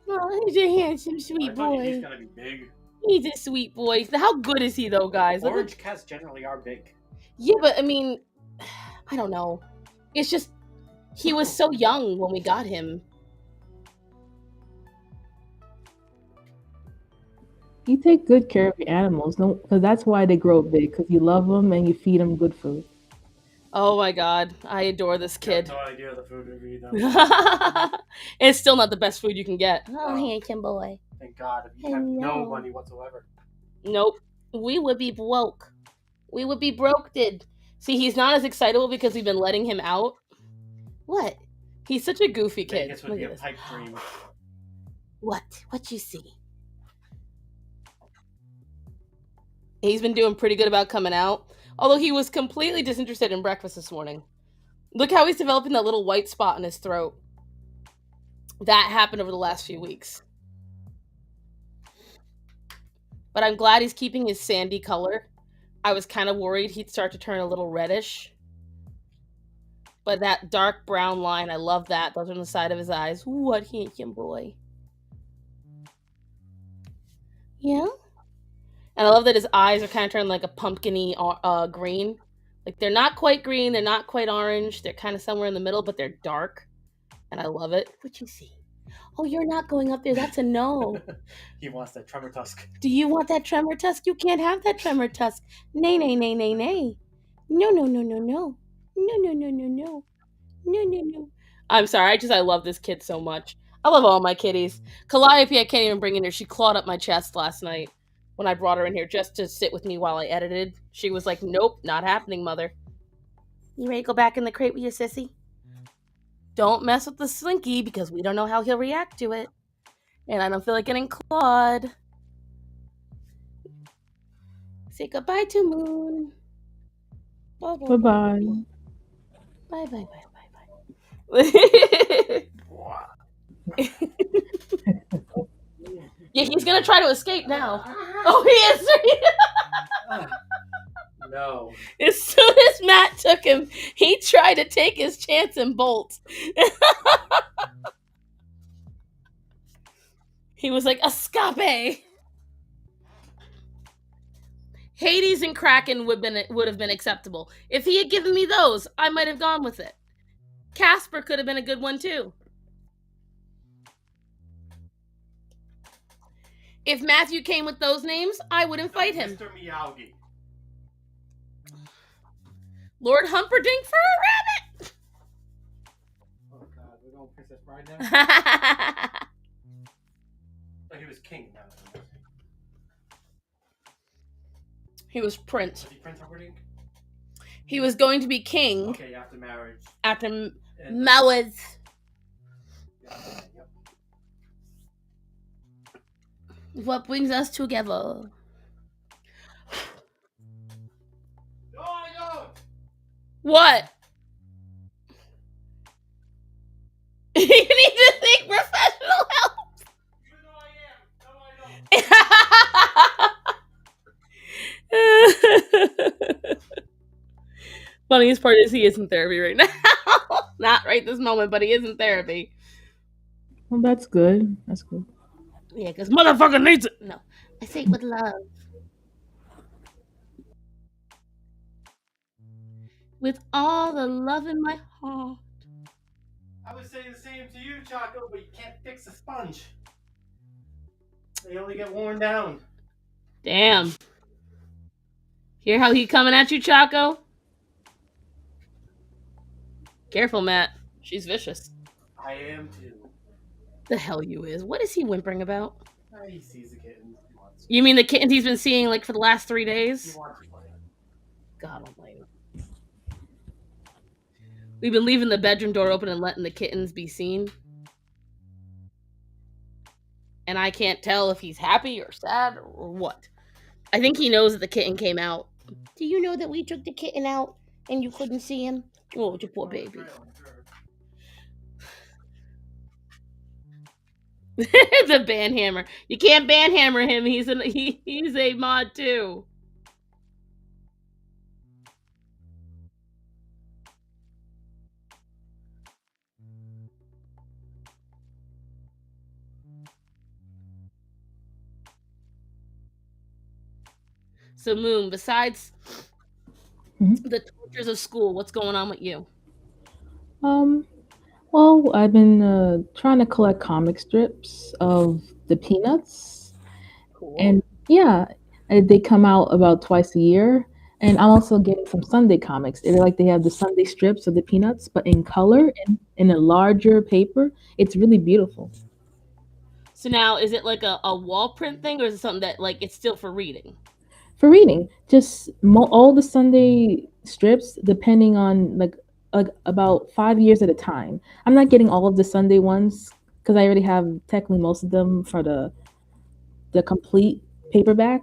Oh, he's a handsome, sweet boy. He's going to be big. He's a sweet boy. How good is he, though, guys? Orange cats generally are big. Yeah, but I mean, I don't know. It's just, he was so young when we got him. You take good care of your animals, no, because that's why they grow big. Because you love them and you feed them good food. Oh my god, I adore this kid. I have no idea the food we feed them. It's still not the best food you can get. Oh, handsome boy. Thank God, you have no money whatsoever. Nope, we would be broke. We would be broke. See, he's not as excitable because we've been letting him out. What? He's such a goofy kid. Vegas would be a pipe dream. What you see? He's been doing pretty good about coming out. Although he was completely disinterested in breakfast this morning. Look how he's developing that little white spot in his throat. That happened over the last few weeks. But I'm glad he's keeping his sandy color. I was kind of worried he'd start to turn a little reddish. But that dark brown line, I love that. Those are on the side of his eyes. What handsome boy. Yeah? And I love that his eyes are kind of turning like a pumpkin-y green. Like, they're not quite green, they're not quite orange. They're kind of somewhere in the middle, but they're dark. And I love it. What you see? Oh, you're not going up there. That's a no. He wants that tremor tusk. Do you want that tremor tusk? You can't have that tremor tusk. Nay, nay, nay, nay, nay. No, no, no, no, no. No, no, no, no, no. No, no, no. I'm sorry. I love this kid so much. I love all my kitties. Calliope, I can't even bring in here. She clawed up my chest last night when I brought her in here just to sit with me while I edited. She was like, nope, not happening, mother. You ready to go back in the crate with your sissy? Don't mess with the Slinky because we don't know how he'll react to it. And I don't feel like getting clawed. Say goodbye to Moon. Bye-bye. Bye, bye, bye, bye, bye. Yeah, he's gonna try to escape now. Oh, he is. no. As soon as Matt took him, he tried to take his chance and bolt. He was like, escape! Hades and Kraken would have been acceptable. If he had given me those, I might have gone with it. Casper could have been a good one too. If Matthew came with those names, I wouldn't fight him. Mr. Miyagi. Lord Humperdinck for Oh God, we're going Princess Bride now. a rabbit. Oh, he was king now. He was prince. Was he Prince Humperdinck? He was going to be king Okay, after marriage. after And- marriage. Yep. What brings us together? No, I don't. What? You need to seek professional help. Even though I am. No, I don't. Funniest part is he is in therapy right now. Not right this moment, but he is in therapy. Well, that's good. That's good. Yeah, because motherfucker needs it. No, I say it with love. With all the love in my heart. I would say the same to you, Choco, but you can't fix a sponge. They only get worn down. Damn. Hear how he coming at you, Chaco? Careful, Matt. She's vicious. I am too. The hell you is. What is he whimpering about? He sees the kittens. He wants. You mean the kittens he's been seeing like for the last 3 He days? wants to play. God almighty. We've been leaving the bedroom door open and letting the kittens be seen. And I can't tell if he's happy or sad or what. I think he knows that the kitten came out. Do you know that we took the kitten out and you couldn't see him? Oh, your poor baby. The banhammer. You can't banhammer him. He's a mod too. So Moon, besides the tortures of school, what's going on with you? Well, I've been trying to collect comic strips of the Peanuts, Cool. and yeah, they come out about twice a year. And I'm also getting some Sunday comics. They're like they have the Sunday strips of the Peanuts, but in color and in a larger paper. It's really beautiful. So now, is it like a wall print thing, or is it something that like it's still for reading? For reading, just all the Sunday strips, depending on like about 5 years at a time. I'm not getting all of the Sunday ones because I already have technically most of them for the complete paperback.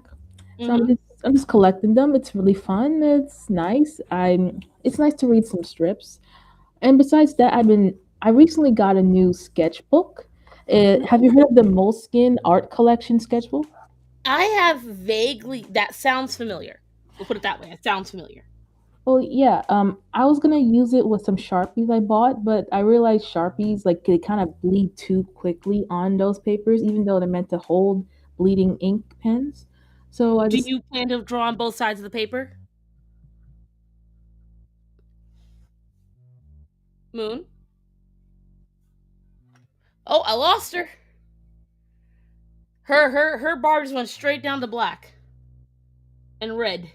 So Mhm. I'm just collecting them. It's really fun. It's nice. It's nice to read some strips. And besides that, I recently got a new sketchbook. Have you heard of the Moleskin art collection sketchbook? I have vaguely. That sounds familiar. We'll put it that way. It sounds familiar. Well, yeah. I was gonna use it with some Sharpies I bought, but I realized Sharpies like they kind of bleed too quickly on those papers, even though they're meant to hold bleeding ink pens. So I Do just you plan to draw on both sides of the paper? Moon? Oh, I lost her. Her bar just went straight down to black and red.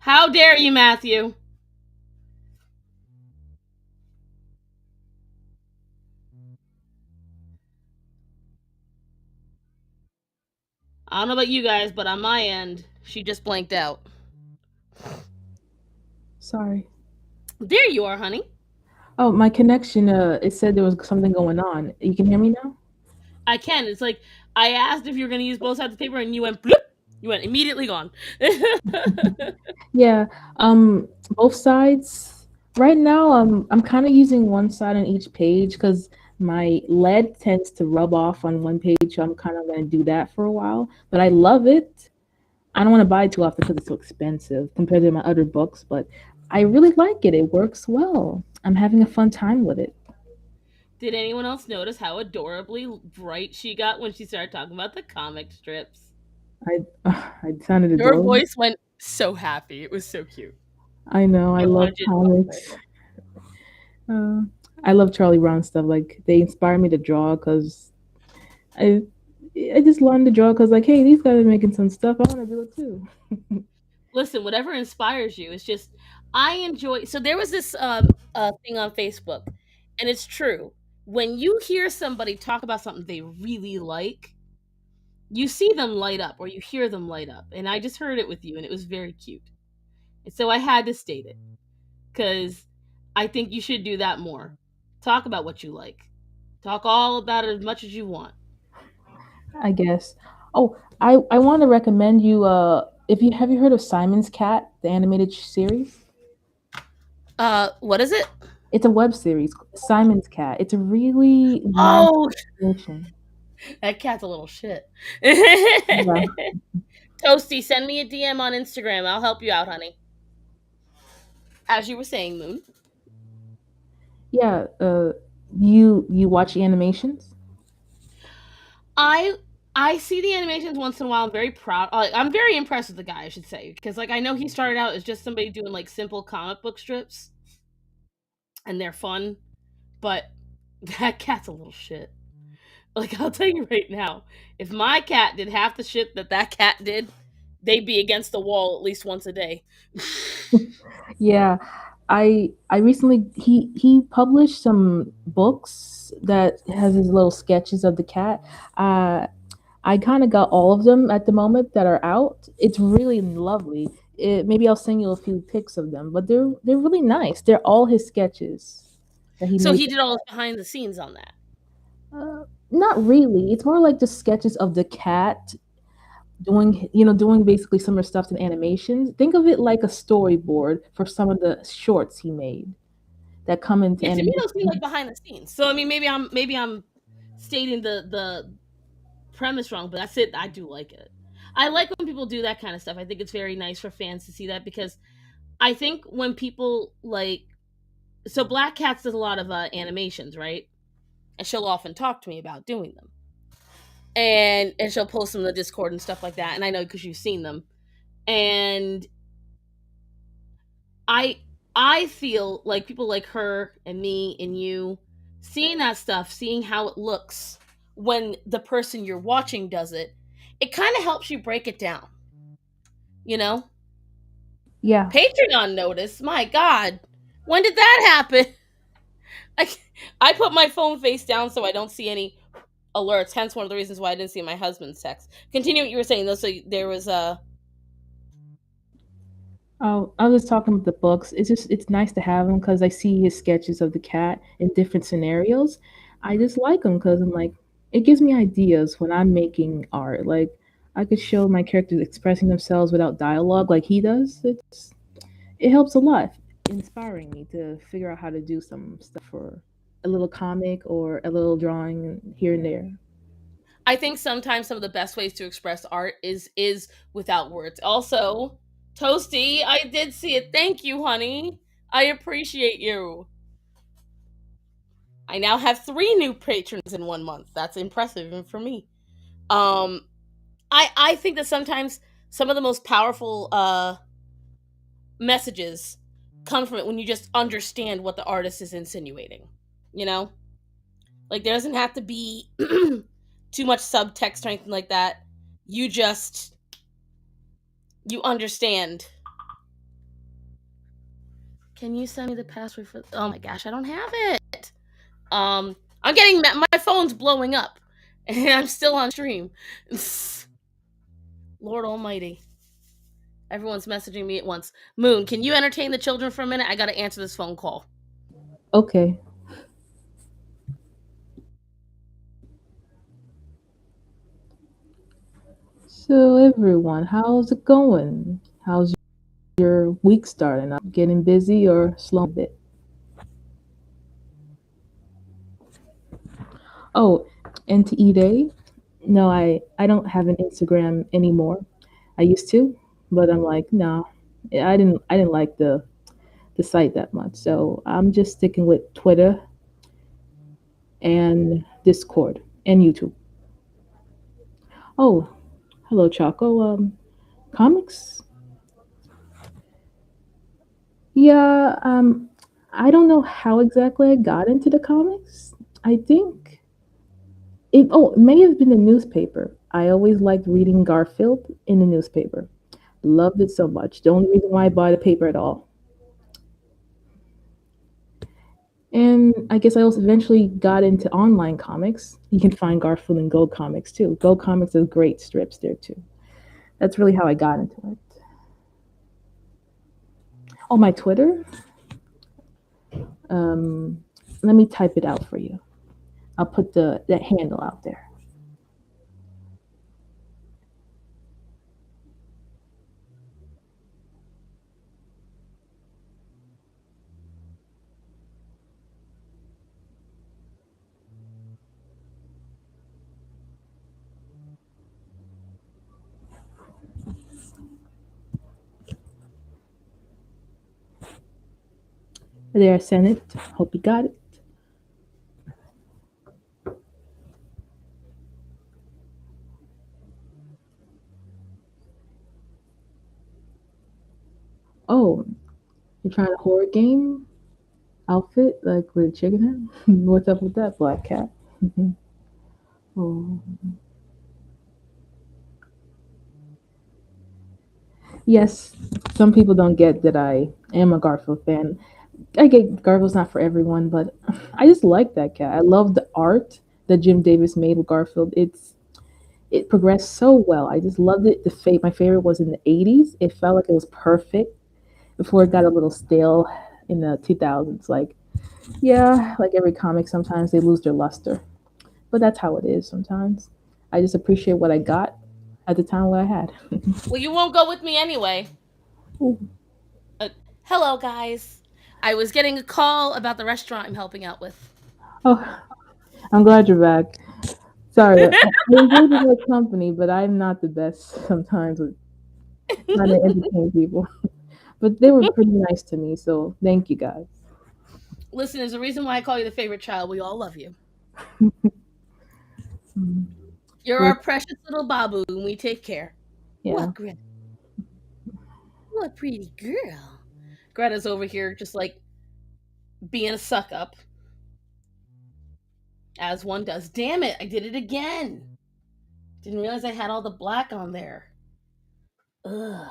How dare you, Matthew? I don't know about you guys, but on my end, she just blanked out. sorry. There you are, honey. Oh, my connection. It said there was something going on. You can hear me now. I can. It's like I asked if you were going to use both sides of the paper, and you went bloop. You went immediately gone. Yeah. Both sides. Right now, I'm kind of using one side on each page because my lead tends to rub off on one page. So I'm kind of going to do that for a while. But I love it. I don't want to buy it too often because it's so expensive compared to my other books, but I really like it. It works well. I'm having a fun time with it. Did anyone else notice how adorably bright she got when she started talking about the comic strips? I sounded Her adorable. voice went so happy. It was so cute. I know. I I love wanted you to talk about comics. Uh, I love Charlie Brown stuff. Like they inspire me to draw because I I just learned to draw because like, hey, these guys are making some stuff. I want to do it too. Listen, whatever inspires you. It's just I enjoy. So there was this thing on Facebook, and it's true. When you hear somebody talk about something they really like, you see them light up, or you hear them light up. And I just heard it with you, and it was very cute. And so I had to state it because I think you should do that more. Talk about what you like. Talk all about it as much as you want. I guess. Oh, I want to recommend you. If you have you heard of Simon's Cat, the animated series? What is it? It's a web series. Simon's Cat. It's a really nice Oh, animation. that cat's a little shit. Yeah, Toasty, send me a DM on Instagram. I'll help you out, honey. As you were saying, Moon. yeah. You watch the animations? I I see the animations once in a while. I'm very proud. I'm very impressed with the guy, I should say, because like I know he started out as just somebody doing like simple comic book strips, and they're fun. But that cat's a little shit. Like I'll tell you right now, if my cat did half the shit that that cat did, they'd be against the wall at least once a day. Yeah, I recently he published some books that has his little sketches of the cat. Uh, I kind of got all of them at the moment that are out. It's really lovely. Maybe I'll send you a few pics of them, but they're really nice. They're all his sketches that he So made. he did all his behind the scenes on that. Not really. It's more like just sketches of the cat doing doing basically similar stuff to animations. Think of it like a storyboard for some of the shorts he made that come into Yeah, to me those seem animation. like behind the scenes. So I mean, maybe I'm stating the premise wrong, but that's it. I do like it. I like when people do that kind of stuff. I think it's very nice for fans to see that because I think when people like so Black Cats does a lot of animations, right? And she'll often talk to me about doing them, and she'll post them in the Discord and stuff like that. And I know because you've seen them, and I I feel like people like her and me and you seeing that stuff, seeing how it looks when the person you're watching does it, it kind of helps you break it down, you know? Yeah. Patreon notice, my god. When did that happen? I I put my phone face down so I don't see any alerts. Hence one of the reasons why I didn't see my husband's text. Continue what you were saying though. So there was a Oh, I was talking about the books. It's nice to have them because I see his sketches of the cat in different scenarios. I just like them because I'm like, it gives me ideas when I'm making art. Like I could show my characters expressing themselves without dialogue, like he does. It helps a lot, inspiring me to figure out how to do some stuff for a little comic or a little drawing here and there. I think sometimes some of the best ways to express art is without words. Also, Toasty, I did see it. Thank you, honey. I appreciate you. I now have 3 new patrons in 1 month. That's impressive even for me. Um, I think that sometimes some of the most powerful messages come from it when you just understand what the artist is insinuating. You know, like there doesn't have to be too much subtext or anything like that. You just you understand. Can you send me the password for? Oh my gosh, I don't have it. I'm getting my phone's blowing up, and I'm still on stream. Lord Almighty, everyone's messaging me at once. Moon, can you entertain the children for a minute? I got to answer this phone call. Okay. So everyone, how's it going? How's your week starting? Up getting busy or slow a bit? Oh, and to eat a? No, I don't have an Instagram anymore. I used to, but I'm like, no, I didn't like the site that much. So I'm just sticking with Twitter and Discord and YouTube. Oh, hello, Choco. Comics? Yeah, I don't know how exactly I got into the comics. I think it may have been the newspaper. I always liked reading Garfield in the newspaper. Loved it so much. The only reason why I bought a paper at all. And I guess I also eventually got into online comics. You can find Garfield in Go Comics too. Go Comics has great strips there too. That's really how I got into it. Oh, my Twitter. Um, Let me type it out for you. I'll put the handle out there. There, I sent it. Hope you got it. Oh, you're trying a horror game outfit like with a chicken head? What's up with that, Black Cat? Oh. Yes, some people don't get that I am a Garfield fan. I get Garfield's not for everyone, but I just like that cat. I love the art that Jim Davis made with Garfield. It progressed so well. I just loved it. My favorite was in the '80s. It felt like it was perfect before it got a little stale in the 2000s. Like, yeah, like every comic, sometimes they lose their luster, but that's how it is sometimes. I just appreciate what I got at the time what I had. Well, you won't go with me anyway. Uh, Hello, guys. I was getting a call about the restaurant I'm helping out with. Oh, I'm glad you're back. Sorry, I enjoy the good company, but I'm not the best sometimes with trying to entertain people. But they were pretty nice to me, so thank you guys. Listen, there's a reason why I call you the favorite child. We all love you. Mm. You're We're, our precious little Babu, and we take care. yeah, What, Greta? What pretty girl. Greta's over here just like being a suck up, as one does. Damn it, I did it again. Didn't realize I had all the black on there. Ugh.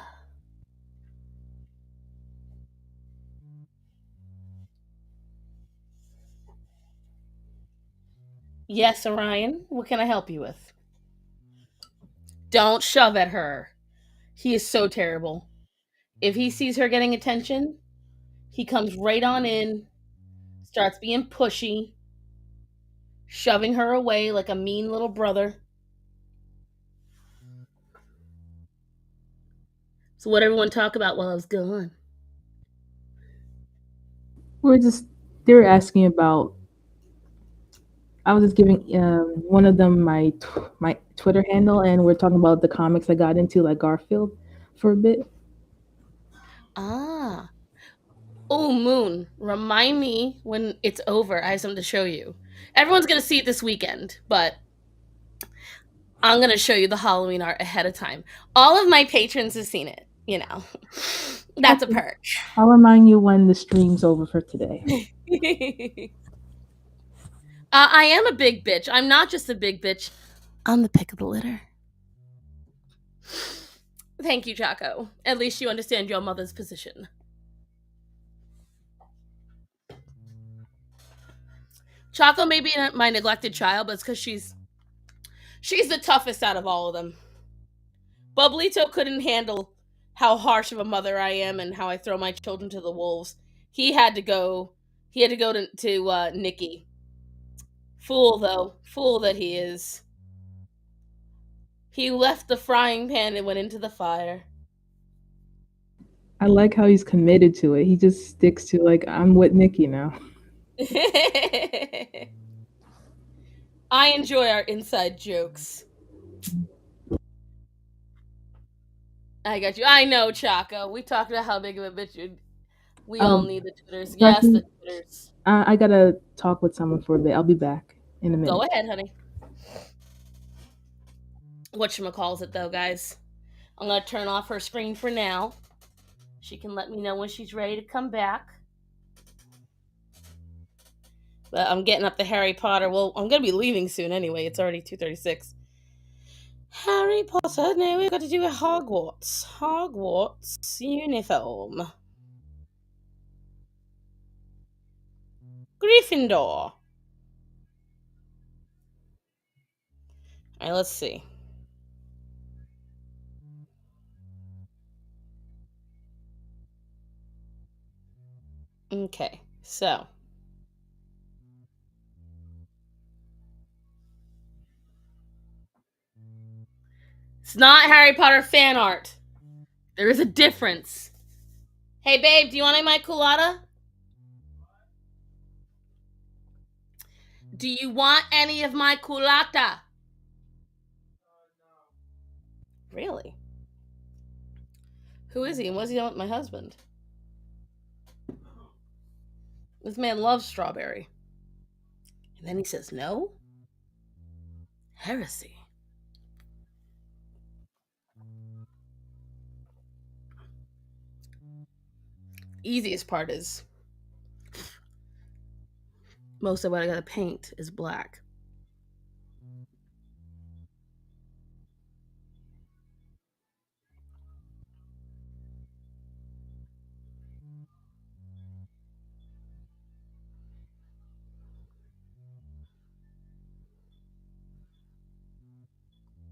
Yes, Orion, what can I help you with? Don't shove at her. He is so terrible. If he sees her getting attention, he comes right on in, starts being pushy, shoving her away like a mean little brother. So, what everyone talk about while I was gone? we're just they were asking about. I was just giving one of them my Twitter handle, and we're talking about the comics I got into, like Garfield, for a bit. Ah. Oh, Moon, remind me when it's over. I have something to show you. Everyone's going to see it this weekend, but I'm going to show you the Halloween art ahead of time. All of my patrons have seen it, you know. That's a Okay, perk. I'll remind you when the stream's over for today. I am a big bitch. I'm not just a big bitch. I'm the pick of the litter. Thank you, Chaco. At least you understand your mother's position. Chaco may be my neglected child, but it's because she's the toughest out of all of them. Bublito couldn't handle how harsh of a mother I am and how I throw my children to the wolves. He had to go. He had to go to Nikki. Fool though, fool that he is. He left the frying pan and went into the fire. I like how he's committed to it. He just sticks to like I'm with Nikki now. I enjoy our inside jokes. I got you. I know, Chaco. We talked about how big of a bitch we all Um, need the Twitters. Yes, the Jackie, Twitters. I gotta talk with someone for a bit. I'll be back in a Go minute. ahead, honey. Whatchamacalls it, though, guys? I'm going to turn off her screen for now. She can let me know when she's ready to come back. But I'm getting up to Harry Potter. Well, I'm going to be leaving soon anyway. It's already 2:36. Harry Potter. Now we've got to do a Hogwarts. Hogwarts uniform. Gryffindor. All right, let's see. Okay, so it's not Harry Potter fan art. There is a difference. Hey, babe, do you want any of my colada? Do you want any of my culata? Really? Who is he and what is he on with my husband? This man loves strawberry. And then he says no? Heresy. Easiest part is most of what I gotta paint is black.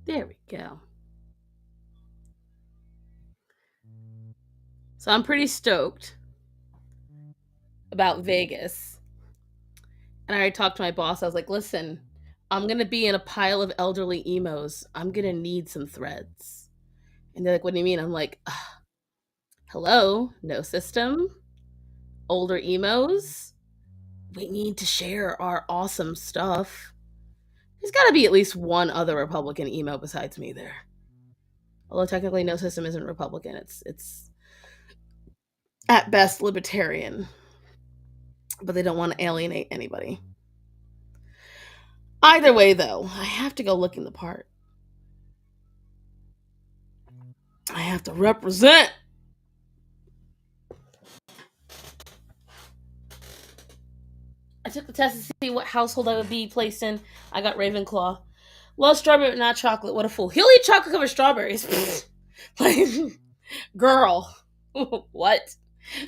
There we go. So I'm pretty stoked about Vegas. And I already talked to my boss. I was like, listen, I'm gonna be in a pile of elderly emos. I'm gonna need some threads. And they're like, what do you mean? I'm like, hello, no system, older emos. We need to share our awesome stuff. There's got to be at least one other Republican emo besides me there. Although technically, no system isn't Republican. It's at best libertarian, but they don't want to alienate anybody. Either way, though, I have to go look in the part. I have to represent. I took the test to see what household I would be placed in. I got Ravenclaw. Love strawberry, but not chocolate. What a fool. He'll eat chocolate covered strawberries. Like, girl. What?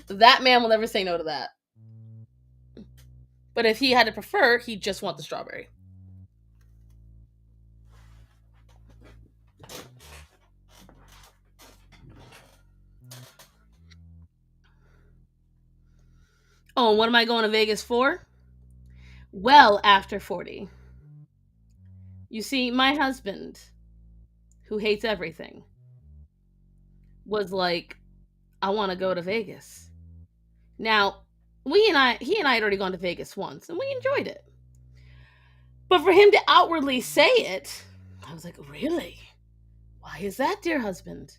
That man will never say no to that. But if he had to prefer, he'd just want the strawberry. Oh, and what am I going to Vegas for? Well, after 40. You see, my husband, who hates everything, was like, I want to go to Vegas. Now, he and I had already gone to Vegas once, and we enjoyed it. But for him to outwardly say it, I was like, really? Why is that, dear husband?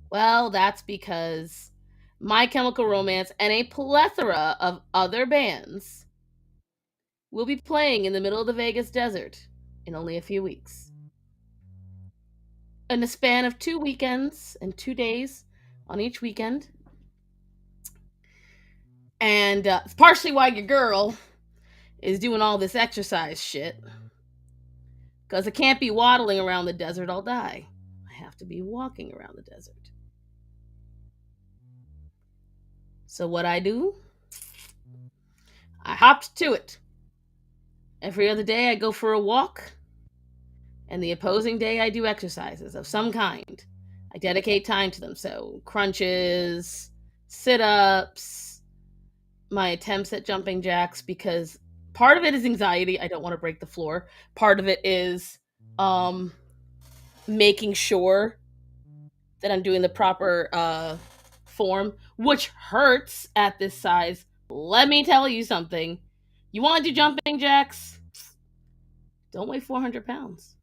Well, that's because My Chemical Romance and a plethora of other bands will be playing in the middle of the Vegas desert in only a few weeks. In a span of 2 weekends and 2 days on each weekend. And it's partially why your girl is doing all this exercise shit. Because I can't be waddling around the desert, I'll die. I have to be walking around the desert. So what I do, I hopped to it. Every other day I go for a walk, and the opposing day I do exercises of some kind. I dedicate time to them. So crunches, sit-ups, my attempts at jumping jacks, because part of it is anxiety. I don't want to break the floor. Part of it is making sure that I'm doing the proper form, which hurts at this size. Let me tell you something. You want to do jumping jacks? Don't weigh 400 pounds.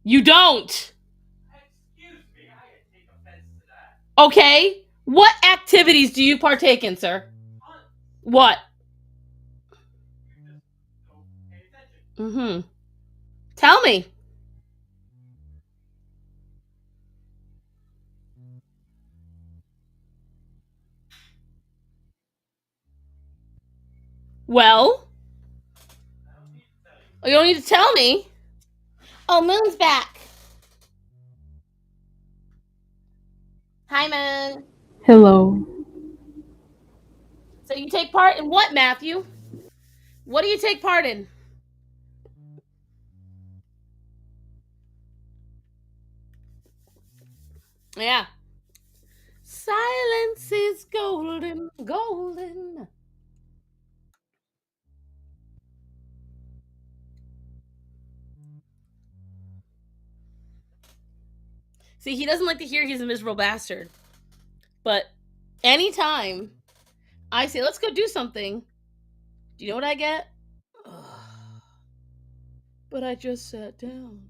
You don't. Excuse me, I take offense to that. Okay. What activities do you partake in, sir? Hunt, What? you just don't pay attention. Mm-hmm. Tell me. Well, I don't need to tell you. you don't need to tell me. Oh, Moon's back. Hi, Moon. Hello. So you take part in what, Matthew? What do you take part in? Yeah. Silence is golden, golden. See, he doesn't like to hear he's a miserable bastard. But anytime I say, let's go do something, do you know what I get? Ugh. But I just sat down.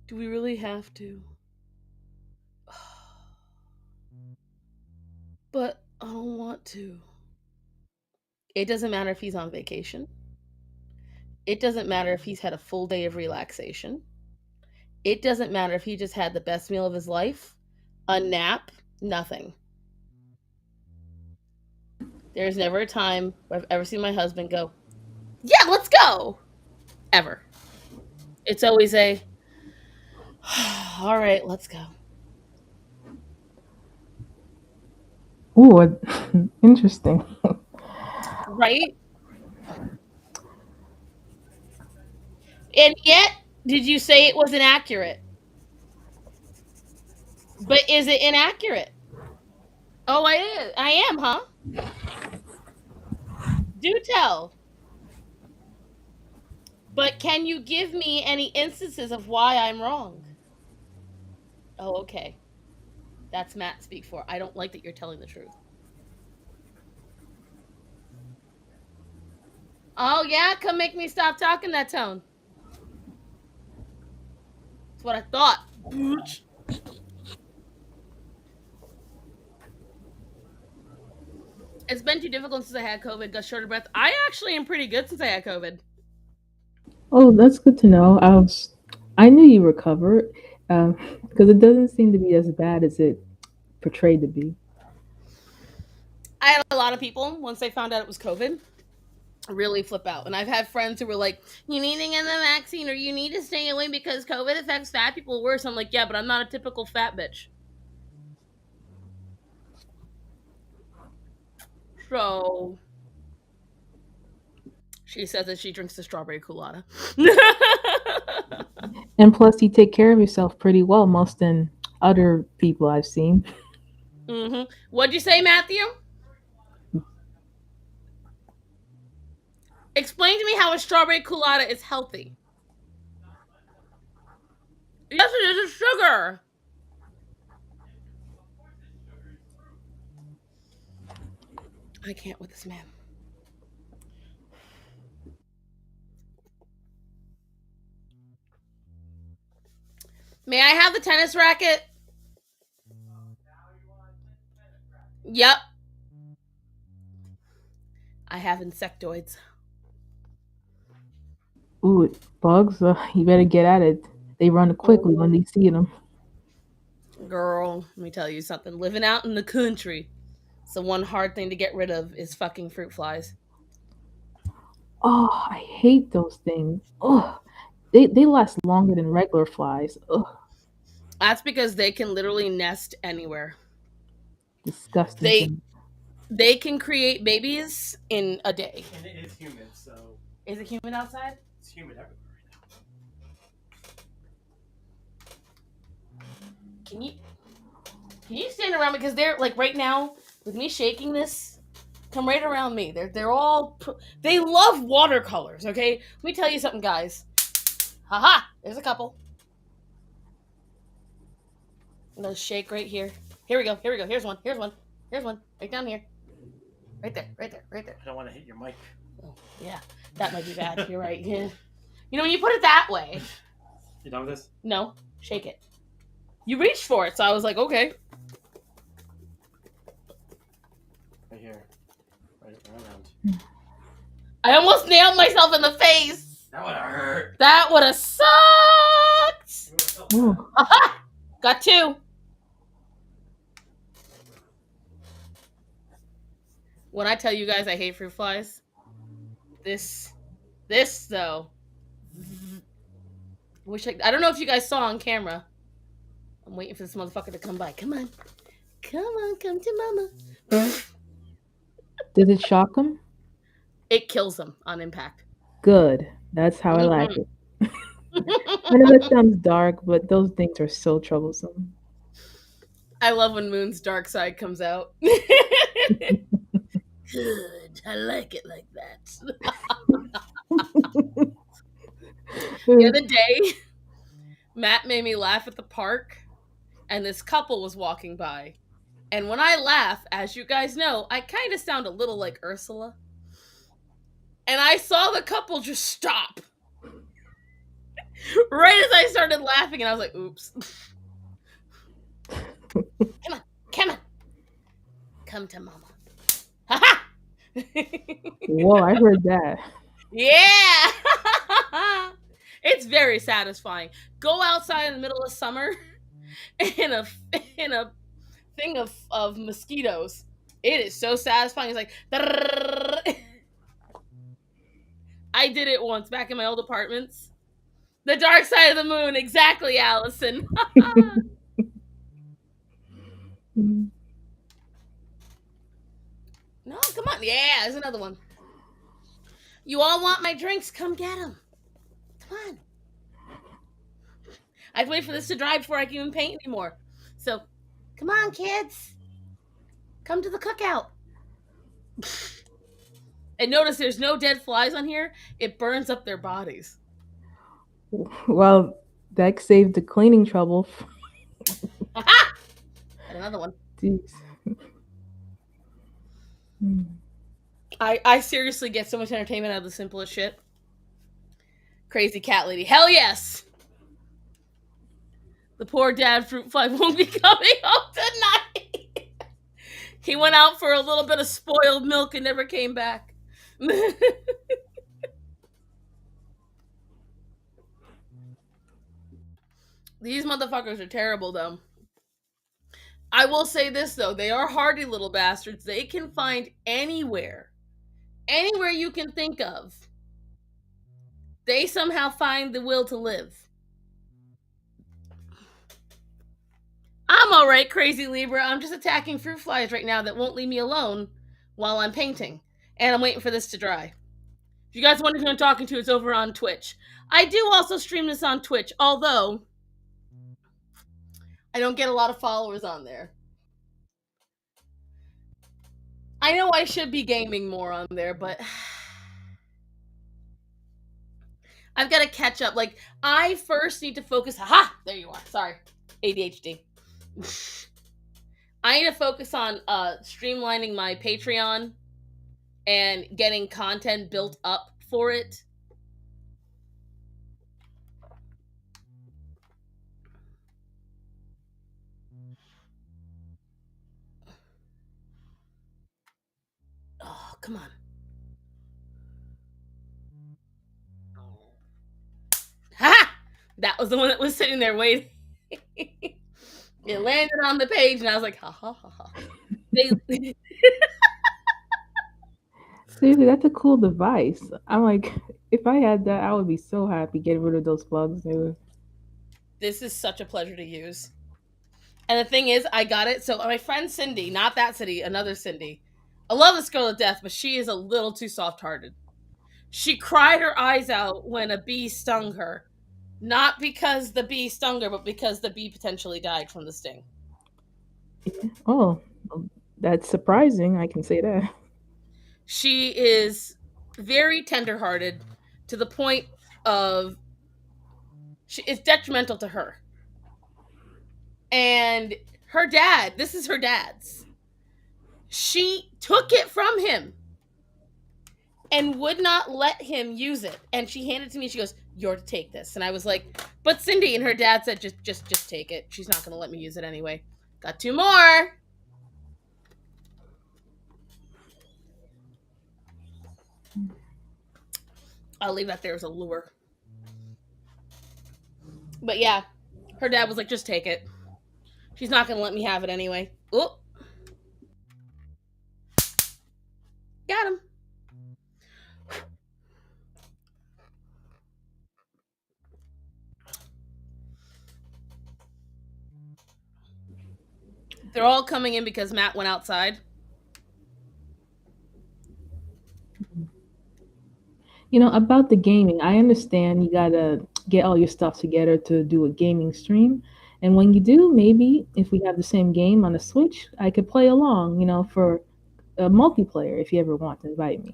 Do we really have to? But I don't want to. It doesn't matter if he's on vacation. It doesn't matter if he's had a full day of relaxation. It doesn't matter if he just had the best meal of his life, a nap, nothing. There's never a time where I've ever seen my husband go, yeah, let's go. Ever. It's always a, all right, let's go. Ooh, interesting. Right? And yet, did you say it was inaccurate? But is it inaccurate? Oh, I am, huh? Do tell. But can you give me any instances of why I'm wrong? Oh, okay. That's Matt speak for. I don't like that you're telling the truth. Oh, yeah? Come make me stop talking that tone. That's what I thought. Bitch. It's been too difficult since I had COVID. Got short of breath. I actually am pretty good since I had COVID. Oh, that's good to know. I knew you recovered, because it doesn't seem to be as bad as it portrayed to be. I had a lot of people, once they found out it was COVID, really flip out. And I've had friends who were like, you need to get the vaccine or you need to stay away because COVID affects fat people worse. I'm like, yeah, but I'm not a typical fat bitch. So she says that she drinks the strawberry culotta. And plus, you take care of yourself pretty well, most than other people I've seen. What'd you say, Matthew? Explain to me how a strawberry culotta is healthy. Yes, it is. It's sugar. I can't with this man. May I have the tennis racket? Yep. I have insectoids. Ooh, bugs, you better get at it. They run quickly when they see them. Girl, let me tell you something. Living out in the country, so one hard thing to get rid of is fucking fruit flies. Oh, I hate those things. Ugh. They last longer than regular flies. Ugh, That's because they can literally nest anywhere. disgusting They thing. they can create babies in a day. And it is humid, so Is it humid outside? it's humid everywhere right Can you stand around me because they're like right now with me shaking this. Come right around me. They love watercolors. Okay, let me tell you something, guys. Haha, there's a couple. I'm gonna shake right here. Here we go. Here we go. Here's one. Here's one. Here's one. Right down here. Right there. Right there. Right there. now. I don't want to hit your mic. Oh, yeah, that might be bad. You're right. Yeah. You know, when you put it that way. You done with this? No, shake it. You reached for it, so I was like, okay. Right here. Right around. I almost nailed myself in the face. That would have hurt. That would have sucked. Ooh. Aha! Got 2. When I tell you guys I hate fruit flies, this though. I don't know if you guys saw on camera. I'm waiting for this motherfucker to come by. Come on. Come to mama. Does it shock them? It kills them on impact. Good. That's how I like Mhm. it. I know that sounds dark, but those things are so troublesome. I love when Moon's dark side comes out. Good. I like it like that. The other day, Matt made me laugh at the park, and this couple was walking by. And when I laugh, as you guys know, I kind of sound a little like Ursula. And I saw the couple just stop. Right as I started laughing, and I was like, oops. Come on, come on. Come to mama. Ha ha! Whoa, I heard that. Yeah! It's very satisfying. Go outside in the middle of summer in a thing of mosquitoes. It is so satisfying. It's like I did it once back in my old apartments. The dark side of the moon, exactly, Allison. Mm. No, come on. Yeah, there's another one. You all want my drinks? Come get them. Come on. I have to wait for this to dry before I can even paint anymore. So, come on, kids. Come to the cookout. And notice there's no dead flies on here. It burns up their bodies. Well, that saved the cleaning trouble. Aha! And another one. Jeez. Mm. I seriously get so much entertainment out of the simplest shit. Crazy cat lady. Hell yes! The poor dad fruit fly won't be coming home tonight. He went out for a little bit of spoiled milk and never came back. These motherfuckers are terrible, though. I will say this, though. They are hardy little bastards. They can find anywhere you can think of. They somehow find the will to live. I'm alright, crazy Libra. I'm just attacking fruit flies right now that won't leave me alone while I'm painting. And I'm waiting for this to dry. If you guys wonder who I'm talking to, it's over on Twitch. I do also stream this on Twitch, although I don't get a lot of followers on there. I know I should be gaming more on there, but I've got to catch up. Like, I first need to focus. Aha! There you are. Sorry. ADHD. I need to focus on streamlining my Patreon and getting content built up for it. Oh, come on. Ha! That was the one that was sitting there waiting. It landed on the page, and I was like, ha ha ha ha. Seriously, that's a cool device. I'm like, if I had that, I would be so happy getting rid of those bugs. This is such a pleasure to use. And the thing is, I got it. So my friend Cindy, not that Cindy, another Cindy. I love this girl to death, but she is a little too soft-hearted. She cried her eyes out when a bee stung her. Not because the bee stung her, but because the bee potentially died from the sting. Oh, that's surprising. I can say that. She is very tender-hearted to the point of it's detrimental to her. And her dad, this is her dad's. She took it from him and would not let him use it. And she handed it to me. She goes, "You're to take this." And I was like, "But Cindy," and her dad said, just take it. She's not going to let me use it anyway. Got two more. I'll leave that there as a lure. But yeah, her dad was like, "Just take it. She's not going to let me have it anyway." Oh, got him. They're all coming in because Matt went outside. About the gaming, I understand you gotta get all your stuff together to do a gaming stream. And when you do, maybe if we have the same game on the Switch, I could play along, for a multiplayer if you ever want to invite me.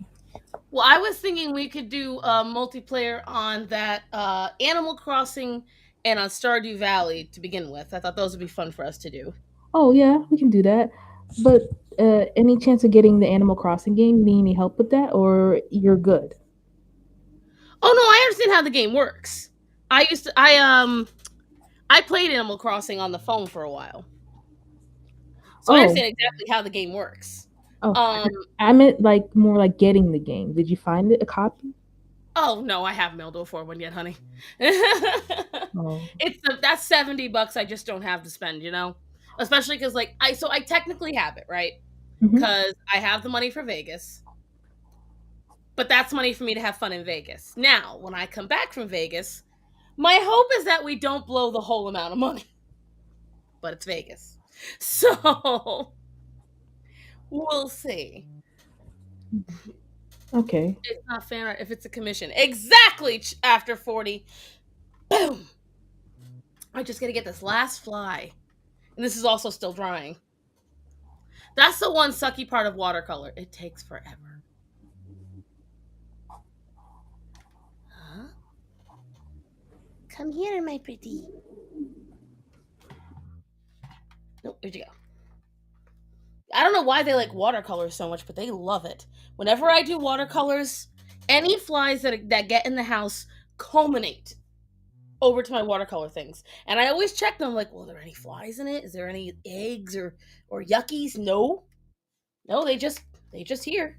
Well, I was thinking we could do multiplayer on that Animal Crossing and on Stardew Valley to begin with. I thought those would be fun for us to do. Oh, yeah, we can do that. But any chance of getting the Animal Crossing game? Need any help with that, or you're good? Oh no, I understand how the game works. I played Animal Crossing on the phone for a while, so I Oh, understand exactly how the game works. oh, Um, I meant like more like getting the game. Did you find it a copy? oh no, I haven't been able to afford one yet, honey. Oh, That's $70 I just don't have to spend, especially because I technically have it right hmm. because I have the money for Vegas, but that's money for me to have fun in Vegas. Now, when I come back from Vegas, my hope is that we don't blow the whole amount of money, but it's Vegas. So we'll see. Okay. It's not fair if it's a commission. Exactly after 40. Boom. I just got to get this last fly. And this is also still drying. That's the one sucky part of watercolor. It takes forever. Huh? Come here, my pretty. Nope, where'd you go? I don't know why they like watercolors so much, but they love it. Whenever I do watercolors, any flies that get in the house culminate over to my watercolor things. And I always check them like, well, are there any flies in it? Is there any eggs or yuckies? No. No, they just here.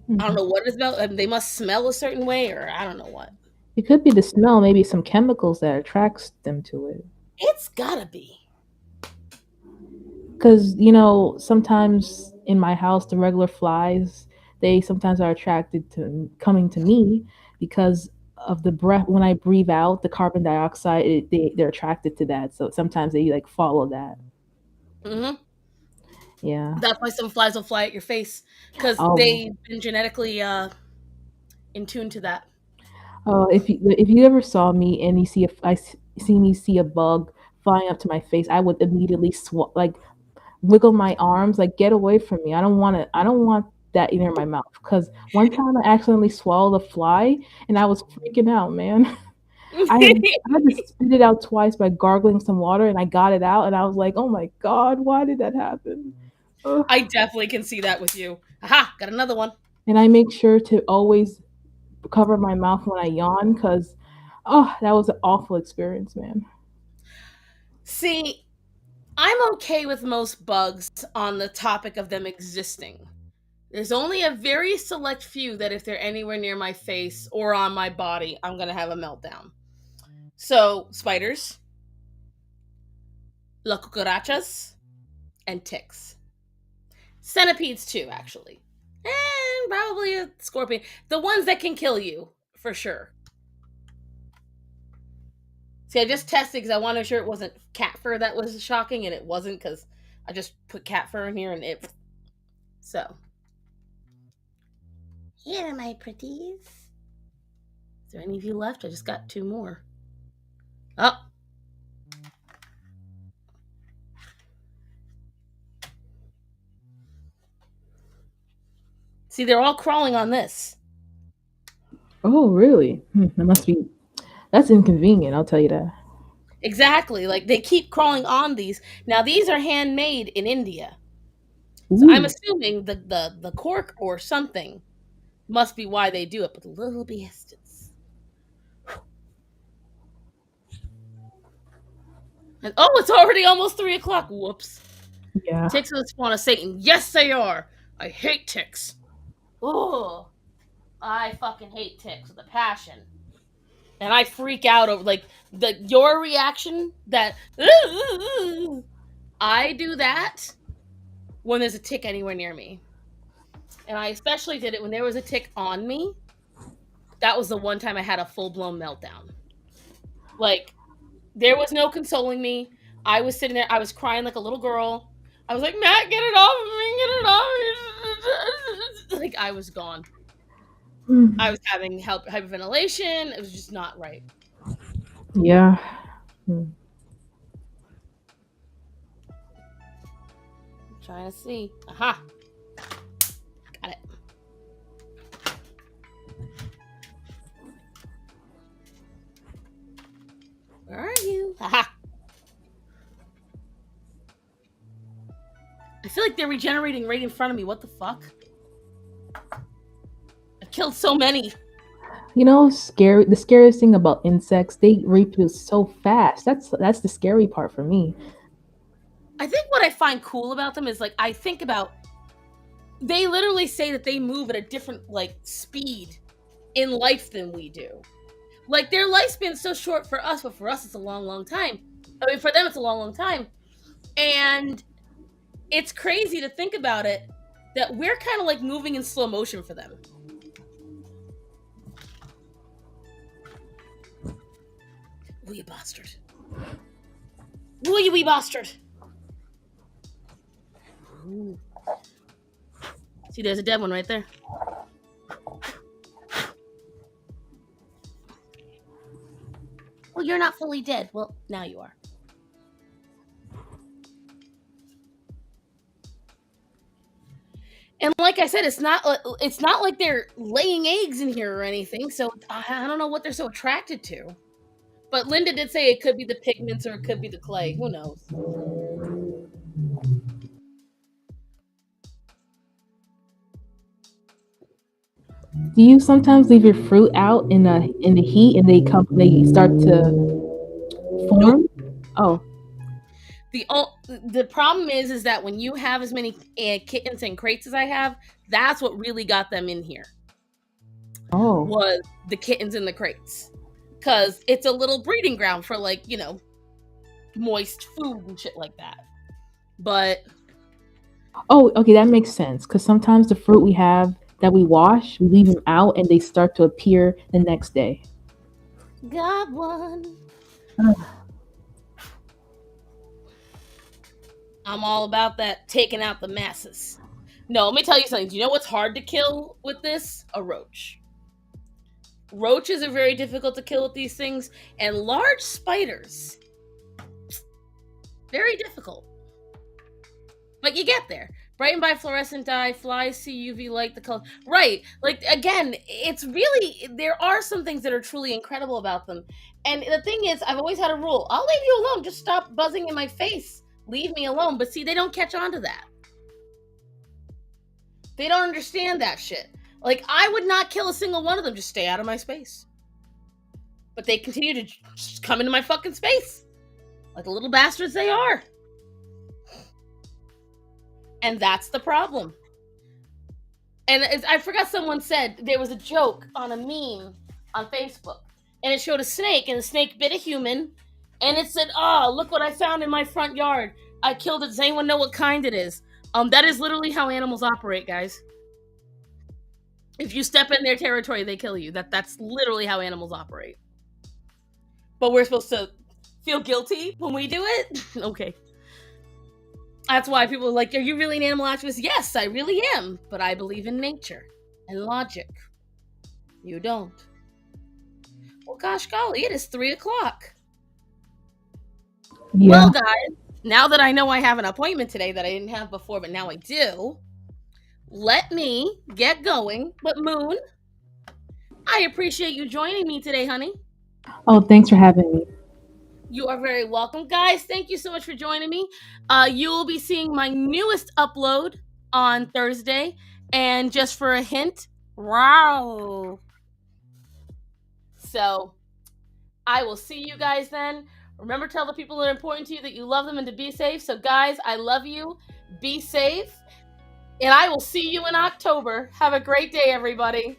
I don't Mhm. know what it's about. They must smell a certain way or I don't know what. It could be the smell, maybe some chemicals that attracts them to it. It's gotta be. Because sometimes in my house, the regular flies, they sometimes are attracted to coming to me because of the breath. When I breathe out the carbon dioxide, they're attracted to that. So sometimes they like follow that. Hmm. Yeah. That's why some flies will fly at your face because Oh, they've been genetically in tune to that. oh, if you ever saw me and you see me see a bug flying up to my face, I would immediately like wiggle my arms, like get away from me. I don't want that near my mouth. Because one time I accidentally swallowed a fly and I was freaking out, man. I had to spit it out twice by gargling some water and I got it out and I was like, oh my God, why did that happen? Ugh. I definitely can see that with you. Aha, got another one. And I make sure to always cover my mouth when I yawn because, oh, that was an awful experience, man. See, I'm okay with most bugs on the topic of them existing. There's only a very select few that if they're anywhere near my face or on my body, I'm going to have a meltdown. So, spiders, la cucarachas, and ticks. Centipedes too, actually. And probably a scorpion. The ones that can kill you, for sure. See, I just tested because I wanted to make sure it wasn't cat fur that was shocking, and it wasn't because I just put cat fur in here and it. So, here are my pretties. Is there any of you left? I just got two more. Oh, see, they're all crawling on this. Oh, really? That must be, that's inconvenient, I'll tell you that. Exactly. Like they keep crawling on these. Now, these are handmade in India. So I'm Ooh. assuming the cork or something must be why they do it. But the little bastards. And, oh, it's already almost 3 o'clock. Whoops. Yeah. Ticks are the spawn of Satan. Yes, they are. I hate ticks. Oh, I fucking hate ticks with a passion. And I freak out over like your reaction that I do that when there's a tick anywhere near me. And I especially did it when there was a tick on me. That was the one time I had a full blown meltdown. Like there was no consoling me. I was sitting there, I was crying like a little girl. I was like, Matt, get it off of me, get it off of me. Like I was gone. I was having hyperventilation. It was just not right. Yeah. Mm. I'm trying to see. Aha. Got it. Where are you? Aha. I feel like they're regenerating right in front of me. What the fuck? I killed so many. You know, scary. The scariest thing about insects, they reproduce so fast. That's the scary part for me. I think what I find cool about them is like I think about they literally say that they move at a different like speed in life than we do. Like their lifespan's so short for us, but for us it's a long, long time. I mean, for them it's a long, long time, and it's crazy to think about it that we're kind of like moving in slow motion for them. Oh, you bastard! Oh, you wee bastard! Ooh. See, there's a dead one right there. Well, you're not fully dead. Well, now you are. And like I said, it's not like they're laying eggs in here or anything. So I don't know what they're so attracted to. But Linda did say it could be the pigments or it could be the clay. Who knows? Do you sometimes leave your fruit out in the heat and they start to Nope. form? Oh, The problem is that when you have as many kittens and crates as I have, that's what really got them in here. oh, Was the kittens in the crates, because it's a little breeding ground for like moist food and shit like that. But oh. Okay, that makes sense. Because sometimes the fruit we have that we wash, we leave them out and they start to appear the next day. got one. I'm all about that taking out the masses. No, let me tell you something. Do you know what's hard to kill with this? A roach. Roaches are very difficult to kill with these things, and large spiders, very difficult. But you get there. Brightened by fluorescent dye, flies see UV light, the color. Right. Like, again, it's really, there are some things that are truly incredible about them. And the thing is, I've always had a rule. I'll leave you alone. Just stop buzzing in my face. Leave me alone. But see, they don't catch on to that. They don't understand that shit. Like, I would not kill a single one of them. Just stay out of my space. But they continue to just come into my fucking space. Like the little bastards they are. And that's the problem. And I forgot someone said there was a joke on a meme on Facebook. And it showed a snake, and the snake bit a human. And it said, oh, look what I found in my front yard. I killed it. Does anyone know what kind it is? That is literally how animals operate, guys. If you step in their territory, they kill you. That's literally how animals operate. But we're supposed to feel guilty when we do it? Okay. That's why people are like, are you really an animal activist? Yes, I really am. But I believe in nature and logic. You don't. Well, gosh golly, it is 3 o'clock. yeah. Well, guys, now that I know I have an appointment today that I didn't have before, but now I do, let me get going. But Moon, I appreciate you joining me today, honey. Oh, thanks for having me. You are very welcome. Guys, thank you so much for joining me. You will be seeing my newest upload on Thursday. And just for a hint, wow. So I will see you guys then. Remember, tell the people that are important to you that you love them and to be safe. So, guys, I love you. Be safe. And I will see you in October. Have a great day, everybody.